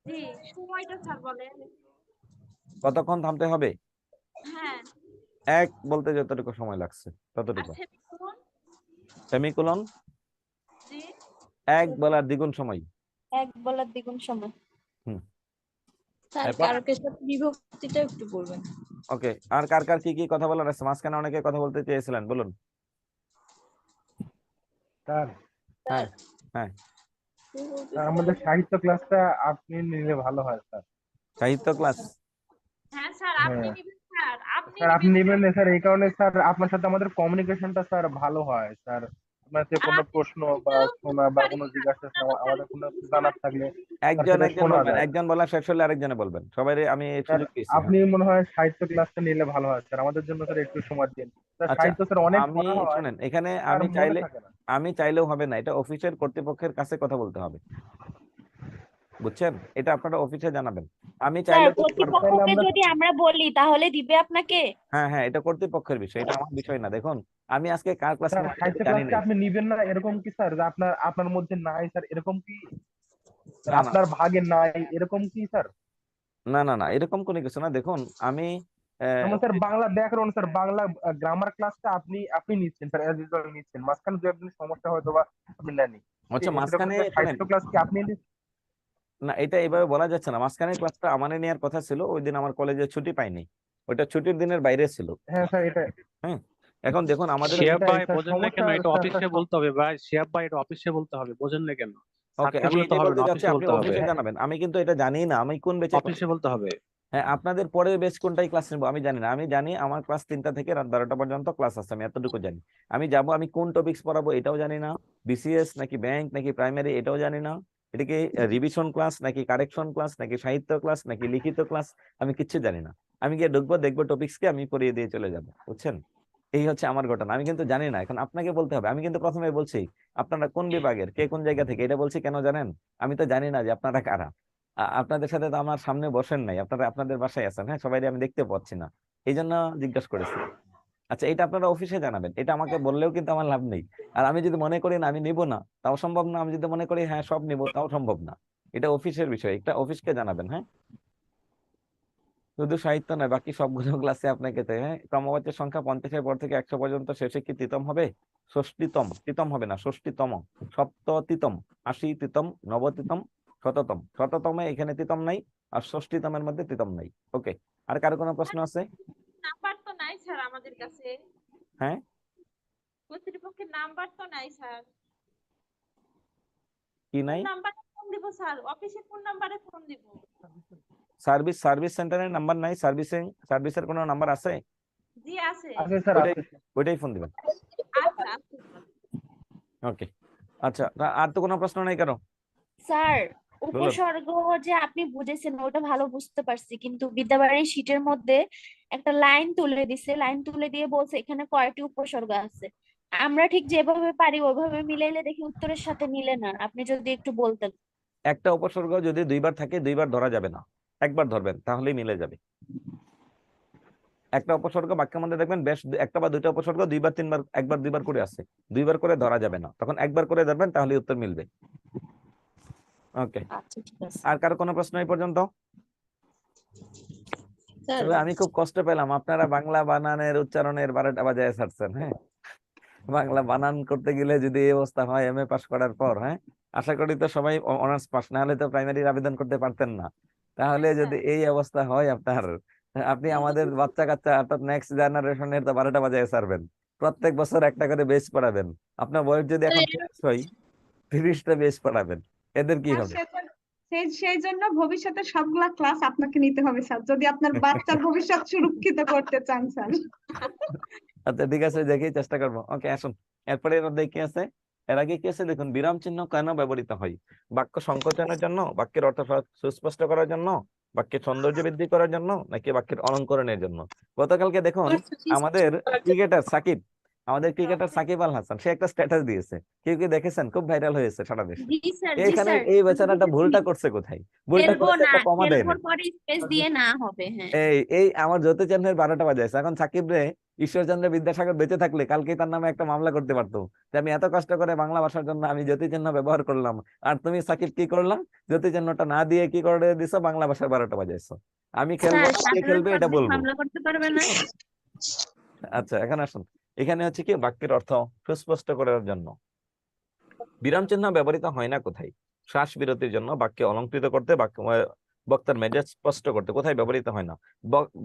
জি সময়টা স্যার বলেন। কতক্ষণ থামতে হবে? হ্যাঁ। এক বলতে যতটুকু সময় লাগছে আর ততটুকু। সেমিকোলন? সেমিকোলন জি এক বলার দ্বিগুণ সময়। এক বলার দ্বিগুণ সময়। হুম স্যার এরপর কারকের সাথে বিভক্তিটা একটু বলবেন। ওকে, আর কার কার কি কি কথা বলার আছে? মাঝখানে অনেকে কথা বলতে চেয়েছিলেন, বলুন। স্যার হ্যাঁ হ্যাঁ আমাদের সাহিত্য ক্লাসটা আপনি নিলে ভালো হয় স্যার। সাহিত্য ক্লাস হ্যাঁ স্যার আপনি হ্যাঁ নিবেন স্যার, আপনি স্যার আপনি নিবেন নেবেন স্যার, এই কারণে স্যার আপনার সাথে আমাদের কমিউনিকেশনটা স্যার ভালো হয় স্যার। আপনার যে কোনো আমি প্রশ্ন বা নিতেও শোনা বা পারি কোনো স্যার, জিজ্ঞাসা অন্যান্য স্যার আমাদের কোনো বুঝতে জানার পারছি। থাকলে তার একজন সাথে একজন শোনা বলবেন, যায়। একজন বলা শেষ হলে আরেকজনে বলবেন, সবাই আমি স্যার সুযোগ দিয়েছি। আপনি হ্যাঁ মনে হয় সাহিত্য ক্লাসটা নিলে ভালো হয় স্যার, আমাদের জন্য স্যার একটু সময় দিন স্যার। আচ্ছা, সাহিত্য স্যার অনেক আমি পড়া হয় শুনেন, এখানে স্যার, মনে থাকে না। আমি চাইলেও হবে না, এটা অফিসের কর্তৃপক্ষের কাছে কথা বলতে হবে, বুঝছেন? এটা আপনারা অফিসে জানাবেন। আমি স্যার চাইলেও দিতে পারবো না। তাহলে কর্তৃপক্ষকে আমরা যদি আমরা বলি তাহলে দিবে আপনাকে? হ্যাঁ হ্যাঁ, এটা কর্তৃপক্ষের বিষয়, এটা আমার বিষয় না। দেখুন, আমি আজকে কার ক্লাস স্যার নেবো আমি সাহিত্য কিন্তু জানি ক্লাসটা নাই। আপনি নিবেন না এরকম কি স্যার, যে আপনার আপনার মধ্যে নাই স্যার, এরকম কি স্যার? না না আপনার ভাগে নাই এরকম কি স্যার? না না না, এরকম কোনো কিছু না। দেখুন আমি যেমন স্যার বাংলা ব্যাকরণ স্যার, বাংলা গ্রামার ক্লাসটা আপনি আপনি নিচ্ছেন স্যার, এজ ইউজুয়াল নিচ্ছেন, মাঝখানে দু একদিন সমস্যা হয়তো বা আপনি নেননি। আচ্ছা সেরকম মাঝখানে স্যার শোনেন, সাহিত্য ক্লাস কি আপনি না এটা এইভাবে বলা যাচ্ছে না। মাঝখানে ক্লাসটা আমার নেওয়ার কথা ছিল, ওই দিন আমার কলেজে ছুটি পাইনি, ওইটা ছুটির দিনের বাইরে ছিল। হ্যাঁ স্যার এটা হ্যাঁ এখন দেখুন আমাদের স্যার শিহাব এটাই ভাই স্যার বোঝেন না সমস্যা কেন? এটা স্যার অফিসে বলতে হবে ভাই। শিহাব ভাই এটা অফিসে বলতে হবে, বোঝেন না কেন? ওকে, স্যারকে আমি বলে তো এটাই হবে বলতে না, চাচ্ছি, অফিসে আপনি বলতে হবে। অফিসে জানাবেন। আমি কিন্তু এটা জানি না আমি কোন বেচে ক্লাস। অফিসে বলতে হবে। হ্যাঁ আপনাদের পরের বেচ কোনটাই ক্লাস নেবো আমি জানি না। আমি জানি আমার ক্লাস 3টা থেকে রাত 12টা পর্যন্ত ক্লাস আছে, আমি এতটুকু জানি। আমি যাব, আমি কোন টপিকস পড়াবো এটাও জানি না। বিসিএস নাকি ব্যাংক নাকি প্রাইমারি এটাও জানি না। এটা কি রিভিশন ক্লাস নাকি কারেকশন ক্লাস নাকি সাহিত্য ক্লাস নাকি লিখিত ক্লাস, আমি কিচ্ছু জানি না। আমি গিয়ে ঢুকবো, দেখবো টপিক্সকে, আমি পড়িয়ে দিয়ে চলে যাবো, বুঝছেন? এই হচ্ছে আমার ঘটনা। আমি কিন্তু জানি না, এখন আপনাকে বলতে হবে। আমি কিন্তু প্রথমে বলছি আপনারা কোন বিভাগের, কে কোন জায়গা থেকে, এটা বলছি কেন জানেন? আমি তো জানি না যে আপনারা কারা। আপনাদের সাথে তো আমার সামনে বসেন নাই, আপনারা আপনাদের বাসায় আছেন, হ্যাঁ সবাই আমি দেখতে পাচ্ছি না, এই জন্য জিজ্ঞাসা করেছি। আচ্ছা এটা আপনারা অফিসে জানাবেন, এটা আমাকে বললেও কিন্তু আমার লাভ নেই। আর আমি যদি মনে করি না আমি নিব না, তাও সম্ভব না। আমি যদি মনে করি হ্যাঁ সব নিব, তাও সম্ভব না। এটা অফিসের বিষয়, এটা অফিসকে জানাবেন। হ্যাঁ শুধু সাহিত্য নয়, বাকি সবগুলো ক্লাসে আপনাকে হ্যাঁ ক্রমবাচ্যের সংখ্যা 50-এর পর থেকে 100 পর্যন্ত শেষে কি তৃতীয় হবে? ষষ্ঠীতম, তৃতীয় হবে না, ষষ্ঠীতম, সপ্ততিতম, আশিতম, নবতিতম, শততম। শততমে এখানে তৃতীয় নাই, আর ষষ্ঠীতমের মধ্যে তৃতীয় নাই। ওকে, আর কারো কোনো প্রশ্ন আছে? নাম্বার তো নাই স্যার আমাদের কাছে, হ্যাঁ কর্তৃপক্ষের নাম্বার তো নাই স্যার। কি কোন নাই? নাম্বারে ফোন দিব স্যার? অফিসে কোন নাম্বারে ফোন দিব? সার্ভিস সেন্টারের নাম্বার নাই? সার্ভিসের কোনো নাম্বার আছে? জি আছে। আছে স্যার ওইটাই আছে। ওইটাই ফোন দিবেন। আচ্ছা আচ্ছা। ওকে আচ্ছা, আর তো কোনো প্রশ্ন নাই কারো? স্যার বলুন। উপসর্গ যে আপনি বুঝেছেন ওটা ভালো বুঝতে পারছি, কিন্তু বিদ্যাবাড়ির শীটের মধ্যে একটা লাইন তুলে দিছে, লাইন তুলে দিয়ে বলছে এখানে কয়টি উপসর্গ আছে। আমরা ঠিক যেভাবে পারি ওইভাবে মিলাইলে দেখি উত্তরের সাথে মিলে না, আপনি যদি একটু বলতেন। একটা উপসর্গ যদি দুইবার থাকে, দুইবার ধরা যাবে না, একবার ধরবেন তাহলেই মিলে যাবে। একটা উপসর্গ বাক্যের মধ্যে দেখবেন বেশ একটা বা দুইটা উপসর্গ দুইবার তিনবার একবার দুইবার করে আছে, দুইবার করে ধরা যাবে না, তখন একবার করে ধরবেন তাহলে উত্তর মিলবে। ওকে, আচ্ছা ঠিক আছে। আর কারো কোনো প্রশ্ন এই পর্যন্ত? স্যার তবে আমি খুব কষ্ট পেলাম, আপনারা বাংলা বানানের উচ্চারণের 12টা বাজায় ছাড়ছেন। হ্যাঁ বাংলা বানান করতে গেলে যদি এই অবস্থা হয় এমএ পাস করার পর, হ্যাঁ আশা করি তো সবাই অনার্স পাস, না হলে তো প্রাইমারির আবেদন করতে পারতেন না। তাহলে যদি এই অবস্থা হয় আপনার, আপনি আমাদের বাচ্চা কাচ্চা অর্থাৎ নেক্সট জেনারেশনের তো 12টা বাজায় ছাড়বেন, প্রত্যেক বছর একটা করে বেচ পড়াবেন। আপনার বয়স যদি এখন 30 হয়, 30টা বেচ পড়াবেন, এদের কি হবে? সেই জন্য ভবিষ্যতে সবগুলা ক্লাস আপনাকে নিতে হবে স্যার, যদি আপনার বাচ্চার ভবিষ্যৎ সুরক্ষিত করতে চান স্যার। আচ্ছা ঠিক আছে, দেখি চেষ্টা করবো। ওকে আসুন, এরপরে এর মধ্যে কি আছে? এর আগে কি আছে দেখুন, বিরাম চিহ্ন কেন ব্যবহৃত হয়? বাক্য সংকোচনের জন্য, বাক্যের অর্থ সুস্পষ্ট করার জন্য, বাক্যের সৌন্দর্য বৃদ্ধি করার জন্য, নাকি বাক্যের অলঙ্করণের জন্য? গতকালকে দেখুন আমাদের ক্রিকেটার সাকিব আল হাসান সে একটা স্ট্যাটাস দিয়েছে, কেউ কি দেখেছেন? খুব ভাইরাল হয়েছে সারা দেশে। জি স্যার জি এইখানে স্যার এই বেচারাটা ভুলটা করছে কোথায়? ভুলটা খেলবো করেছে না, একটা কমা দেয় খেলবোর নাই। পরে স্পেস দিয়ে না হবে। হ্যাঁ এই এই আমার জ্যোতি চ্যানেলের 12টা বাজাইছে, এখন সাকিব রে ঈশ্বরচন্দ্র বিদ্যাসাগর বেঁচে থাকলে কালকে তার নামে একটা মামলা করতে পারতো যে আমি এত কষ্ট করে বাংলা ভাষার জন্য আমি জ্যোতি চিহ্ন ব্যবহার করলাম, আর তুমি সাকিব কি করলাম, জ্যোতি চিহ্নটা না দিয়ে কি করে দিছো, বাংলা ভাষার 12টা বাজাইছো। আমি খেলবো স্যার না, কে সাধারণ খেলবে এটা পাবলিক বলবো। মামলা করতে পারবে না? আচ্ছা এখন আসুন, এখানে হচ্ছে কি বাক্যের অর্থ সুস্পষ্ট করার জন্য বিরাম চিহ্ন ব্যবহৃত হয় না কোথায়? শ্বাস বিরতির জন্য, বাক্যে অলঙ্কৃত করতে, বক্তার মেজাজ স্পষ্ট করতে। কোথায় ব্যবহৃত হয় না?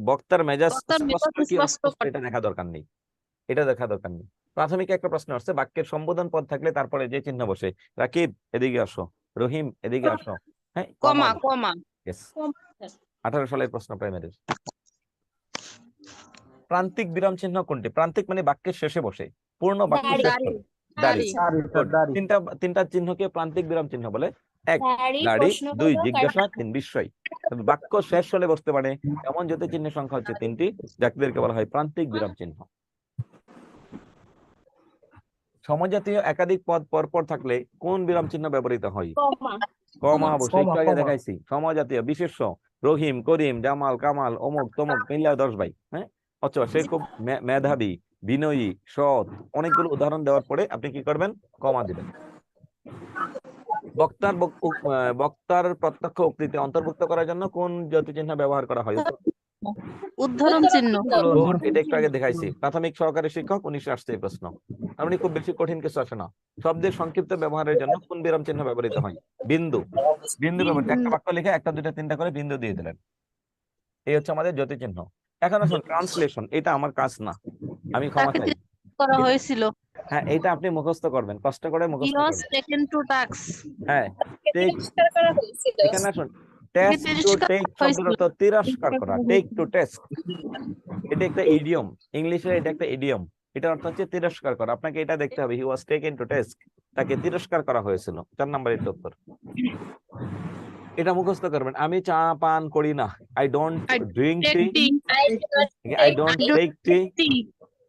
বক্তার মেজাজ বক্তার মেজাজ স্পষ্ট কি স্পষ্ট অস্পষ্ট করতে। এটা দেখা দরকার নেই, এটা দেখা দরকার নেই। প্রাথমিক একটা প্রশ্ন আসছে, বাক্যের সম্বোধন পদ থাকলে তারপরে যে চিহ্ন বসে, রাকিব এদিকে আসো, রহিম এদিকে আসো, হ্যাঁ কমা বসে। কমা Yes, 18 সালের প্রশ্ন প্রাইমারির। প্রান্তিক বিরাম চিহ্ন কোনটি? প্রান্তিক মানে বাক্যের শেষে বসে, পূর্ণ বাক্য দাড়ি। শেষ করে। দাড়ি। দাড়ি স্যার, Good. দাড়ি। তিনটা চিহ্নকে প্রান্তিক বিরাম চিহ্ন বলে। 1 দাড়ি, দাড়ি, 2 প্রশ্নবোধক আর জিজ্ঞাসা, 3 বিস্ময়। তবে বাক্য শেষ হলে বসতে পারে এমন জ্যোতি চিহ্নের সংখ্যা হচ্ছে 3টি, যাদেরকে বলা হয় প্রান্তিক বিরাম চিহ্ন। সমজাতীয় একাধিক পদ পরপর থাকলে কোন বিরাম চিহ্ন ব্যবহৃত হয়? কমা। কমা বসে, কমা, একটু আগে কমা। দেখাইছি। সমজাতীয় বিশেষ্য, রহিম, করিম, জামাল, কামাল, অমুক তমুক মিল্লা 10 ভাই, হ্যাঁ অথবা সে খুব মেধাবী, বিনয়ী, সৎ, অনেকগুলো উদাহরণ দেওয়ার পরে আপনি কি করবেন? কমা দিবেন। বক্তার প্রত্যক্ষ উক্তিতে অন্তর্ভুক্ত করার জন্য কোন জ্যোতি চিহ্ন ব্যবহার করা হয়? উদ্ধরণ চিহ্ন। Good, এটা একটু আগে দেখাইছি। প্রাথমিক সহকারী শিক্ষক 19 আসছে এই প্রশ্ন। আপনি খুব বেশি কঠিন কিছু আসে না। শব্দের সংক্ষিপ্ত ব্যবহারের জন্য কোন বিরাম চিহ্ন ব্যবহৃত হয়? বিন্দু। বিন্দু ব্যবহার, একটা বাক্য লিখে 1টা 2টা 3টা করে বিন্দু দিয়ে দিলেন, এই হচ্ছে আমাদের জ্যোতি চিহ্ন। এখন আসুন ট্রান্সলেশন, এটা আমার কাজ না, আমি ক্ষমা চাই। করা হয়েছিল। হ্যাঁ এটা আপনি মুখস্থ করবেন, কষ্ট করে He মুখস্থ was করবেন। taken to task. হ্যাঁ এখানে আসুন, টেস্ট টু টেক শব্দের অর্থ তিরস্কার করা, টেক টু টেস্ট, এটা একটা ইডিয়ম, ইংলিশে এটা একটা ইডিয়ম, এটার অর্থ হচ্ছে তিরস্কার করা। আপনাকে এটা দেখতে হবে, হি ওয়াজ টেকেন টু টেস্ট, তাকে তিরস্কার করা হয়েছিল। 4 নম্বরের উত্তর, এটা মুখস্থ করবেন। আমি চা পান করি না, I don't drink tea, I don't take tea,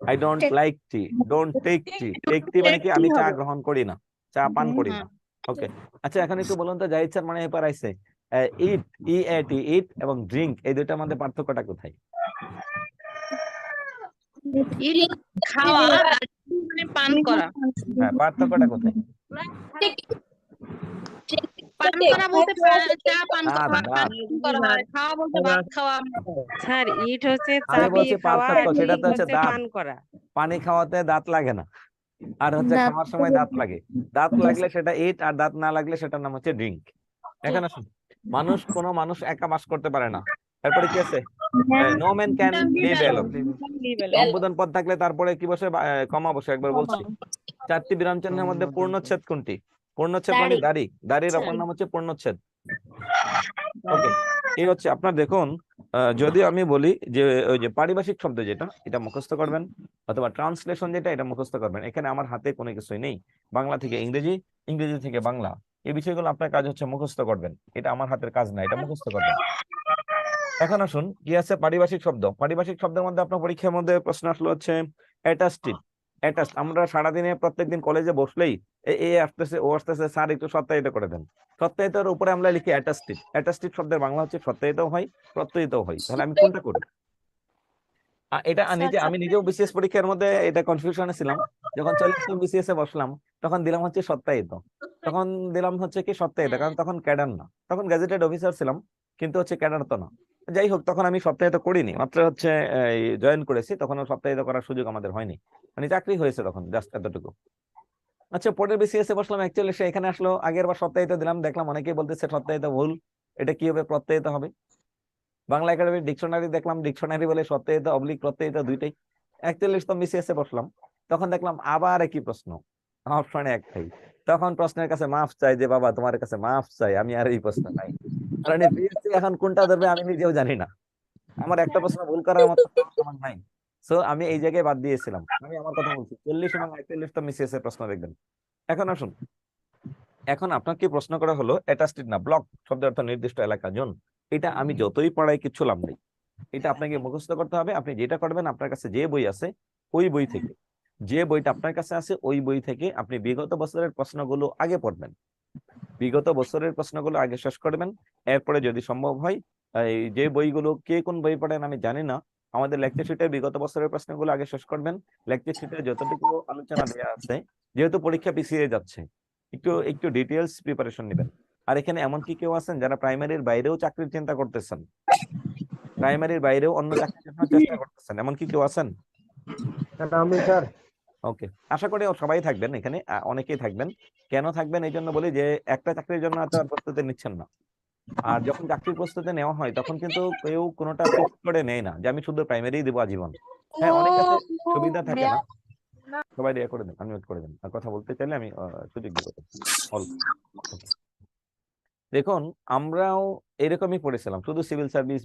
I don't like tea, don't take tea. Take tea মানে কি? আমি চা গ্রহণ করি না, চা পান করি না। ওকে, আচ্ছা এখন একটু বলুন তো, যা ইচ্ছার মানে এবার আইছে, ইট, ইএটি, ইট এবং ড্রিঙ্ক, এই দুইটার মধ্যে পার্থক্যটা কোথায়? খাওয়া আর মানে পান করা। হ্যাঁ পার্থক্যটা কোথায়? পান করা বলতে চা পান দাঁত, করা, দাঁত। করা হয়। খাওয়া বলতে ভাত খাওয়া। স্যার ইট হচ্ছে চা আমি বলছি পিয়ে খাওয়া, পার্থক্য, আর সেটা তো ড্রিঙ্ক হচ্ছে হচ্ছে দাঁত। পান করা। পানি খাওয়াতে দাঁত লাগে না, আর হচ্ছে দাঁত খাওয়ার সময় দাঁত লাগে। দাঁত লাগলে সেটা ইট, আর দাঁত না লাগলে সেটার নাম হচ্ছে ড্রিঙ্ক। এখন আসুন, কোন মানুষ একা বাস করতে পারে না। তারপরে কি আছে? No man can live alone. সম্বোধন পদ থাকলে তারপরে কি বসে? কমা বসে। একবার বলছি, 4টি বিরাম চিহ্নের মধ্যে পূর্ণচ্ছেদ কোনটি? পূর্ণচ্ছেদ মানে দাড়ি, দাড়ির অপর নাম হচ্ছে পূর্ণচ্ছেদ। ওকে, এই হচ্ছে আপনার দেখুন, যদি আমি বলি যে ওই যে পারিভাষিক শব্দ যেটা, এটা মুখস্থ করবেন, অথবা ট্রান্সলেশন যেটা, এটা মুখস্থ করবেন। এখানে আমার হাতে কোনো কিছুই নেই, বাংলা থেকে ইংরেজি, ইংরেজি থেকে বাংলা, এই বিষয়গুলো আপনার কাজ হচ্ছে মুখস্থ করবেন। এটা আমার হাতের কাজ না, এটা মুখস্থ করবেন। এখন আসুন, কি আছে পারিভাষিক শব্দ। পারিভাষিক শব্দের মধ্যে আপনার পরীক্ষার মধ্যে প্রশ্ন আসলো হচ্ছে অ্যাটাস্টিভ। অ্যাটাস্ট, আমরা সারাদিনে প্রত্যেকদিন কলেজে বসলেই এ আসতেছে, ও আসতেছে, স্যার একটু সত্যায়িত করে দেন। সত্যায়িতের উপরে আমরা লিখি অ্যাটাস্টিভ। অ্যাটাস্টিভ শব্দের বাংলা হচ্ছে সত্যায়িতও হয়, প্রত্যয়িতও হয়। তাহলে আমি কোনটা করি? এটা আমি নিজেও বিসিএস পরীক্ষার মধ্যে এটা কনফিউশনে ছিলাম। যখন 40 বিসিএস এ বসলাম, তখন দিলাম হচ্ছে সত্যায়িত, তখন দিলাম হচ্ছে কি সত্যায়িত, কারণ তখন ক্যাডার না, তখন গ্যাজেটেড অফিসার ছিলাম, কিন্তু হচ্ছে ক্যাডার তো না। যাই হোক, তখন আমি সপ্তাহিত করিনি, মাত্র হচ্ছে জয়েন করেছি, তখন সপ্তাহিত করার সুযোগ আমাদের হয়নি, মানে চাকরি হয়েছে তখন, জাস্ট এতটুকু। আচ্ছা, পরের বিসিএস এ বসলাম, অ্যাকচুয়ালি সে এখানে আসলো, আগের বার সপ্তাহিত দিলাম, দেখলাম অনেকেই বলতেছে সপ্তাহিত ভুল, এটা কি হবে? প্রত্যয়িত হবে। বাংলা একাডেমির ডিকশনারি দেখলাম, ডিকশনারি বলে সত্যায়িত অবলিক প্রত্যয়িত দুইটাই। 41তম বিসিএস এ বসলাম, তখন দেখলাম আবার একই প্রশ্ন, অপশনে একটাই। তখন প্রশ্নের কাছে মাফ চাই যে বাবা তোমার কাছে মাফ চাই, আমি আর এই প্রশ্ন নাই। কারণ বিএসসি এখন কোনটা ধরবে আমি নিজেও জানি না, আমার একটা প্রশ্ন ভুল করার মতো আমার নাই। সো আমি এই জায়গায় বাদ দিয়েছিলাম। আমি আমার কথা বলছি, 40 এবং 41তম বিসিএস এর প্রশ্ন দেখবেন। এখন আসুন, এখন আপনাকে প্রশ্ন করা হলো অ্যাটাস্টেড না, ব্লক শব্দের অর্থ নির্দিষ্ট এলাকা, জোন। এটা আমি যতই পড়াই কিছু লাভ নেই, এটা আপনাকে মুখস্থ করতে হবে। আপনি যেটা করবেন, আপনার কাছে যে বই আছে ওই বই থেকে, যে বইটা আপনার কাছে আছে ওই বই থেকে আপনি বিগত বছরের প্রশ্নগুলো আগে পড়বেন, বিগত বছরের প্রশ্নগুলো আগে শেষ করবেন। এরপরে যদি সম্ভব হয়, এই যে বইগুলো, কে কোন বই পড়েন আমি জানি না, আমাদের লেকচার শিটের বিগত বছরের প্রশ্নগুলো আগে শেষ করবেন। লেকচার শিটে যতটুকু আলোচনা দেওয়া আছে, যেহেতু পরীক্ষা পিছিয়ে যাচ্ছে, একটু একটু ডিটেলস প্রিপারেশন নেবেন। আর এখানে এমন কি কেউ আছেন যারা প্রাইমারির বাইরেও চাকরির চিন্তা করতেছেন, প্রাইমারির বাইরেও অন্য চাকরির জন্য চেষ্টা করতেছেন, এমন কি কেউ আছেন? আমি স্যার। ওকে, আশা করি সবাই থাকবেন এখানে, অনেকেই থাকবেন। কেন থাকবেন এই জন্য বলি যে একটা চাকরির জন্য এত আর প্রস্তুতি নিচ্ছেন না। আর যখন চাকরির প্রস্তুতি নেওয়া হয় তখন কিন্তু কেউ কোনোটা ফিক্স করে নেয় না যে আমি শুধু প্রাইমারি দেবো আজীবন। হ্যাঁ, অনেক কাছে সুবিধা থাকে না। সবাই রিয়া করে দেন, আনমিউট করে দেন, আর কথা বলতে চাইলে আমি সুযোগ দিব। অল্প দেখুন, আমরাও এরকমই পড়েছিলাম, শুধু সিভিল সার্ভিস,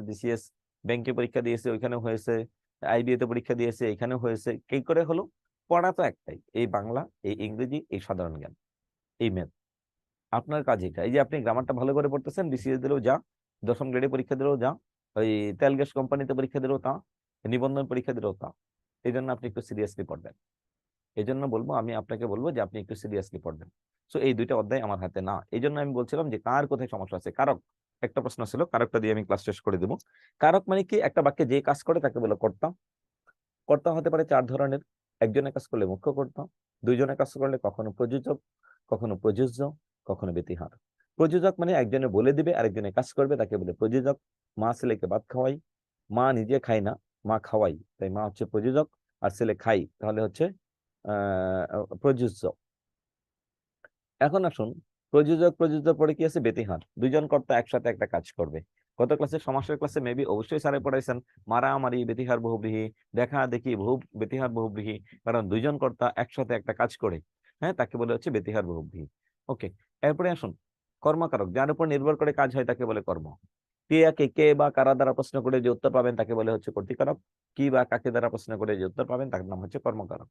বিসিএস ব্যাংকে পরীক্ষা দিয়েছে, ওইখানে হয়েছে, আইবিএ তে পরীক্ষা দিয়েছে, এখানে হয়েছে। কি করে হলো? পড়া তো একটাই, এই বাংলা, এই ইংরেজি, এই সাধারণ জ্ঞান, এই ম্যাথ। আপনার কাজ এটা। এই যে আপনি গ্রামারটা ভালো করে পড়তেছেন, বিসিএস দিলেও যা, দশম গ্রেডে পরীক্ষা দিলেও যা, ওই তেল গ্যাস কোম্পানিতে পরীক্ষা দিলেও তা, নিবন্ধন পরীক্ষা দিলেও তা। এই জন্য আপনি একটু সিরিয়াসলি পড়বেন। এই জন্য বলবো, আমি আপনাকে বলবো যে আপনি একটু সিরিয়াসলি পড়বেন। সো এই দুইটা অধ্যায় আমার হাতে না, এই জন্য আমি বলছিলাম যে কার কোথায় সমস্যা আছে। কারক একটা প্রশ্ন ছিল, কারকটা দিয়ে আমি ক্লাস শেষ করে দেবো। কারক মানে কি? একটা বাক্যে যে কাজ করে তাকে বলে কর্তা। কর্তা হতে পারে চার ধরনের। একজনের কাজ করলে মুখ্য কর্তা, দুইজনের কাজ করলে কখনো প্রযোজক, কখনো প্রযোজ্য, কখনো ব্যতিহার। প্রযোজক মানে একজনে বলে দিবে, আরেকজনে কাজ করবে, তাকে বলে প্রযোজক। মা ছেলেকে ভাত খাওয়াই, মা নিজে খায় না, মা খাওয়াই, তাই মা হচ্ছে প্রযোজক, আর ছেলে খাই, তাহলে হচ্ছে প্রযোজ্য। এখন আসুন, প্রযোজ্য পরে কি আছে? ব্যতিহার। দুইজন কর্তা একসাথে একটা কাজ করবে। গত ক্লাসে, সমাসের ক্লাসে মেবি অবশ্যই স্যারে পড়াইছেন, মারামারি ব্যতিহার বহুব্রীহি, দেখা দেখি ব্যতিহার বহুব্রীহি, কারণ দুইজন কর্তা একসাথে একটা কাজ করে, হ্যাঁ, তাকে বলে হচ্ছে ব্যতিহার বহুব্রীহি। ওকে, এরপরে আসুন, কর্মকারক, যার উপর নির্ভর করে কাজ হয় তাকে বলে কর্ম। কে বা কারা দ্বারা প্রশ্ন করে যে উত্তর পাবেন তাকে বলে হচ্ছে কর্তৃকারক। কি বা কাকে দ্বারা প্রশ্ন করে যে উত্তর পাবেন তার নাম হচ্ছে কর্মকারক।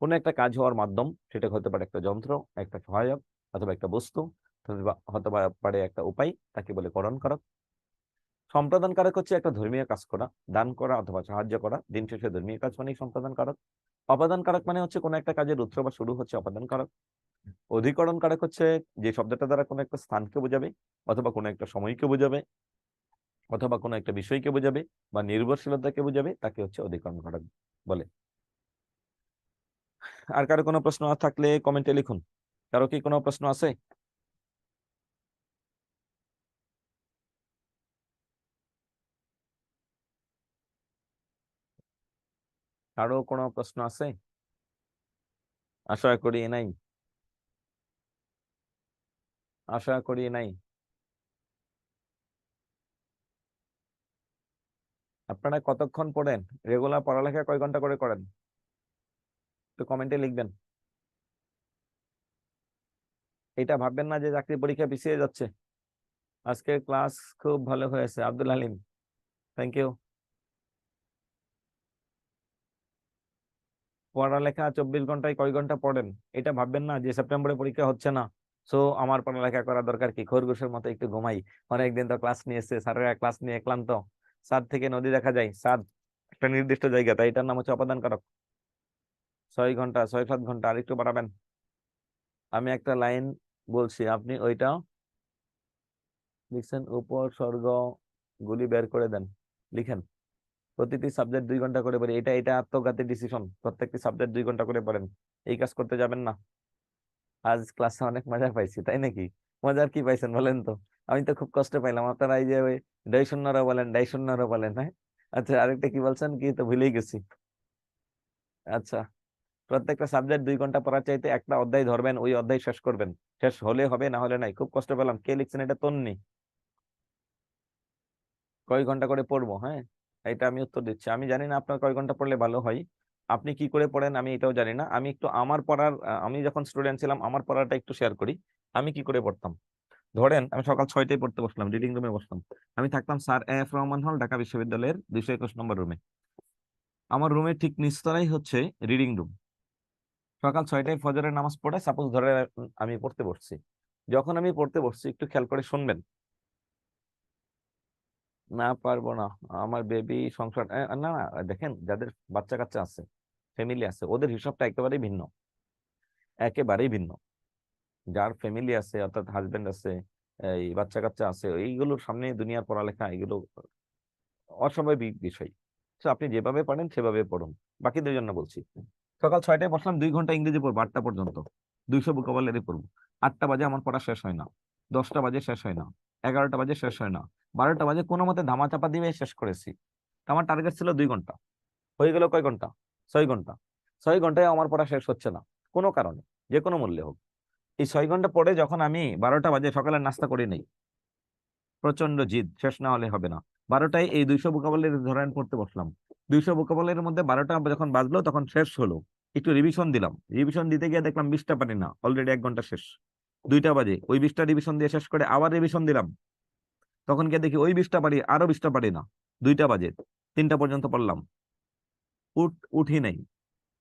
কোনো একটা কাজ হওয়ার মাধ্যম, সেটা হতে পারে একটা যন্ত্র, একটা সহায়ক, অথবা একটা বস্তু, হতে পারে একটা উপায়, তাকে বলে করণকারক। সম্পাদনকারক হচ্ছে একটা ধর্মীয় কাজ করা, দান করা অথবা সাহায্য করা, দিন শেষে ধর্মীয় কাজ মানেই সম্পাদনকারক। অপাদানকারক মানে হচ্ছে কোনো একটা কাজের উৎস বা শুরু হচ্ছে অপাদানকারক। অধিকরণকারক হচ্ছে যে শব্দটা দ্বারা কোনো একটা স্থানকে বোঝাবে, অথবা কোনো একটা সময়কে বোঝাবে, অথবা কোনো একটা বিষয়কে বোঝাবে, বা নির্ভরশীলতাকে বোঝাবে, তাকে হচ্ছে অধিকরণকারক বলে। আর কারো কোনো প্রশ্ন থাকলে কমেন্টে লিখুন। কারো কি কোনো প্রশ্ন আছে? কারো কোনো প্রশ্ন আছে? আশা করি নাই, আশা করি নাই। আপনারা কতক্ষণ পড়েন? রেগুলার পড়ালেখা কয় ঘন্টা করে করেন? তো কমেন্টে লিখবেন। এটা ভাববেন না যে চাকরি পরীক্ষা পিছিয়ে যাচ্ছে। আজকে ক্লাস খুব ভালো হয়েছে, আব্দুল হালিম, থ্যাংক ইউ। পড়ালেখা 24 ঘন্টায় কয় ঘন্টা পড়েন? এটা ভাববেন না যে সেপ্টেম্বরে পরীক্ষা হচ্ছে না, সো আমার পড়ালেখা করা দরকার কি, খরগোশের মতো একটু ঘুমাই। অনেকদিন তো ক্লাস নিয়েছে, স্যারেরা ক্লাস নিয়ে ক্লান্ত। ছাদ থেকে নদী দেখা যায়, ছাদ একটা নির্দিষ্ট জায়গা, তাই এটার নাম হচ্ছে অপাদানকারক। 6 ঘন্টা, 6-7 ঘন্টা, আর একটু বাড়াবেন। আমি একটা লাইন বলছি, আপনি ওইটা লিখছেন, উপসর্গ গুলি বের করে দেন, লিখেন। প্রতিটি সাবজেক্ট 2 ঘন্টা করে পড়ে, এটা আত্মঘাতী ডিসিশন। প্রত্যেকটি সাবজেক্ট 2 ঘন্টা করে পড়েন। এই কাজ করতে যাবেন না। আজ ক্লাসে অনেক মজা পাইছি, তাই নাকি? মজার কি পাইছেন বলেন তো? আমি তো খুব কষ্ট পাইলাম। আপনারা এই যে ওই ডাই শূন্যরা বলেন, ডাই শূন্যরা বলেন, হ্যাঁ। আচ্ছা, আরেকটা কি বলছেন, কি তো ভুলেই গেছি। আচ্ছা, প্রত্যেকটা সাবজেক্ট 2 ঘন্টা পড়ার চাইতে একটা অধ্যায় ধরবেন, ওই অধ্যায় শেষ করবেন। শেষ হলে হবে, না হলে নাই। খুব কষ্ট পেলাম। কে লিখছেন এটা? তন্নি। কয় ঘন্টা করে পড়বো? হ্যাঁ, এটা আমি উত্তর দিচ্ছি। আমি জানি না আপনার কয় ঘন্টা পড়লে ভালো হয়, আপনি কি করে পড়েন আমি এটাও জানি না। আমি একটু আমার পড়ার, আমি যখন স্টুডেন্ট ছিলাম আমার পড়াটা একটু শেয়ার করি। আমি কি করে পড়তাম, ধরেন আমি সকাল 6টায় পড়তে বসলাম, রিডিং রুমে বসলাম। আমি থাকতাম স্যার এফ রহমান হল, ঢাকা বিশ্ববিদ্যালয়ের 221 নম্বর রুমে। আমার রুমের ঠিক নিচতলাই হচ্ছে রিডিং রুম। সকাল 6টায় ফজরের নামাজ পড়ে সাপোজ ধরে আমি পড়তে বসছি। যখন আমি পড়তে বসছি, একটু খেয়াল করে শুনবেন। না পারবো না, আমার বেবি সংসার, না না, দেখেন, যাদের বাচ্চা কাচ্চা আছে, ফ্যামিলি আছে, ওদের হিসাবটা একেবারেই ভিন্ন, একেবারেই ভিন্ন। যার ফ্যামিলি আছে, অর্থাৎ হাজবেন্ড আছে, এই বাচ্চা কাচ্চা আছে, এইগুলোর সামনে দুনিয়ার পড়ালেখা, এগুলো অস্বাভাবিক বিষয়। তো আপনি যেভাবে পারেন সেভাবে পড়ুন। বাকিদের জন্য বলছি, সকাল 6টায় বসলাম, 2 ঘন্টা ইংরেজি পড়বো 8টা পর্যন্ত, 200 ভোকাবুলারি পড়বো। 8টা বাজে আমার পড়া শেষ হয় না, 10টা বাজে শেষ হয় না, 11টা বাজে শেষ হয় না, 12টা বাজে কোনো মতে ধামা চাপা দিয়ে শেষ করেছি। তো আমার টার্গেট ছিল 2 ঘন্টা, হয়ে গেল কয় ঘন্টা? 6 ঘন্টা। 6 ঘন্টায় আমার পড়া শেষ হচ্ছে না কোনো কারণে, যে কোনো মূল্যে হোক। এই 6 ঘন্টা পরে যখন আমি 12টা বাজে সকালে নাস্তা করি নেই, প্রচন্ড জিদ, শেষ না হলে হবে না। 12টায় এই 200 ভোকাবুলারি ধরেন পড়তে বসলাম। 200 ভোকাবুলারির মধ্যে 12টা যখন বাজলো তখন শেষ হলো, একটু রিভিশন দিলাম। রিভিশন দিতে গিয়ে দেখলাম 20টা পারি না, অলরেডি 1 ঘন্টা শেষ। 2টা বাজে ওই 20টা রিভিশন দিয়ে শেষ করে আবার রিভিশন দিলাম, তখন গিয়ে দেখি ওই 20টা পারি, আরো 20টা পারি না। 2টা বাজে 3টা পর্যন্ত পড়লাম, উঠি নাই,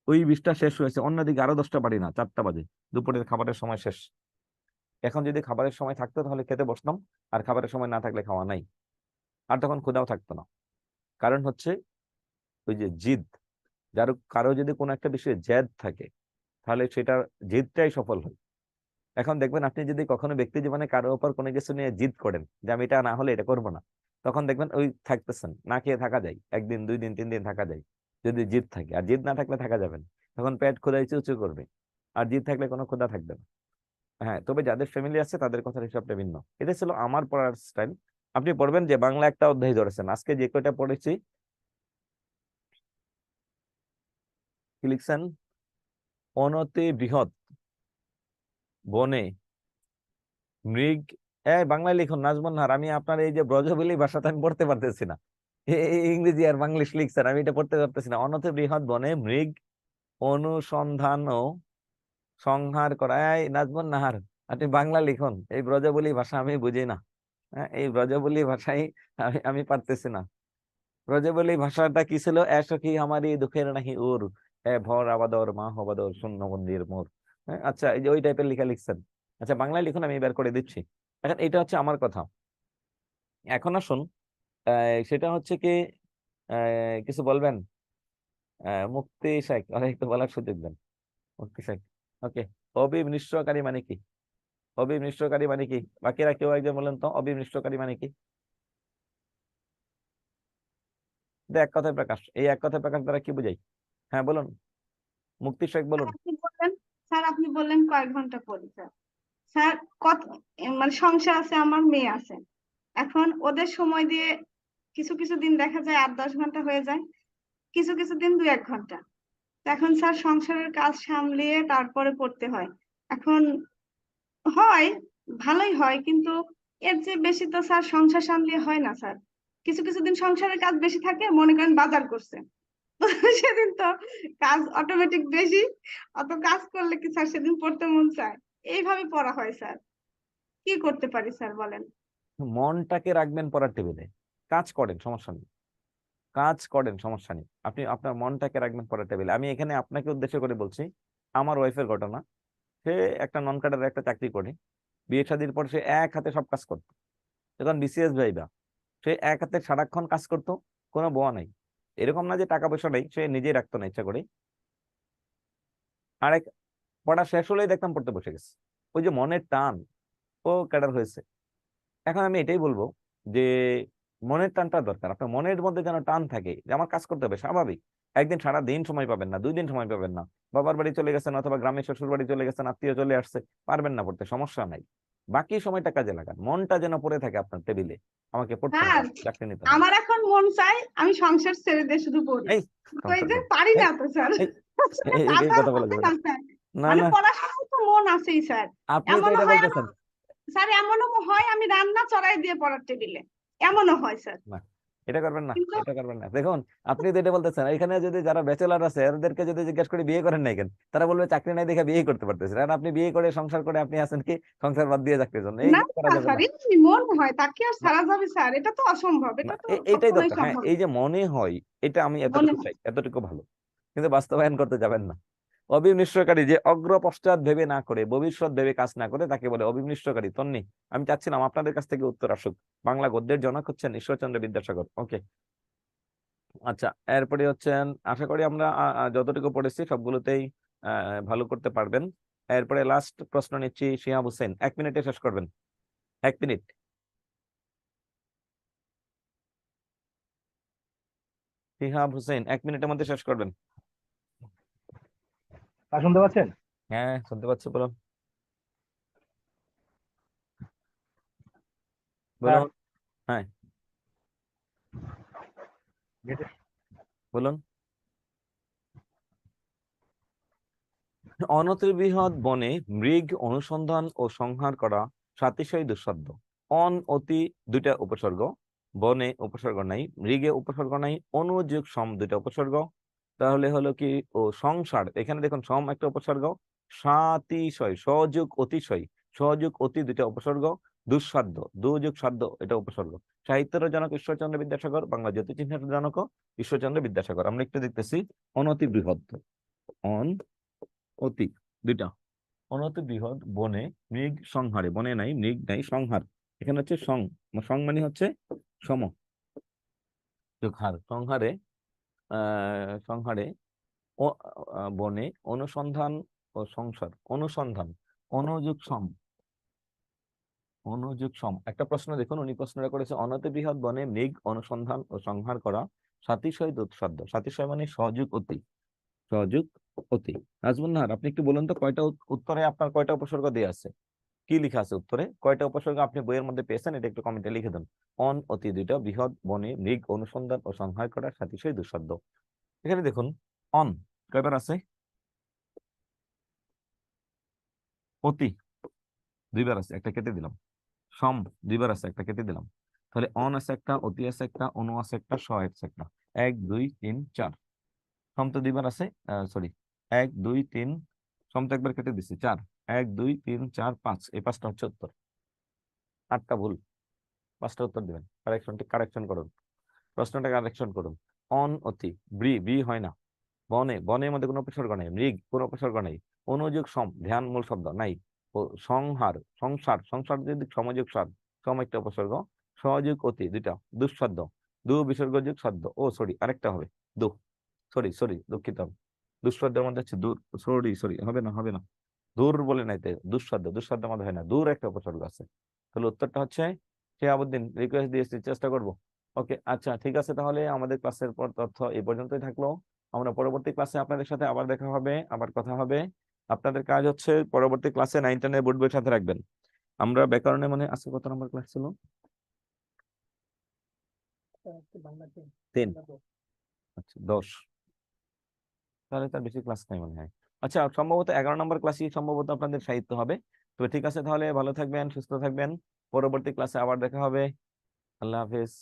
ওই 20টা শেষ হয়েছে। অন্যদিকে আরো 10টা পারি না, 4টা বাজে, দুপুরের খাবারের সময় শেষ। এখন যদি খাবারের সময় থাকতো তাহলে খেতে বসতাম, আর খাবারের সময় না থাকলে খাওয়া নাই, আর তখন ক্ষুধাও থাকতো না। কারণ হচ্ছে ওই যে জিদ, কারো যদি কোনো একটা বিষয়ে জেদ থাকে তাহলে সেটা জিদটাই সফল হয়। এখন দেখবেন আপনি যদি কখনো ব্যক্তি জীবনে কারো উপর কোনো কিছু নিয়ে জিদ করেন যে আমি এটা না হলে এটা করবো না, তখন দেখবেন ওই থাকতেছেন, না খেয়ে থাকা যায়, 1 দিন 2 দিন 3 দিন থাকা যায় যদি জিদ থাকে। আর জিদ না থাকলে থাকা যাবে না, তখন পেট ক্ষুধায় চুচু করবে। আর জিদ থাকলে কোনো ক্ষুধা থাকবে না। হ্যাঁ, তবে যাদের ফ্যামিলি আছে তাদের কথার হিসাবটা ভিন্ন। এটা ছিল আমার পড়ার স্টাইল। আপনি পড়বেন যে বাংলা একটা অধ্যায় ধরেছেন, আজকে যে কয়টা পড়েছি কি লিখছেন? অনতি বৃহৎ বনে মৃগ, বাংলায় লিখুন নাজমুন নাহার। আমি আপনার এই যে ব্রজবলি ভাষাটা আমি পড়তে পারতেছি না, ইংরেজি আর বাংলিশ লিখছেন, আমি এটা পড়তে পারতেছি না। অনতি বৃহৎ বনে মৃগ অনুসন্ধান ও সংহার করা। নাজমুন নাহার, আপনি বাংলা লিখুন, এই ব্রজবলি ভাষা আমি বুঝি না। হ্যাঁ, এই ব্রজবলি ভাষাই আমি পারতেছি না। ব্রজবলি ভাষাটা কি ছিল? এসখী আমারি দুঃখের নাহি ওর, ভর আবাদর মা হবাদর শূন্য মন্দির মোর। হ্যাঁ, আচ্ছা, এই যে ওই টাইপের লেখা লিখছেন। আচ্ছা, বাংলায় লিখুন, আমি বের করে দিচ্ছি। এখন এটা হচ্ছে আমার কথা। এখন আসুন, সেটা হচ্ছে কি, কিছু বলবেন? মুক্তি শেখ, একটু বলার সুযোগ দেন। মুক্তি শেখ, ওকে। অবিমিশ্রকারী মানে কি? অবিমিশ্রকারী মানে কি? বাকিরা কেউ একজন বলেন তো, অবিমিশ্রকারী মানে কি? এক কথায় প্রকাশ। এই এক কথায় প্রকাশ দ্বারা কি বুঝাই? হ্যাঁ বলুন, মুক্তি শেখ বলুন। আপনি বললেন কয়েক ঘন্টা পড়ি স্যার। স্যার কত মানে সংসার আছে, আমার মেয়ে আছে, এখন ওদের সময় দিয়ে কিছু কিছু দিন দেখা যায় 8-10 ঘন্টা হয়ে যায়, কিছু কিছু দিন 2-1 ঘন্টা। এখন স্যার সংসারের কাজ সামলিয়ে তারপরে পড়তে হয়। এখন হয়, ভালোই হয়, কিন্তু এর চেয়ে বেশি তো স্যার সংসার সামলিয়ে হয় না স্যার। কিছু কিছু দিন সংসারের কাজ বেশি থাকে, মনে করেন বাজার করছে, সেদিন তো কাজ অটোমেটিক বেশি, অত কাজ করলে কি স্যার সেদিন পড়তে মন চায়? এইভাবে পড়া হয় স্যার। কি করতে পারি স্যার বলেন? মনটাকে রাখবেন পড়ার টেবিলে, কাজ করেন সমস্যা নেই, কাজ করেন সমস্যা নেই, আপনি আপনার মনটাকে রাখবেন পড়ার টেবিলে। আমি এখানে আপনাকে উদ্দেশ্য করে বলছি, আমার ওয়াইফের ঘটনা। সে একটা নন ক্যাডারের একটা চাকরি করে, বিয়ে শাদীর পর সে এক হাতে সব কাজ করতো। যখন বিসিএস ভাইবা, সে এক হাতে সারাক্ষণ কাজ করতো, কোনো বোয়া নাই। এরকম না যে টাকা পয়সা নেই, সে নিজেই রাখতো না ইচ্ছা করে। আরেক পড়া শেষ হলেই দেখতাম পড়তে বসে গেছে। ওই যে মনের টান, ও ক্যাডার হয়েছে। এখন আমি এটাই বলবো যে মনের টানটা দরকার, আপনার মনের মধ্যে যেন টান থাকে যে আমার কাজ করতে হবে। স্বাভাবিক, একদিন সারা দিন সময় পাবেন না, 2 দিন সময় পাবেন না, বাবার বাড়ি চলে গেছেন অথবা গ্রামে শ্বশুর বাড়ি চলে গেছেন, আত্মীয় চলে আসছে, পারবেন না পড়তে, সমস্যা নাই। বাকি সময়টা কাজে লাগান, মনটা যেন পড়ে থাকে আপনার টেবিলে, আমাকে পড়তে হবে, স্যার চাকরি নিতে হবে। আমার এখন মন চাই আমি সংসার ছেড়ে দিয়ে শুধু পড়ি, এই ওই সংসার যে করো। পারি এই না তো স্যার। এই এই তা এই তো আর কথা বলা হবে যাবে না না। স্যার। না মানে না, পড়াশোনায় তো মন আছেই স্যার। আপনি তো এমনও এটা হয় বলতেছেন। স্যার, এমনও হয় আমি রান্না চড়াই দিয়ে পড়ার টেবিলে, এমনও হয় স্যার। না, এটা করবেন না, কিন্তু এটা করবেন না। দেখুন, আপনি তো এটা বলতেছেন, এখানে যদি যারা ব্যাচেলার আছে এদেরকে যদি জিজ্ঞেস করে বিয়ে করেন নাই কেন, তারা বলবে চাকরি নাই দেখে বিয়ে করতে পারতেছে। আর আপনি বিয়ে করে সংসার করে আপনি আছেন কি সংসার বাদ দিয়ে চাকরির জন্য? এই না করা না যাবে স্যার, না। এমনি মন হয় তাকে আর না ছাড়া যাবে স্যার? এটা তো অসম্ভব, না, এটা তো এইটাই কখনোই দরকার। হ্যাঁ, সম্ভব এই না। যে মনে হয়, এটা আমি মনে এতটুকু হয় চাই, এতটুকু ভালো, কিন্তু বাস্তবায়ন করতে যাবেন না। অবিমিশ্রকারী, যে অগ্র পশ্চাৎ ভেবে না করে, ভবিষ্যৎ ভেবে কাজ না করে, তাকে বলে অবিমিশ্রকারী। তন্নি, আমি চাচ্ছিলাম আপনাদের কাছ থেকে উত্তর আসুক। বাংলা গদ্যের জনক হচ্ছেন ঈশ্বরচন্দ্র বিদ্যাসাগর। ওকে, আচ্ছা, এরপরে হচ্ছেন, আশা করি আমরা যতটুকু পড়েছি সবগুলোতেই ভালো করতে পারবেন। এরপরে লাস্ট প্রশ্ন নিচ্ছি, শিহাব হোসেন, 1 মিনিটে শেষ করবেন, 1 মিনিট। শিহাব হোসেন 1 মিনিটের মধ্যে শেষ করবেন। তা শুনতে পাচ্ছেন? হ্যাঁ শুনতে পাচ্ছি, বলুন স্যার বলুন। হ্যাঁ বলুন। অনতিবৃহৎ বনে মৃগ অনুসন্ধান ও সংহার করা সাতিশয় দুঃসাধ্য। অন অতি দুইটা উপসর্গ, বনে উপসর্গ নাই, মৃগে উপসর্গ নাই, অনুযোগ সম দুইটা উপসর্গ, তাহলে হলো কি ও সংসার, এখানে দেখুন সম একটা উপসর্গ, সাতিশয় সযোগ অতিশয়, সযোগ অতি দুইটা উপসর্গ, দুঃসাধ্য দুযোগ সাধ্য এটা উপসর্গ। সাহিত্যের জনক ঈশ্বরচন্দ্র বিদ্যাসাগর, বাংলা জ্যোতিচিহ্নের জনক ঈশ্বরচন্দ্র বিদ্যাসাগর। আমরা একটু দেখতেছি অনতি বৃহৎ, অন অতি দুইটা, অনতি বৃহৎ বনে মৃগ সংহারে, বনে নাই মৃগ নাই সংহার, এখানে হচ্ছে সং মানে হচ্ছে সম যোগ হার, সংহারে সংহারে বনে অনুসন্ধান ও সংসার, অনুসন্ধান অনুযোগ সম, অনুযোগ সম। একটা প্রশ্ন দেখুন, উনি প্রশ্নটা করেছে অনতি বৃহৎ বনে মৃগ অনুসন্ধান ও সংহার করা সাতিশয় দুঃসাধ্য। সাতিশয় মানে সহযোগ অতি, সহযোগ অতি। নাজমুন নাহার আপনি একটু বলুন তো কয়টা উত্তরে আপনার কয়টা উপসর্গ দেওয়া আছে, কি লেখা আছে উত্তরে, কয়টা উপসর্গ আপনি বইয়ের মধ্যে পেয়েছেন, এটা একটু কমেন্টে লিখে দেন। অন অতি দুইটা, বৃহৎ বনে মৃগ অনুসন্ধান ও সংহার করা সাতিশয় দুঃসাধ্য। এখানে দেখুন অন কয়বার আছে, অতি দুইবার আছে, একটা কেটে দিলাম, সম দুইবার আছে, একটা কেটে দিলাম, তাহলে অন আছে একটা, অতি আছে একটা, অনু আছে একটা, স আছে একটা, 1 2 3 4, সম তো দুইবার আছে, সরি 1 2 3, সম তো একবার কেটে দিছি 4, 1 2 3 4 5, এই 5টা হচ্ছে উত্তর, 8টা ভুল, 5টা উত্তর দিবেন। কারেকশন করুন, প্রশ্নটা কারেকশন করুন। অন অতি, বি হয় না, বনে, বনের মধ্যে কোনো উপসর্গ নেই, মৃগ কোনো উপসর্গ নেই, অনুযোগ সম ধ্যান মূল শব্দ নাই, ও সংহার সংসার, সংসার যদি সমযোগ সার, সম একটা উপসর্গ, সহযোগ অতি দুইটা, দুঃসাধ্য দু বিসর্গযোগ সাধ্য, ও সরি আরেকটা হবে দু, সরি দুঃখিত, দুঃসাধ্যের মধ্যে হচ্ছে দূর, সরি হবে না, দূর বলে নাই, দুঃসাধ্য মধ্যে হয় না, দূর একটা উপসর্গ আছে, তাহলে উত্তরটা হচ্ছে শিহাবুদ্দিন, রিকোয়েস্ট দিয়েছি, চেষ্টা করব। ওকে আচ্ছা ঠিক আছে, তাহলে আমাদের ক্লাসের পর তথ্য এই পর্যন্তই থাকলো। আমরা পরবর্তী ক্লাসে আপনাদের সাথে আবার দেখা হবে, আবার কথা হবে। আপনাদের কাজ হচ্ছে পরবর্তী ক্লাসে 9 10 বোর্ড বই সাথে রাখবেন। আমরা ব্যাকরণে মানে আজকে কত নম্বর ক্লাস ছিল, 3, আচ্ছা 10, তাহলে তার বেশি ক্লাস নাই মনে হয়। আচ্ছা সম্ভবত 11 নম্বর ক্লাসই সম্ভবত আপনাদের সাহিত্য হবে। তো ঠিক আছে, তাহলে ভালো থাকবেন, সুস্থ থাকবেন, পরবর্তী ক্লাসে আবার দেখা হবে। আল্লাহ হাফেজ।